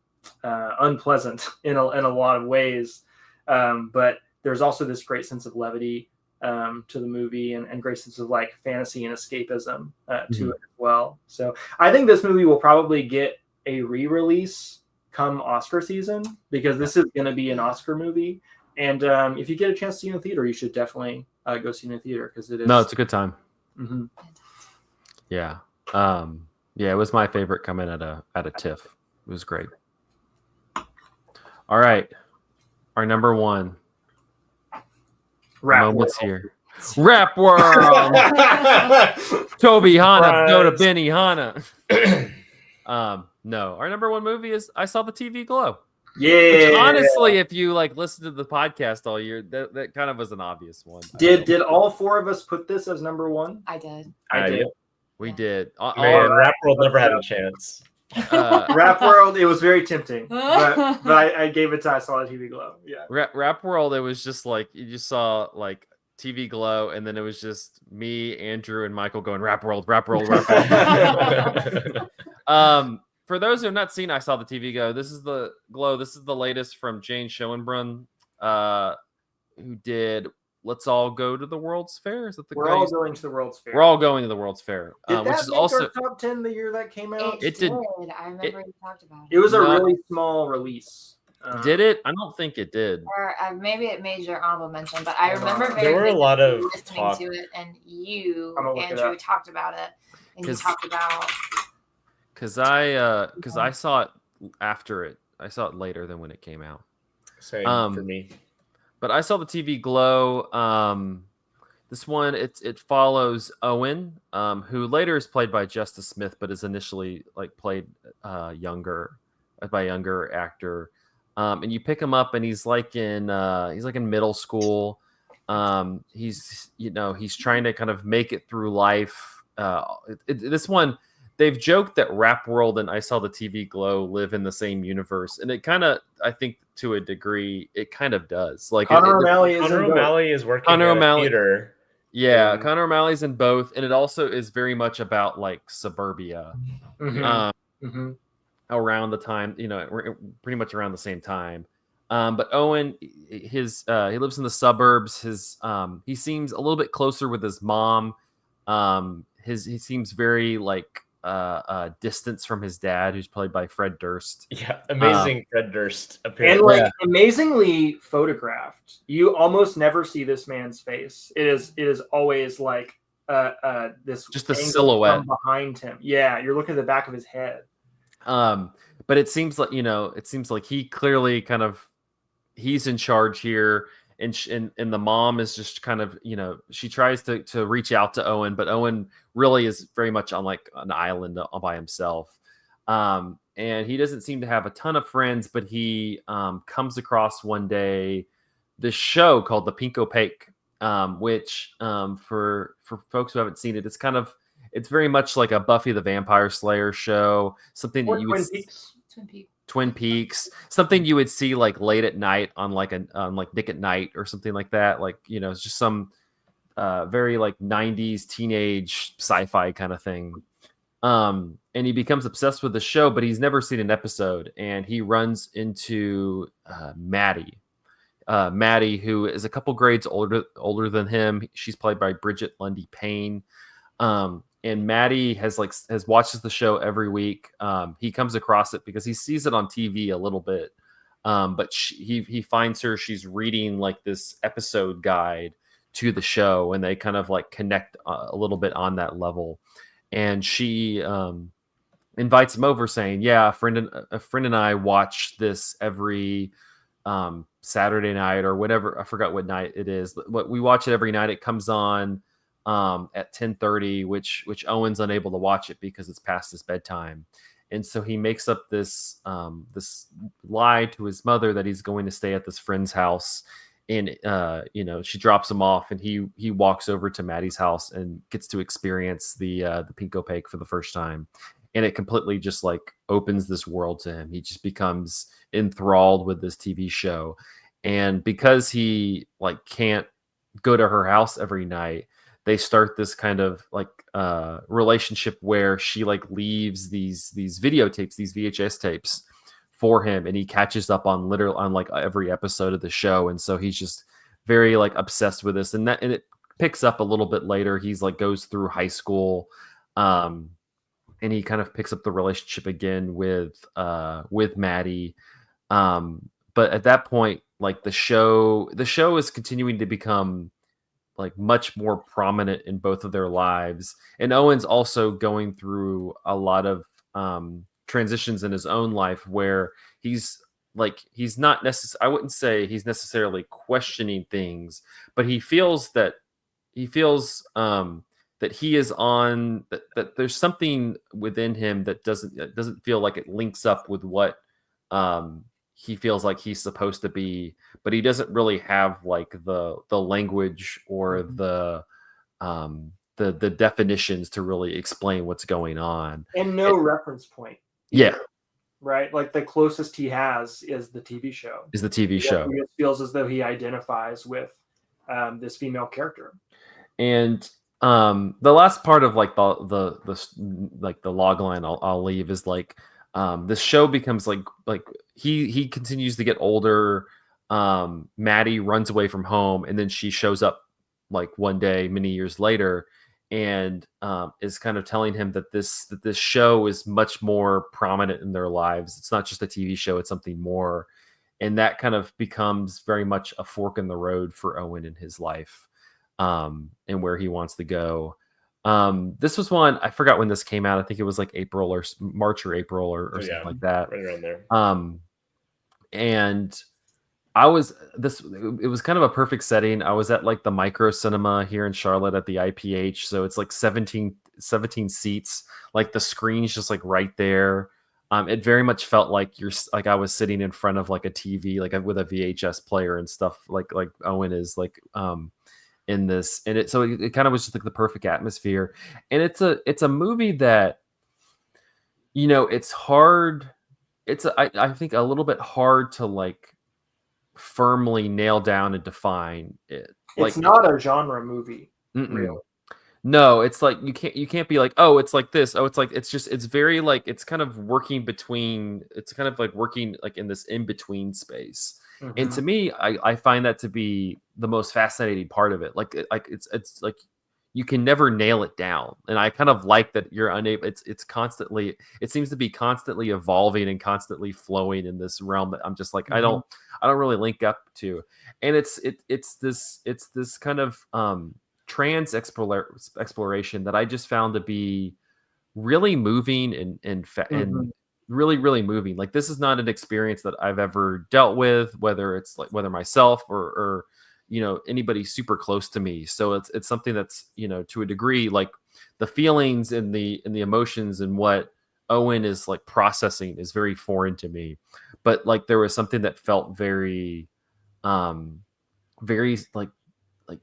unpleasant in a lot of ways, but there's also this great sense of levity to the movie and great sense of like fantasy and escapism to it as well. So I think this movie will probably get a re-release come Oscar season, because this is going to be an Oscar movie. And if you get a chance to see it in the theater, you should definitely go see it in the theater, because it is. No, it's a good time. Yeah. It was my favorite coming at a TIFF. It was great. All right. Our number one. Moments here. Rap World. Toby Hanna, go to Benny Hanna. No, our number one movie is I Saw the TV Glow. Yeah. Which, honestly, if you like listen to the podcast all year, that kind of was an obvious one. Did all four of us put this as number one? I did. I did. We did. Man, Rap World never had a chance. Rap World, it was very tempting, but I gave it to I Saw the TV Glow. Yeah. Rap World, it was just like you just saw like TV Glow, and then it was just me, Andrew, and Michael going Rap World, Rap World, Rap World. for those who have not seen I Saw the TV Go, this is the latest from Jane Schoenbrunn, who did Let's All Go to the World's Fair. Is that the We're all going to the World's Fair. We're all going to the World's Fair. Did which that is make also our top 10 the year that came out? It did. I remember you talked about it. It was a really small release. Did it? I don't think it did. Or maybe it made your honorable mention, but I remember there were a lot of listening talk. to it, and you, it Andrew, talked about it, and you talked about because I saw it after it. I saw it later than when it came out. Same for me. But I Saw the TV Glow. This one it follows Owen, who later is played by Justice Smith, but is initially like played younger by a younger actor. And you pick him up, and he's like in middle school. He's trying to kind of make it through life. This one, they've joked that Rap World and I Saw the TV Glow live in the same universe, and it kind of, I think, to a degree, it kind of does. Like Connor O'Malley is working at a theater. Yeah, Connor O'Malley's in both, and it also is very much about like suburbia. Around the time, pretty much around the same time. But Owen, he lives in the suburbs. He seems a little bit closer with his mom. He seems very like distance from his dad, who's played by Fred Durst. Yeah, amazing Fred Durst appearance. And amazingly photographed. You almost never see this man's face. It is always like this just a silhouette behind him. Yeah, you're looking at the back of his head. But it seems like he clearly kind of he's in charge here, and the mom is just kind of she tries to reach out to Owen, but Owen really is very much on like an island all by himself, and he doesn't seem to have a ton of friends. But he comes across one day this show called The Pink Opaque, which for folks who haven't seen it, it's very much like a Buffy the Vampire Slayer show, something that you would Twin Peaks, something you would see like late at night on like Nick at Night or something like that. Like, it's just some very like 90s teenage sci-fi kind of thing. And he becomes obsessed with the show, but he's never seen an episode, and he runs into Maddie. Maddie, who is a couple grades older than him. She's played by Bridget Lundy Payne. And Maddie watches the show every week. He comes across it because he sees it on TV a little bit. But he finds her. She's reading like this episode guide to the show, and they kind of like connect a little bit on that level. And she invites him over, saying, "Yeah, a friend and I watch this every Saturday night or whatever. I forgot what night it is, but we watch it every night. It comes on at 10:30, which Owen's unable to watch it because it's past his bedtime." And so he makes up this lie to his mother that he's going to stay at this friend's house, and she drops him off, and he walks over to Maddie's house and gets to experience the Pink Opaque for the first time, and it completely just like opens this world to him. He just becomes enthralled with this TV show, and because he like can't go to her house every night, they start this kind of like relationship where she like leaves these videotapes, these VHS tapes for him, and he catches up on like every episode of the show. And so he's just very like obsessed with this, and it picks up a little bit later. He's like goes through high school, and he kind of picks up the relationship again with Maddie. But at that point, like the show is continuing to become like much more prominent in both of their lives. And Owen's also going through a lot of transitions in his own life where he's not necessarily, I wouldn't say he's necessarily questioning things, but he feels that he is on that there's something within him that doesn't feel like it links up with what he feels like he's supposed to be, but he doesn't really have like the language or the definitions to really explain what's going on, and reference point. Yeah, right. Like the closest he has is the TV show. He just feels as though he identifies with this female character. And the last part of like the log line I'll leave is like this show becomes like he continues to get older. Maddie runs away from home, and then she shows up like one day many years later, and is kind of telling him that this show is much more prominent in their lives. It's not just a TV show; it's something more, and that kind of becomes very much a fork in the road for Owen in his life, and where he wants to go. This was one, I forgot when this came out. I think it was like April or March or April or something like that. Right around there. And it was kind of a perfect setting. I was at like the micro cinema here in Charlotte at the IPH. So it's like 17 seats, like the screen's just like right there. It very much felt like I was sitting in front of like a TV, like with a VHS player and stuff like Owen is like, in this, and it kind of was just like the perfect atmosphere. And it's a movie that, it's hard. I think a little bit hard to like firmly nail down and define it. It's not a genre movie, really. No, it's like you can't be like, oh, it's like this. Oh, it's like it's very like it's kind of working between. It's kind of like working like in this in between space. And to me, I find that to be the most fascinating part of it. Like it's like you can never nail it down, and I kind of like that you're unable. It's constantly. It seems to be constantly evolving and constantly flowing in this realm that I'm just like I don't really link up to. And it's this kind of trans exploration that I just found to be really moving and really, really moving. Like this is not an experience that I've ever dealt with, whether myself or anybody super close to me. So it's something that's, to a degree, like the feelings and the emotions and what Owen is like processing is very foreign to me. But like there was something that felt very very like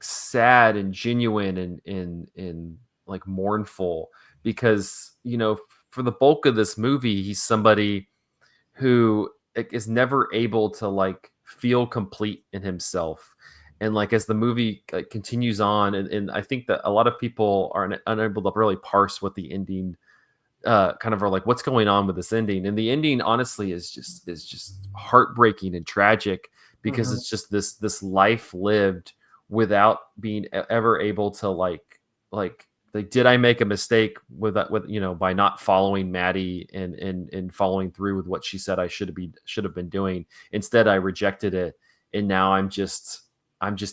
sad and genuine and like mournful, because for the bulk of this movie he's somebody who is never able to like feel complete in himself. And like as the movie continues on, and I think that a lot of people are unable to really parse what the ending kind of are like, what's going on with this ending. And the ending honestly is just heartbreaking and tragic, because it's just this life lived without being ever able to like did I make a mistake with by not following Maddie and following through with what she said I should have been doing. Instead I rejected it, and now I'm just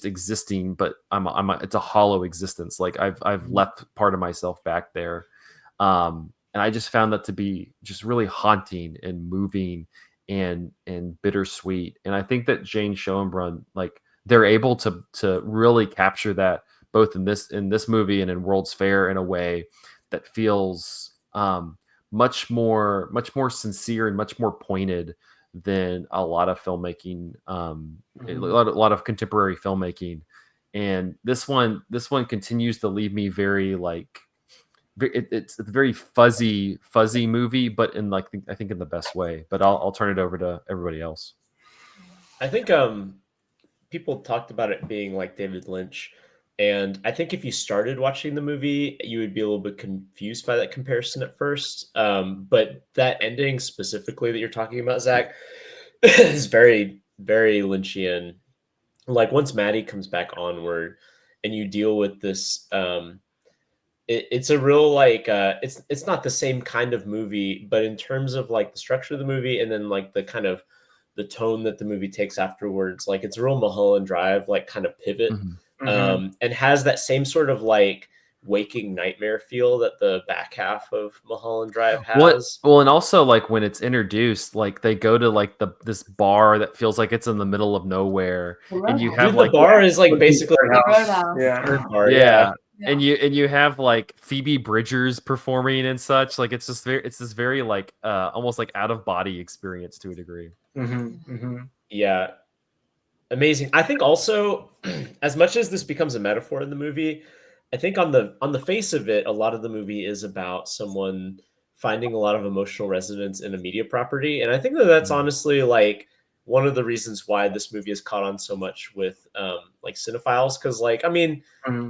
existing, but it's a hollow existence. Like I've left part of myself back there. And I just found that to be just really haunting and moving and bittersweet. And I think that Jane Schoenbrunn, like they're able to really capture that both in this movie and in World's Fair in a way that feels much more sincere and much more pointed than a lot of filmmaking, a lot of contemporary filmmaking. And this one continues to leave me very like it's a very fuzzy movie, but in like I think in the best way. But I'll turn it over to everybody else. I think people talked about it being like David Lynch, and I think if you started watching the movie, you would be a little bit confused by that comparison at first. But that ending specifically that you're talking about, Zach, is very, very Lynchian. Like once Maddie comes back onward, and you deal with this, it's a real like it's not the same kind of movie, but in terms of like the structure of the movie, and then like the kind of the tone that the movie takes afterwards, like it's a real Mulholland Drive like kind of pivot, and has that same sort of like waking nightmare feel that the back half of Mulholland Drive has. Well, and also like when it's introduced, like they go to like this bar that feels like it's in the middle of nowhere, and you have like the bar is like basically yeah. And you have like Phoebe Bridgers performing and such. Like it's this very like almost like out of body experience to a degree. Yeah, amazing. I think also, as much as this becomes a metaphor in the movie, I think on the face of it, a lot of the movie is about someone finding a lot of emotional resonance in a media property, and I think that that's honestly like one of the reasons why this movie has caught on so much with like cinephiles, because like I mean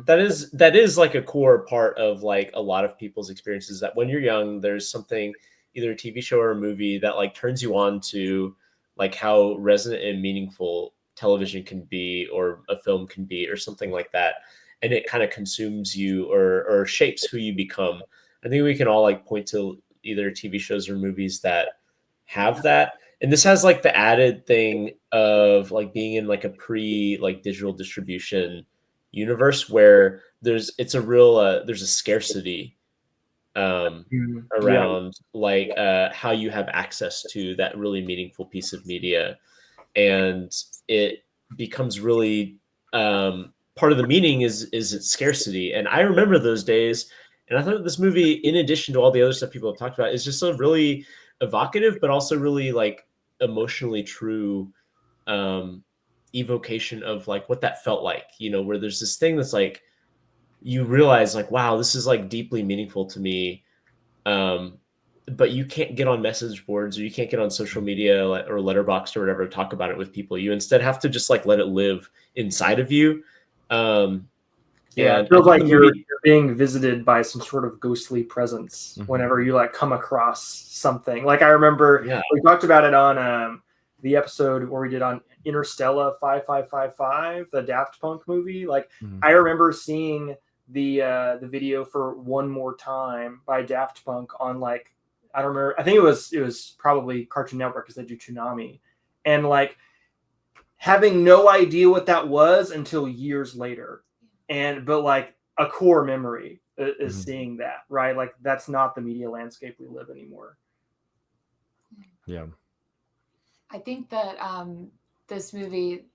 that is like a core part of like a lot of people's experiences, that when you're young there's something either a TV show or a movie that like turns you on to like how resonant and meaningful television can be, or a film can be, or something like that, and it kind of consumes you or shapes who you become. I think we can all like point to either TV shows or movies that have that. And this has like the added thing of like being in like a pre like digital distribution universe where there's a scarcity around like how you have access to that really meaningful piece of media, and it becomes really part of the meaning is its scarcity. And I remember those days, and I thought this movie, in addition to all the other stuff people have talked about, is just a really evocative but also really like emotionally true evocation of like what that felt like, you know, where there's this thing that's like you realize like, wow, this is like deeply meaningful to me, but you can't get on message boards or you can't get on social media or Letterboxd or whatever to talk about it with people. You instead have to just like let it live inside of you. It feels like you're being visited by some sort of ghostly presence whenever you like come across something. Like I remember we talked about it on the episode where we did on Interstellar 5555, the Daft Punk movie. Like I remember seeing the video for One More Time by Daft Punk on like, I don't remember. I think it was probably Cartoon Network because they do Toonami, and like having no idea what that was until years later. But like a core memory is seeing that, right? Like that's not the media landscape we live anymore. Yeah. I think that this movie,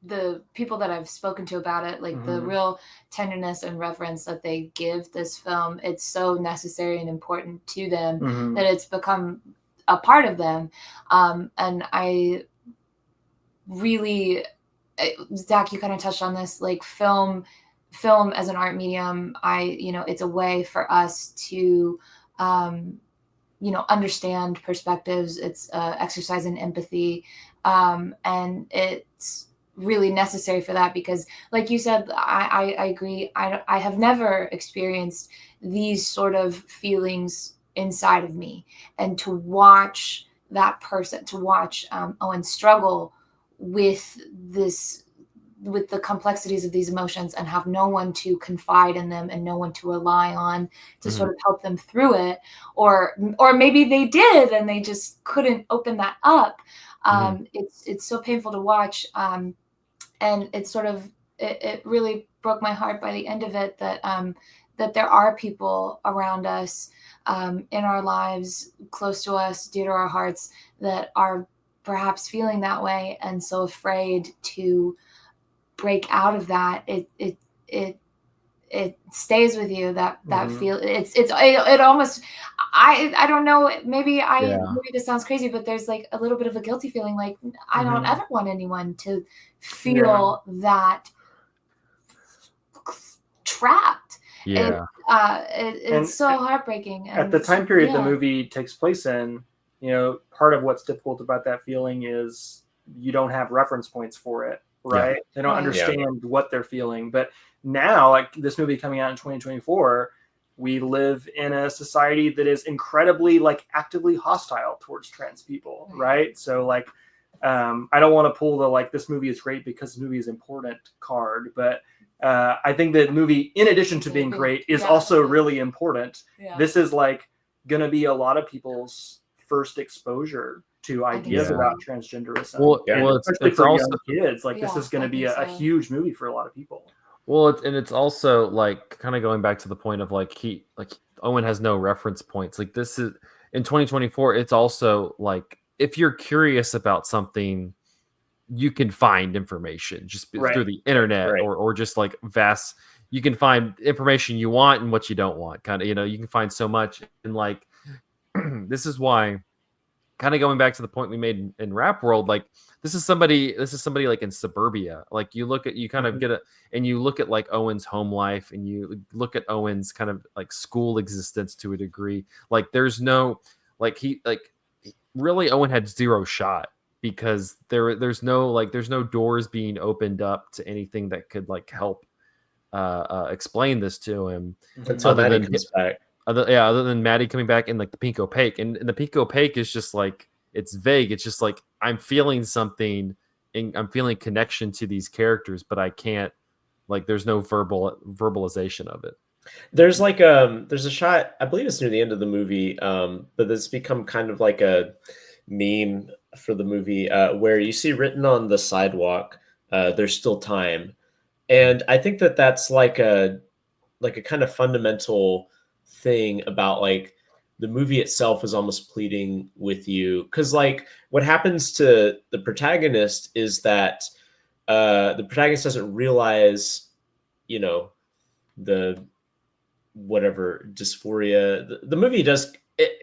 the people that I've spoken to about it, like the real tenderness and reverence that they give this film, it's so necessary and important to them that it's become a part of them. And I really, Zach, you kind of touched on this, like film as an art medium. It's a way for us to, understand perspectives. It's exercise in empathy. And it's really necessary for that because, like you said, I agree. I have never experienced these sort of feelings inside of me, and to watch that person, to watch Owen struggle with the complexities of these emotions and have no one to confide in them and no one to rely on to sort of help them through it, or maybe they did and they just couldn't open that up. It's so painful to watch, and it's sort of it really broke my heart by the end of it that there are people around us in our lives, close to us, dear to our hearts, that are perhaps feeling that way and so afraid to break out of that. It stays with you, that feel. It almost, I don't know, maybe this sounds crazy, but there's like a little bit of a guilty feeling, like I don't ever want anyone to feel that trapped. It's so heartbreaking. At the time period the movie takes place in, part of what's difficult about that feeling is you don't have reference points for it, right? They don't understand what they're feeling. But now, like this movie coming out in 2024, we live in a society that is incredibly like actively hostile towards trans people, right? So like I don't want to pull the like this movie is great because the movie is important card, but I think that movie, in addition to being great, is also really important. This is like gonna be a lot of people's first exposure to ideas about transgenderism. Well, especially it's for also young kids. Like this is going to be a huge movie for a lot of people. Well, it's also like kind of going back to the point of like Owen has no reference points. Like this is in 2024. It's also like if you're curious about something, you can find information just through the internet or just like vast. You can find information you want and what you don't want. Kind of, you can find so much. And like this is why, kind of going back to the point we made in Rap World, like this is somebody like in suburbia. Like you kind of get it, and you look at like Owen's home life, and you look at Owen's kind of like school existence to a degree. Like there's no really Owen had zero shot because there's no doors being opened up to anything that could like help explain this to him until Maddie comes back. other than Maddie coming back in like the pink opaque, and the pink opaque is just like it's vague. It's just like I'm feeling something, and I'm feeling connection to these characters, but I can't like. There's no verbalization of it. There's like there's a shot, I believe it's near the end of the movie, but it's become kind of like a meme for the movie, where you see written on the sidewalk, "There's still time," and I think that that's like a kind of fundamental thing about like the movie itself is almost pleading with you, because like what happens to the protagonist is that the protagonist doesn't realize, you know, the whatever dysphoria the movie does.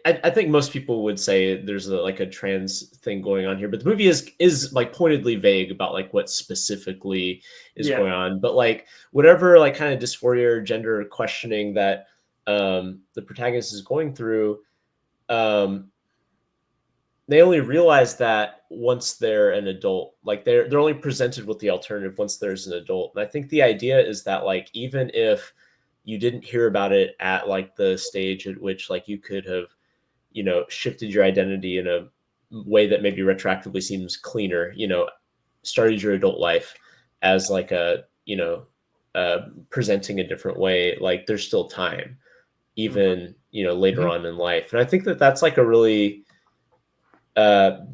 I think most people would say there's like a trans thing going on here, but the movie is like pointedly vague about like what specifically is going on. But like whatever like kind of dysphoria or gender questioning that the protagonist is going through, they only realize that once they're an adult. Like they're only presented with the alternative once there's an adult. And I think the idea is that like even if you didn't hear about it at like the stage at which like you could have, you know, shifted your identity in a way that maybe retroactively seems cleaner, you know, started your adult life as like a, you know, presenting a different way, like there's still time, even, you know, later on in life. And I think that that's like a really,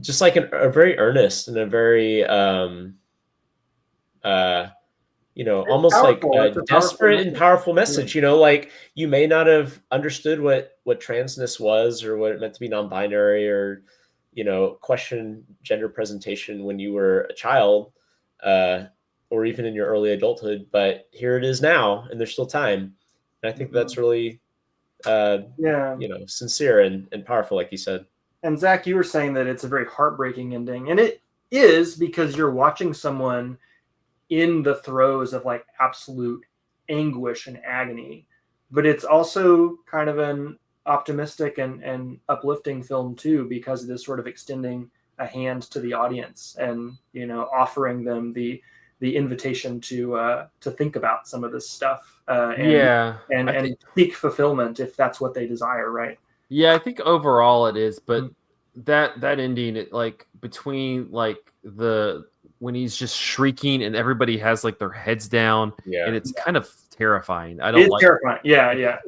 just like a very earnest and a very, you know, it's almost powerful. Like a desperate and powerful message. You know, like you may not have understood what transness was or what it meant to be non-binary, or, you know, question gender presentation when you were a child, or even in your early adulthood. But here it is now, and there's still time. And I think that's really, you know, sincere and powerful, like you said. And Zach, you were saying that it's a very heartbreaking ending, and it is, because you're watching someone in the throes of like absolute anguish and agony, but it's also kind of an optimistic and uplifting film too, because it is sort of extending a hand to the audience and, you know, offering them the invitation to think about some of this stuff, and seek fulfillment if that's what they desire, right? Yeah, I think overall it is, but that ending, it like between like when he's just shrieking and everybody has like their heads down, and it's kind of terrifying. I don't like terrifying.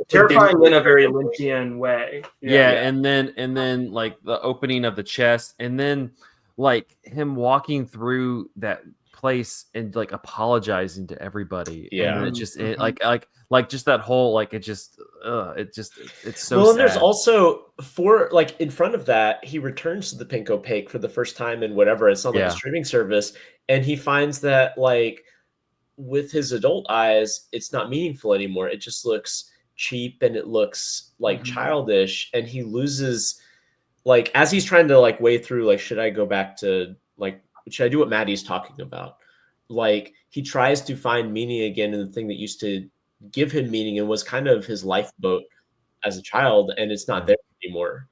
Terrifying in a very Lynchian way. And then like the opening of the chest, and then like him walking through that place and like apologizing to everybody. And it just like just that whole like it's so well, and sad. there's also like in front of that, he returns to the pink opaque for the first time in whatever, it's not like a streaming service, and he finds that like with his adult eyes it's not meaningful anymore. It just looks cheap and it looks like childish, and he loses, like as he's trying to like weigh through like should I go back to like should I do what Maddie's talking about, like he tries to find meaning again in the thing that used to give him meaning and was kind of his lifeboat as a child, and it's not there anymore.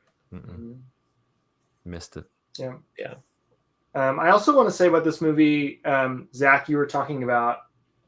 Missed it. I also want to say about this movie, Zach, you were talking about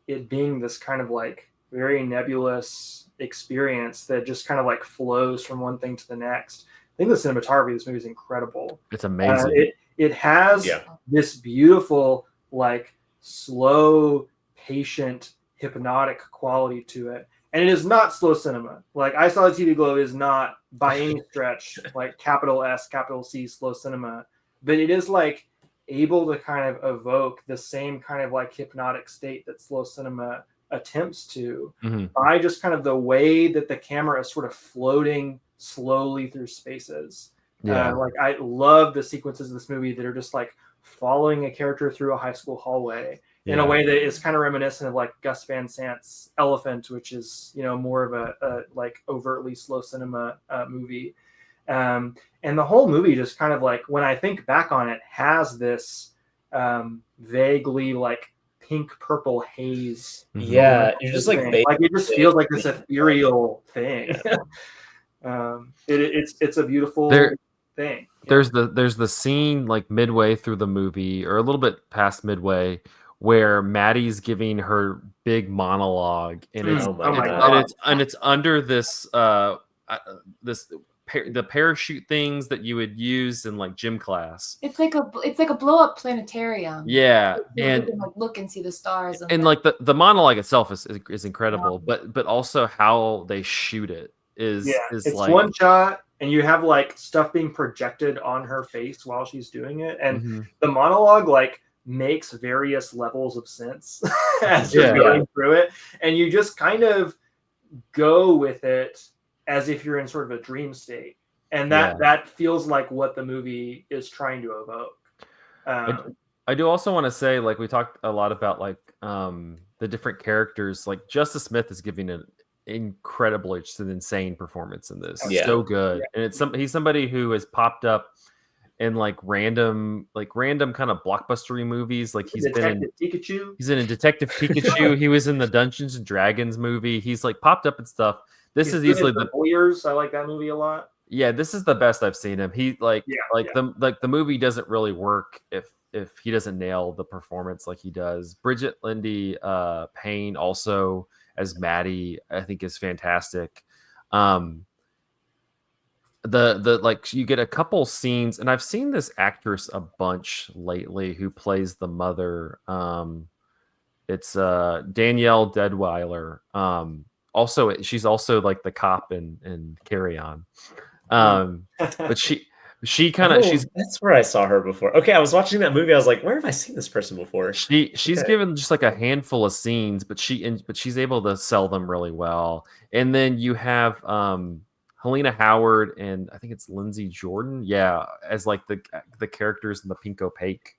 it being this kind of like very nebulous experience that just kind of like flows from one thing to the next. I think the cinematography of this movie is incredible. It's amazing. It has this beautiful, like slow, patient, hypnotic quality to it. And it is not slow cinema. Like I Saw the TV Glow is not by any stretch like capital S, capital C slow cinema, but it is like able to kind of evoke the same kind of like hypnotic state that slow cinema attempts to, by just kind of the way that the camera is sort of floating slowly through spaces. Like I love the sequences of this movie that are just like following a character through a high school hallway in a way that is kind of reminiscent of like Gus Van Sant's Elephant, which is, you know, more of a like overtly slow cinema movie. And the whole movie just kind of like, when I think back on it, has this vaguely like pink purple haze. You're just like it just feels like this ethereal thing. It's a beautiful thing. There's the scene like midway through the movie, or a little bit past midway, where Maddie's giving her big monologue, and it's under this the parachute things that you would use in like gym class. It's like a blow up planetarium. Yeah, you and can like look and see the stars. and like the monologue itself is incredible, but also how they shoot it is it's like one shot, and you have like stuff being projected on her face while she's doing it, and the monologue like makes various levels of sense as you're going through it, and you just kind of go with it as if you're in sort of a dream state, and that feels like what the movie is trying to evoke. I do also want to say, like, we talked a lot about like the different characters. Like Justice Smith is giving an incredible, just an insane performance in this. So good, and he's somebody who has popped up in like random kind of blockbustery movies. Like he's been in Pikachu. He's in a Detective Pikachu. He was in the Dungeons and Dragons movie. He's like popped up and stuff. He's easily the Warriors. I like that movie a lot. Yeah, this is the best I've seen him. He the movie doesn't really work if he doesn't nail the performance like he does. Bridget Lindy Payne also as Maddie, I think, is fantastic. The like you get a couple scenes, and I've seen this actress a bunch lately who plays the mother. It's Danielle Deadweiler. Also, she's also like the cop in Carry On. But she kind of that's where I saw her before. Okay, I was watching that movie. I was like, where have I seen this person before? She's given just like a handful of scenes, but she's able to sell them really well. And then you have Helena Howard and I think it's Lindsay Jordan, as like the characters in the Pink Opaque.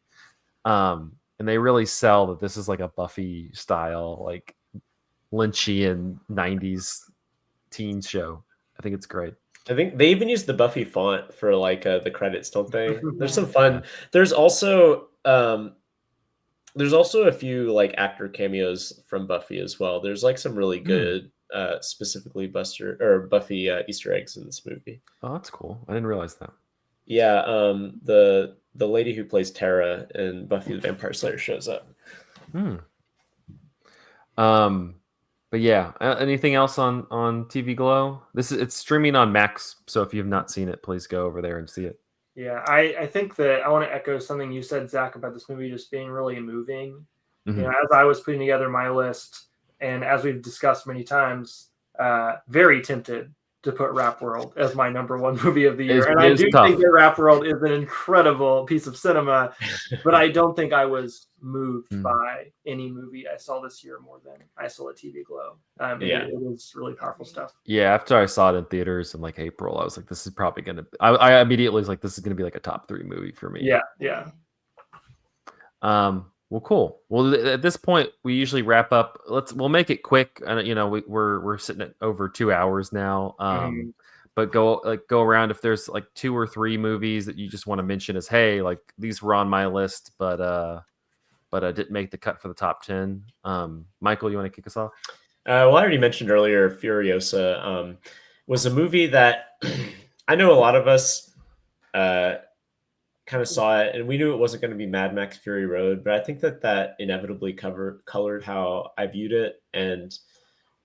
And they really sell that this is like a Buffy style, like Lynchian 90s teen show. I think it's great. I think they even use the Buffy font for like the credits, don't they? There's some fun. There's also a few like actor cameos from Buffy as well. There's like some really good specifically Buffy Easter eggs in this movie. Oh, that's cool. I didn't realize that. Yeah, the lady who plays Tara in Buffy the Vampire Slayer shows up. But yeah, anything else on TV Glow? It's streaming on Max, so if you have not seen it, please go over there and see it. Yeah, I think that I want to echo something you said, Zach, about this movie just being really moving. You know, as I was putting together my list, and as we've discussed many times, very tempted to put Rap World as my number one movie of the year. And I do think that Rap World is an incredible piece of cinema, but I don't think I was moved by any movie I saw this year more than I saw at TV Glow. It was really powerful stuff. Yeah, after I saw it in theaters in like April, I was like, this is probably going to... I immediately was like, this is going to be like a top 3 movie for me. Yeah. Well, cool. Well, at this point, we usually wrap up. We'll make it quick. You know, we're sitting at over 2 hours now. But go around if there's like 2 or 3 movies that you just want to mention as, hey, like these were on my list, but I didn't make the cut for the top 10. Michael, you want to kick us off? Well, I already mentioned earlier, Furiosa was a movie that I know a lot of us kind of saw it, and we knew it wasn't going to be Mad Max Fury Road, but I think that inevitably colored how I viewed it and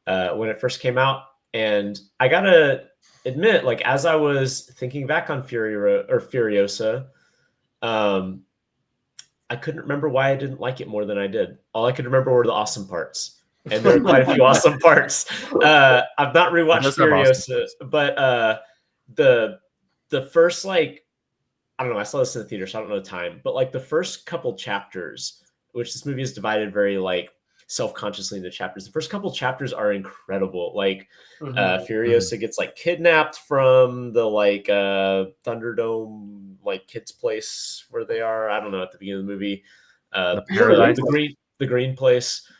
when it first came out. And I gotta admit, like as I was thinking back on Furiosa, I couldn't remember why I didn't like it more than I did. All I could remember were the awesome parts, and there are quite a few awesome parts. I've not rewatched Furiosa, awesome. But the first like. I don't know. I saw this in the theater, so I don't know the time. But like the first couple chapters, which this movie is divided very like self-consciously into chapters. The first couple chapters are incredible. Like Furiosa gets like kidnapped from the like Thunderdome like kids' place where they are. I don't know, at the beginning of the movie. The green place.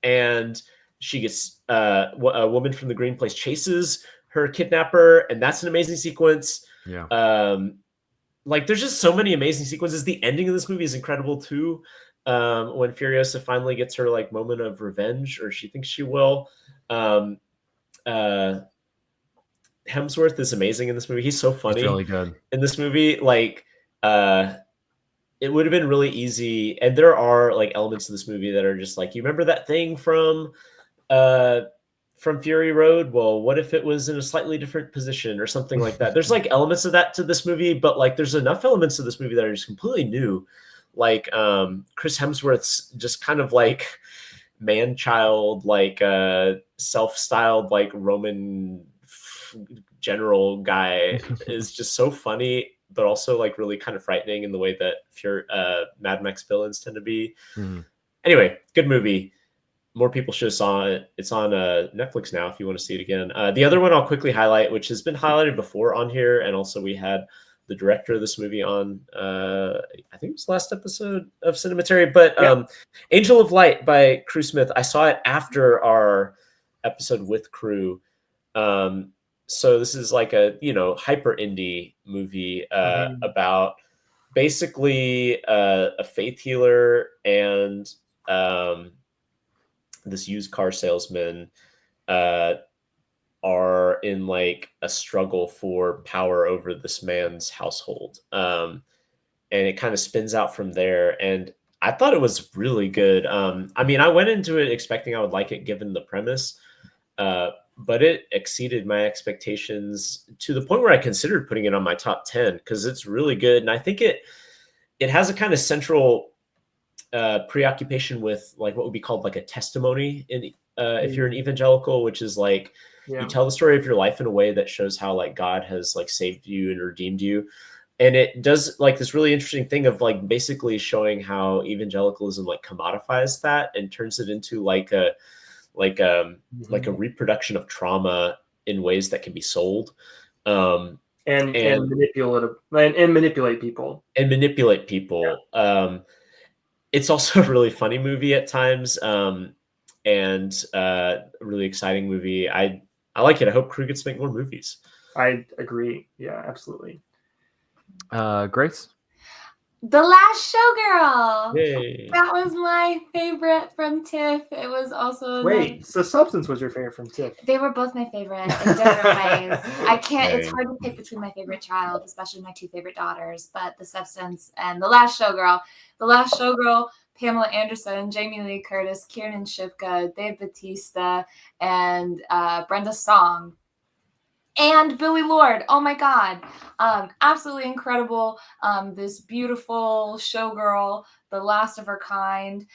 And she gets a woman from the green place chases her kidnapper, and that's an amazing sequence. Yeah. Like there's just so many amazing sequences. The ending of this movie is incredible too. When Furiosa finally gets her like moment of revenge, or she thinks she will. Hemsworth is amazing in this movie. He's so funny. He's really good in this movie. Like it would have been really easy. And there are like elements of this movie that are just like, you remember that thing from from Fury Road? Well, what if it was in a slightly different position or something like that? There's like elements of that to this movie, but like there's enough elements of this movie that are just completely new. Like Chris Hemsworth's just kind of like man-child, like self-styled like Roman general guy is just so funny, but also like really kind of frightening in the way that Mad Max villains tend to be. Anyway, good movie. More people should have saw it. It's on Netflix now if you want to see it again. The other one I'll quickly highlight, which has been highlighted before on here, and also we had the director of this movie on, I think it was last episode of Cinematary, but Angel of Light by Crew Smith. I saw it after our episode with Crew. So this is like a, hyper indie movie about basically a faith healer and this used car salesman are in like a struggle for power over this man's household. And it kind of spins out from there. And I thought it was really good. I mean, I went into it expecting I would like it given the premise, but it exceeded my expectations to the point where I considered putting it on my top 10 because it's really good. And I think it has a kind of central preoccupation with like what would be called like a testimony in if you're an evangelical, which is like you tell the story of your life in a way that shows how like God has like saved you and redeemed you. And it does like this really interesting thing of like basically showing how evangelicalism like commodifies that and turns it into like a reproduction of trauma in ways that can be sold. And manipulate people. It's also a really funny movie at times, and a really exciting movie. I like it. I hope Crew gets to make more movies. I agree. Yeah, absolutely. Grace? The Last Showgirl. Yay. That was my favorite from TIFF. It was also so Substance was your favorite from TIFF. They were both my favorite in different ways. I can't. It's hard to pick between my favorite child, especially my two favorite daughters. But The Substance and The Last Showgirl. The Last Showgirl. Pamela Anderson, Jamie Lee Curtis, Kiernan Shipka, Dave Bautista, and Brenda Song. And Billy Lord. Oh my God. Absolutely incredible. This beautiful showgirl, the last of her kind,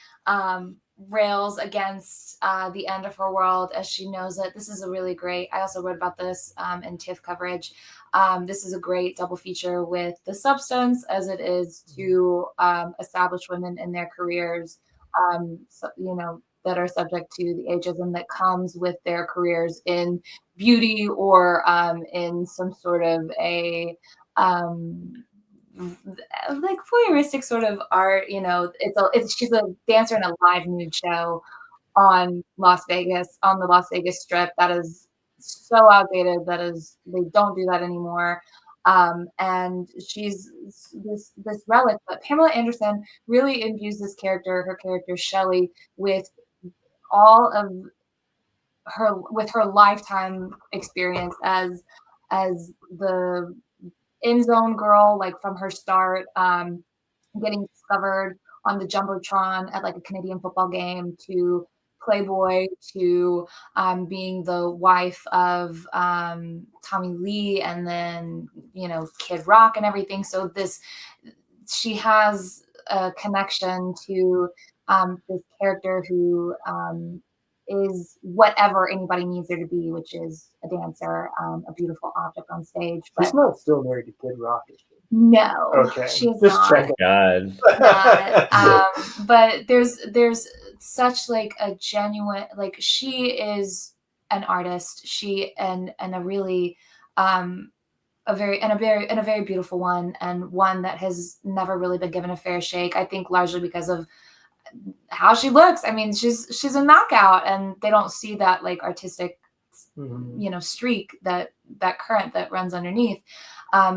rails against the end of her world as she knows it. This is a really great, I also wrote about this in TIFF coverage. This is a great double feature with The Substance as it is to establish women in their careers, that are subject to the ageism that comes with their careers in beauty or in some sort of a like voyeuristic sort of art. She's a dancer in a live nude show on the Las Vegas Strip. That is so outdated. They don't do that anymore. And she's this relic, but Pamela Anderson really imbues her character Shelley, with all of her lifetime experience as the end zone girl, like from her start, getting discovered on the jumbotron at like a Canadian football game, to Playboy, to being the wife of Tommy Lee, and then Kid Rock and everything. So she has a connection to this character who is whatever anybody needs her to be, which is a dancer, a beautiful object on stage. But she's not still married to Kid Rock, is she? No, okay. She's just not. checking. God. But there's such like a genuine, like, she is an artist. She and a really a very beautiful one, and one that has never really been given a fair shake. I think largely because of how she looks. I mean, she's a knockout, and they don't see that like artistic, streak, that current that runs underneath.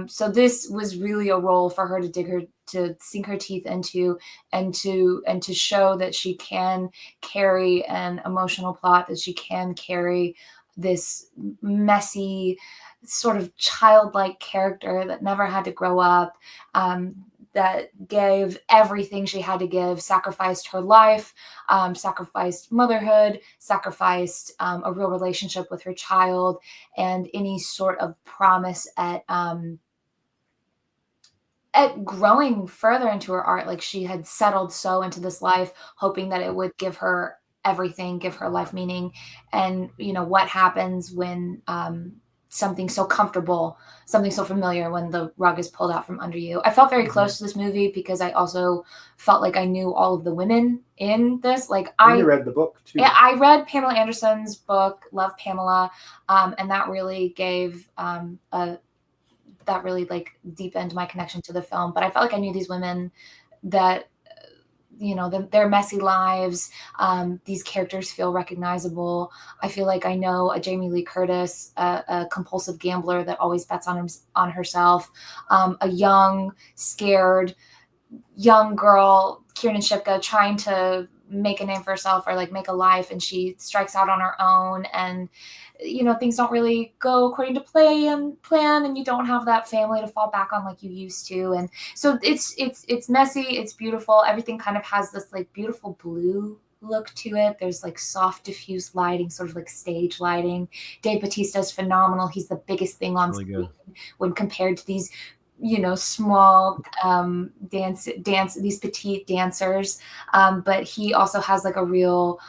So this was really a role for her to sink her teeth into, and to show that she can carry an emotional plot, that she can carry this messy, sort of childlike character that never had to grow up, that gave everything she had to give, sacrificed her life, sacrificed motherhood, sacrificed a real relationship with her child, and any sort of promise at growing further into her art. Like, she had settled so into this life, hoping that it would give her everything, give her life meaning. And, you know, what happens when something so comfortable, something so familiar, when the rug is pulled out from under you. I felt very close to this movie because I also felt like I knew all of the women in this. Like, I read the book too. Yeah, I read Pamela Anderson's book, Love, Pamela, and that really gave that really like deepened my connection to the film. But I felt like I knew these women, that, you know, their messy lives. These characters feel recognizable. I feel like I know a Jamie Lee Curtis, a compulsive gambler that always bets on herself, a young, scared young girl, Kiernan Shipka, trying to make a name for herself, or like make a life, and she strikes out on her own, and, you know, things don't really go according to plan, and you don't have that family to fall back on like you used to. And so it's messy, it's beautiful. Everything kind of has this like beautiful blue look to it. There's like soft diffuse lighting, sort of like stage lighting. Dave Bautista's phenomenal. He's the biggest thing on screen when compared to these, you know, small dance these petite dancers, but he also has like a real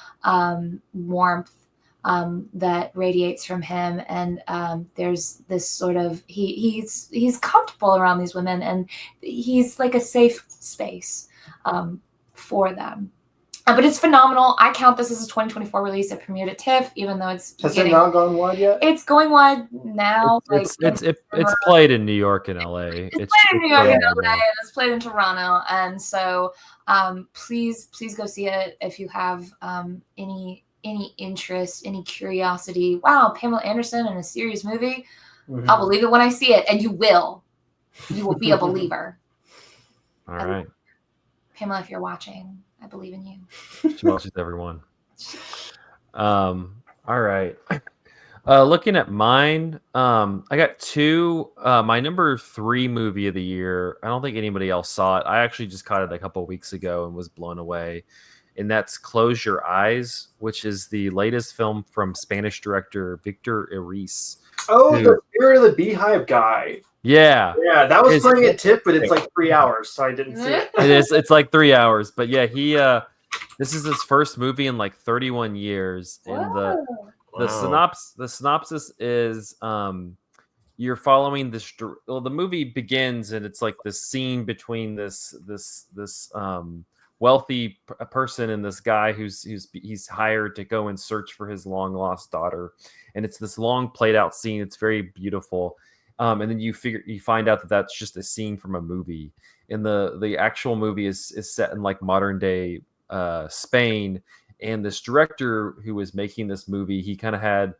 warmth that radiates from him. And there's this sort of he's comfortable around these women, and he's like a safe space for them. But it's phenomenal. I count this as a 2024 release. It premiered at TIFF, even though it's Has it not gone wide yet? It's going wide now. It's played in New York and LA. It's played in New York and LA, and it's played in Toronto. And so please go see it if you have any interest, any curiosity. Wow, Pamela Anderson in a serious movie. Mm-hmm. I'll believe it when I see it, and you will. You will be a believer. All right. Pamela, if you're watching, I believe in you. She watches everyone. All right. Looking at mine, I got two. My number 3 movie of the year, I don't think anybody else saw it. I actually just caught it a couple of weeks ago and was blown away. And that's Close Your Eyes, which is the latest film from Spanish director Victor Erice. Oh, the Spirit of the Beehive guy. Yeah, that was playing at TIFF, but it's like 3 hours, so I didn't see it. It's like 3 hours, but yeah, he this is his first movie in like 31 years. And the synopsis is you're following this. Well, the movie begins and it's like this scene between this wealthy person and this guy he's hired to go and search for his long lost daughter, and it's this long played out scene. It's very beautiful. And then you find out that that's just a scene from a movie. And the actual movie is set in like modern day Spain. And this director who was making this movie, he kind of had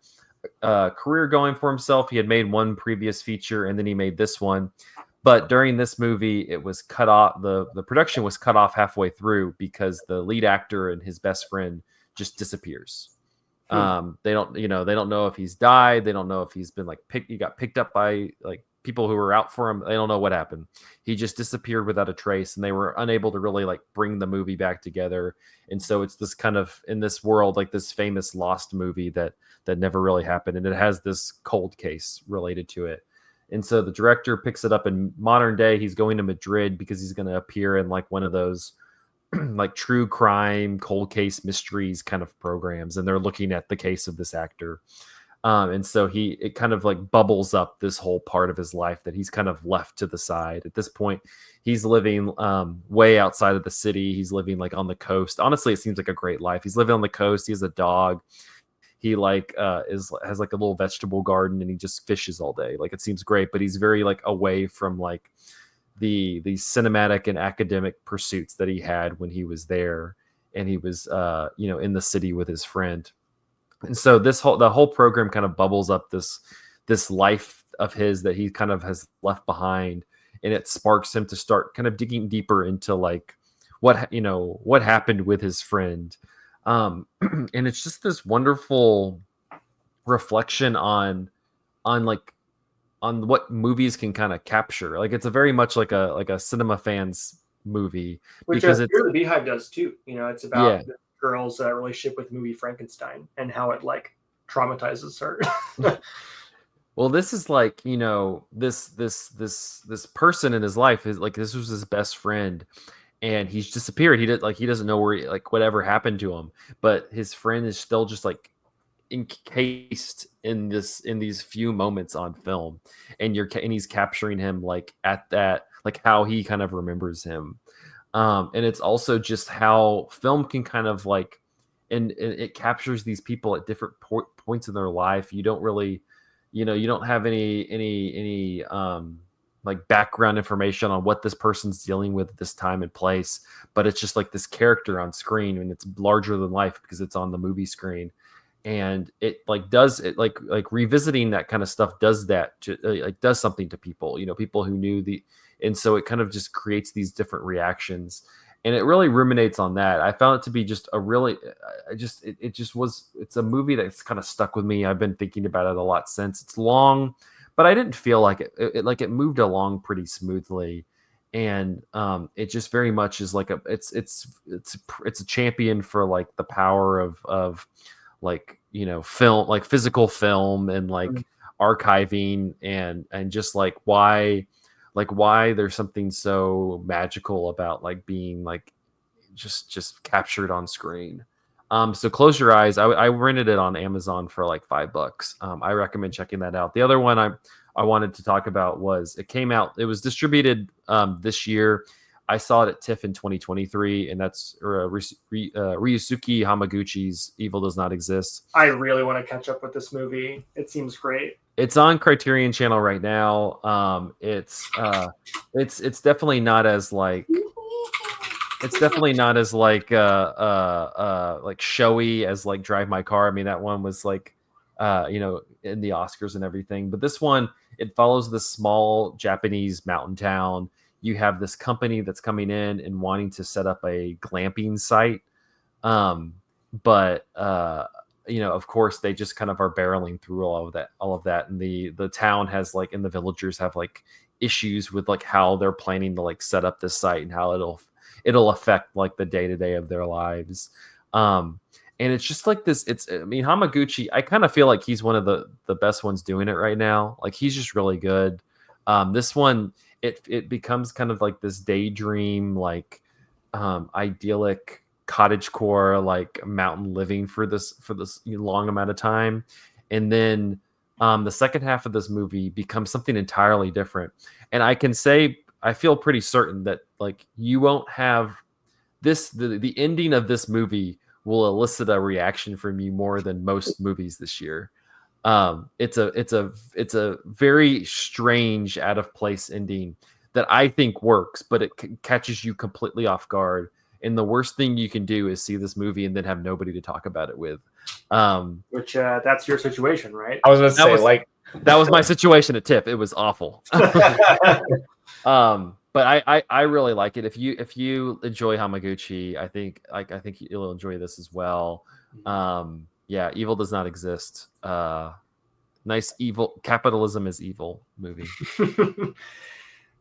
a career going for himself. He had made one previous feature, and then he made this one. But during this movie, it was cut off. The production was cut off halfway through because the lead actor and his best friend just disappears. They don't know if he's died. They don't know if he's been he got picked up by like people who were out for him. They don't know what happened. He just disappeared without a trace, and they were unable to really like bring the movie back together. And so it's this kind of, in this world, like this famous lost movie that never really happened. And it has this cold case related to it. And so the director picks it up in modern day. He's going to Madrid because he's going to appear in like one of those like true crime, cold case mysteries kind of programs. And they're looking at the case of this actor. And so it kind of like bubbles up this whole part of his life that he's kind of left to the side. At this point, he's living way outside of the city. He's living like on the coast. Honestly, it seems like a great life. He's living on the coast. He has a dog. He like has like a little vegetable garden, and he just fishes all day. Like, it seems great, but he's very like away from like the cinematic and academic pursuits that he had when he was there, and he was in the city with his friend. And so the whole program kind of bubbles up this life of his that he kind of has left behind, and it sparks him to start kind of digging deeper into like what happened with his friend. And it's just this wonderful reflection on like on what movies can kind of capture. Like it's a very much like a cinema fans movie Which because it's Fear the Beehive does too. It's about yeah. the girl's relationship with the movie Frankenstein and how it like traumatizes her. Well, this is like, this person in his life is like, this was his best friend and he's disappeared. He doesn't know where like whatever happened to him, but his friend is still just like encased in these few moments on film, and he's capturing him like at that, like how he kind of remembers him. And it's also just how film can kind of like, and it captures these people at different points in their life. You don't really, you don't have any like background information on what this person's dealing with at this time and place, but it's just like this character on screen, and it's larger than life because it's on the movie screen. And it like does it like revisiting that kind of stuff does that to, like does something to people, people who knew the, and so it kind of just creates these different reactions, and it really ruminates on that. I found it to be just a really, it just was, it's a movie that's kind of stuck with me. I've been thinking about it a lot since. It's long, but I didn't feel like it moved along pretty smoothly. And it just very much is like it's a champion for like the power of like, film, like physical film, and like archiving, and just why there's something so magical about like being like just captured on screen. So Close Your Eyes, I rented it on Amazon for like $5. I recommend checking that out. The other one I wanted to talk about it was distributed this year. I saw it at TIFF in 2023, and that's Ryusuke Hamaguchi's Evil Does Not Exist. I really want to catch up with this movie. It seems great. It's on Criterion Channel right now. It's definitely not as like, like showy as like Drive My Car. I mean, that one was like in the Oscars and everything, but this one, it follows this small Japanese mountain town. You have this company that's coming in and wanting to set up a glamping site, but of course they just kind of are barreling through all of that, and the town has like, and the villagers have like issues with like how they're planning to like set up this site and how it'll affect like the day-to-day of their lives. And it's just like this, I mean, Hamaguchi, I kind of feel like he's one of the best ones doing it right now. Like he's just really good. This one, it becomes kind of like this daydream, like idyllic cottagecore, like mountain living for this long amount of time. And then the second half of this movie becomes something entirely different. And I can say, I feel pretty certain that like you won't have the ending of this movie will elicit a reaction from you more than most movies this year. It's a very strange, out of place ending that I think works, but it catches you completely off guard. And the worst thing you can do is see this movie and then have nobody to talk about it with. Which that's your situation, right? I was going to say, that was my situation at TIFF. It was awful. But I really like it. If you enjoy Hamaguchi, I think you'll enjoy this as well. Yeah, Evil Does Not Exist. Nice evil, capitalism is evil movie.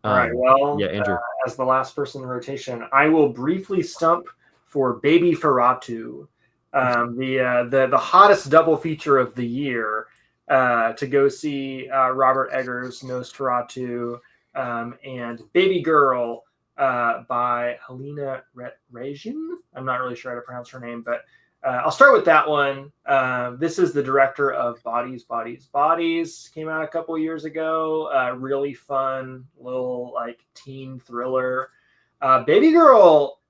All right. Well, yeah, Andrew. As the last person in rotation, I will briefly stump for Baby Ferratu, the hottest double feature of the year, to go see Robert Eggers' Nosferatu and Baby Girl by Helena Regin. I'm not really sure how to pronounce her name, but I'll start with that one. This is the director of Bodies, Bodies, Bodies. Came out a couple years ago. Really fun little like teen thriller. Baby Girl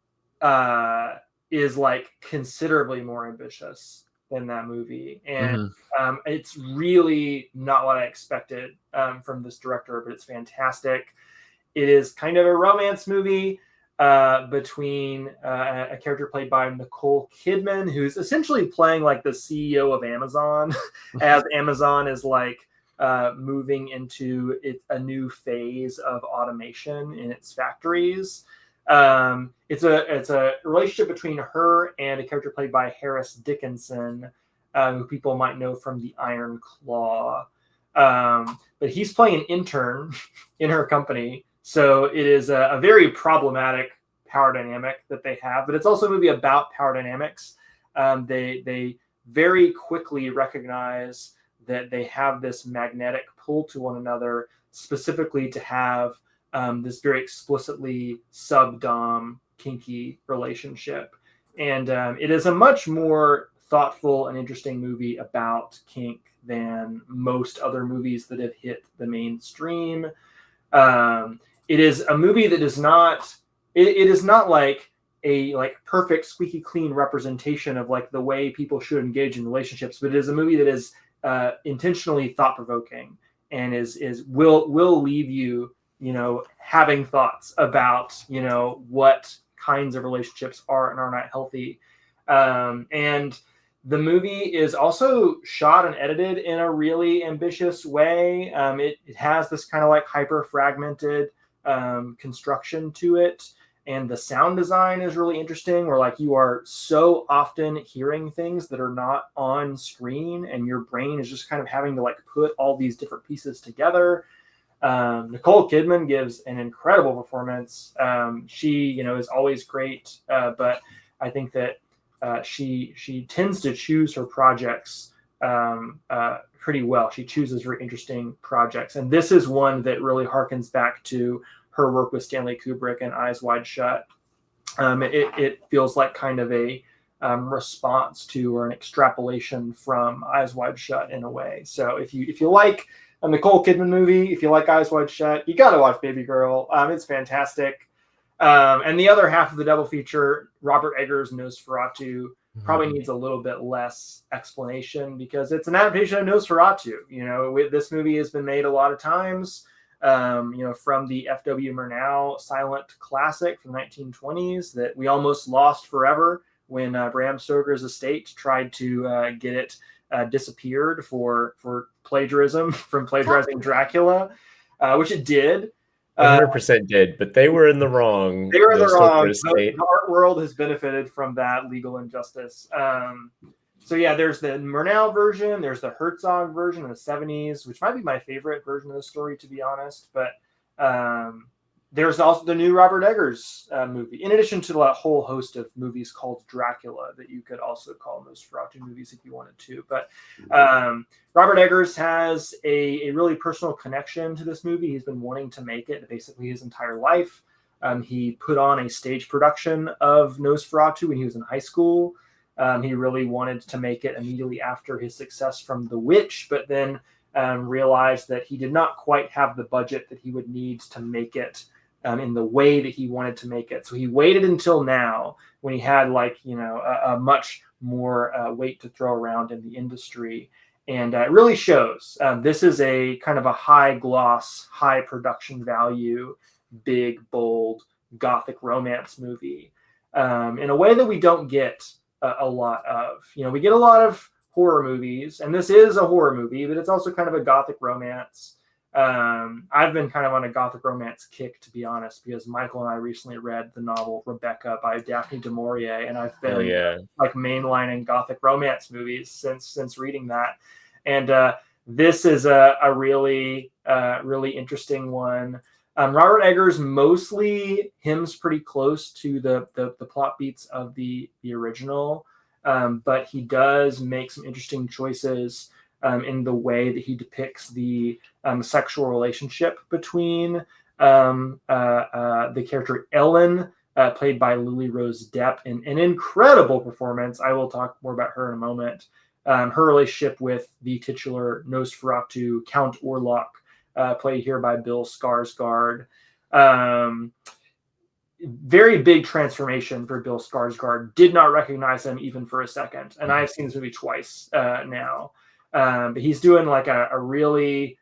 is like considerably more ambitious than that movie, and it's really not what I expected from this director, but it's fantastic. It is kind of a romance movie between a character played by Nicole Kidman, who's essentially playing like the CEO of Amazon, as Amazon is like moving into a new phase of automation in its factories. It's a relationship between her and a character played by Harris Dickinson, who people might know from The Iron Claw. But he's playing an intern in her company. So it is a very problematic power dynamic that they have, but it's also a movie about power dynamics. They very quickly recognize that they have this magnetic pull to one another, specifically to have this very explicitly sub-dom kinky relationship. And it is a much more thoughtful and interesting movie about kink than most other movies that have hit the mainstream. It is a movie that is not, it is not like a perfect squeaky clean representation of like the way people should engage in relationships, but it is a movie that is intentionally thought-provoking and will leave you, having thoughts about, what kinds of relationships are and are not healthy. And the movie is also shot and edited in a really ambitious way. It has this kind of like hyper fragmented construction to it. And the sound design is really interesting, where like you are so often hearing things that are not on screen and your brain is just kind of having to like put all these different pieces together. Nicole Kidman gives an incredible performance. She, is always great, but I think that she tends to choose her projects pretty well. She chooses very interesting projects, and this is one that really harkens back to her work with Stanley Kubrick and Eyes Wide Shut. It feels like kind of a response to or an extrapolation from Eyes Wide Shut in a way. So if you like a Nicole Kidman movie, if you like Eyes Wide Shut, you got to watch Baby Girl. It's fantastic. And the other half of the double feature, Robert Eggers' Nosferatu, probably needs a little bit less explanation because it's an adaptation of Nosferatu. This movie has been made a lot of times. From the F.W. Murnau silent classic from the 1920s that we almost lost forever when Bram Stoker's estate tried to get it disappeared for plagiarism from plagiarizing Dracula, which it did. 100% did, but they were in the wrong. They were in the wrong. The art world has benefited from that legal injustice. So yeah, there's the Murnau version, there's the Herzog version in the 70s, which might be my favorite version of the story, to be honest. But there's also the new Robert Eggers movie, in addition to a whole host of movies called Dracula that you could also call Nosferatu movies if you wanted to. But Robert Eggers has a really personal connection to this movie. He's been wanting to make it basically his entire life. He put on a stage production of Nosferatu when he was in high school. He really wanted to make it immediately after his success from The Witch, but then realized that he did not quite have the budget that he would need to make it in the way that he wanted to make it. So he waited until now when he had a much more weight to throw around in the industry. And it really shows. This is a kind of a high gloss, high production value, big, bold, gothic romance movie in a way that we don't get a lot of. We get a lot of horror movies, and this is a horror movie, but it's also kind of a gothic romance. I've been kind of on a gothic romance kick, to be honest, because Michael and I recently read the novel Rebecca by Daphne du Maurier, and I've been mainlining gothic romance movies since reading that. And this is a really interesting one. Robert Eggers mostly hymns pretty close to the plot beats of the original, but he does make some interesting choices in the way that he depicts the sexual relationship between the character Ellen, played by Lily Rose Depp, in an incredible performance. I will talk more about her in a moment. Her relationship with the titular Nosferatu, Count Orlok, played here by Bill Skarsgård. Very big transformation for Bill Skarsgård. Did not recognize him even for a second. And I've seen this movie twice now. But he's doing like a really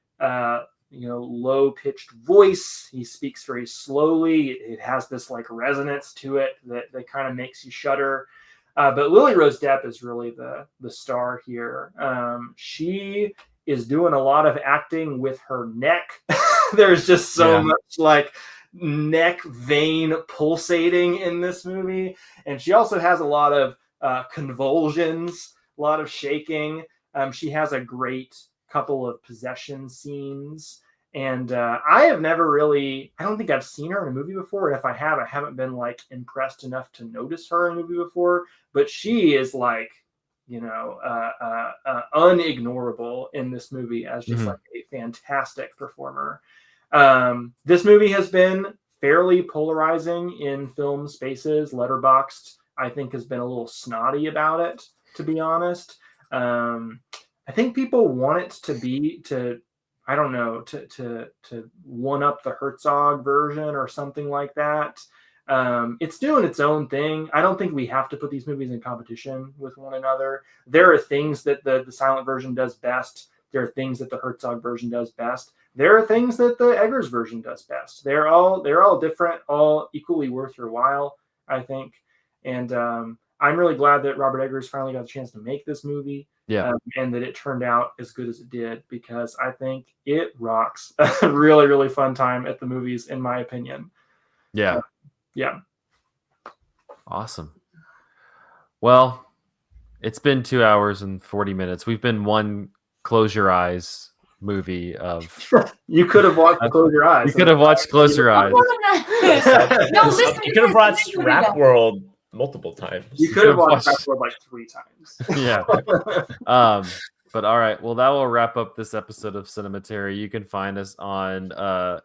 low-pitched voice. He speaks very slowly. It has this like resonance to it that kind of makes you shudder. But Lily Rose Depp is really the star here. She is doing a lot of acting with her neck. There's just so much like neck vein pulsating in this movie. And she also has a lot of convulsions, a lot of shaking. She has a great couple of possession scenes. And I have never really, I don't think I've seen her in a movie before. And if I haven't been like impressed enough to notice her in a movie before. But she is like, unignorable in this movie as just like a fantastic performer. This movie has been fairly polarizing in film spaces. Letterboxd, I think, has been a little snotty about it, to be honest. I think people want it to I don't know, to one up the Herzog version or something like that. It's doing its own thing. I don't think we have to put these movies in competition with one another. There are things that the silent version does best. There are things that the Herzog version does best. There are things that the Eggers version does best. They're all different, all equally worth your while, I think. And I'm really glad that Robert Eggers finally got a chance to make this movie. Yeah. And that it turned out as good as it did, because I think it rocks. A really, really fun time at the movies, in my opinion. Yeah. Yeah. Awesome. Well, it's been 2 hours and 40 minutes. We've been one Close Your Eyes movie of. You could have watched Close Your Eyes. You could have watched Close Your Eyes. No, listen, you could have watched Rap World multiple times. You could have watched Rap World like 3 times. Yeah. But all right. Well, that will wrap up this episode of Cinematary. You can find us on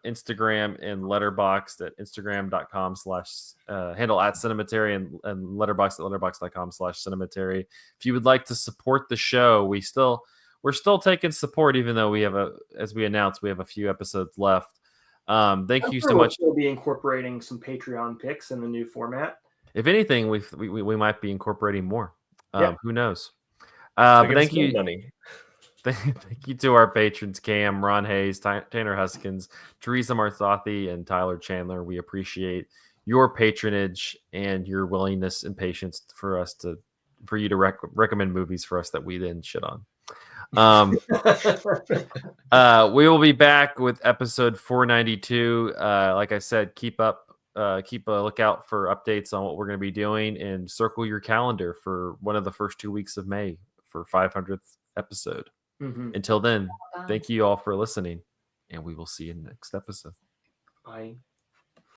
Instagram and Letterboxd at instagram.com/ handle at Cinematary and Letterboxd at letterboxd.com/Cinematary. If you would like to support the show, we're still taking support, even though we have as we announced, we have a few episodes left. Thank you so much. We'll be incorporating some Patreon picks in the new format. If anything, we might be incorporating more. Who knows? So but thank you. Money. Thank you to our patrons, Cam, Ron Hayes, Tanner Huskins, Teresa Marthathi, and Tyler Chandler. We appreciate your patronage and your willingness and patience for you to recommend movies for us that we then shit on. We will be back with episode 492. Like I said, keep a lookout for updates on what we're going to be doing, and circle your calendar for one of the first 2 weeks of May for 500th episode. Until then, thank you all for listening, and we will see you in the next episode. Bye.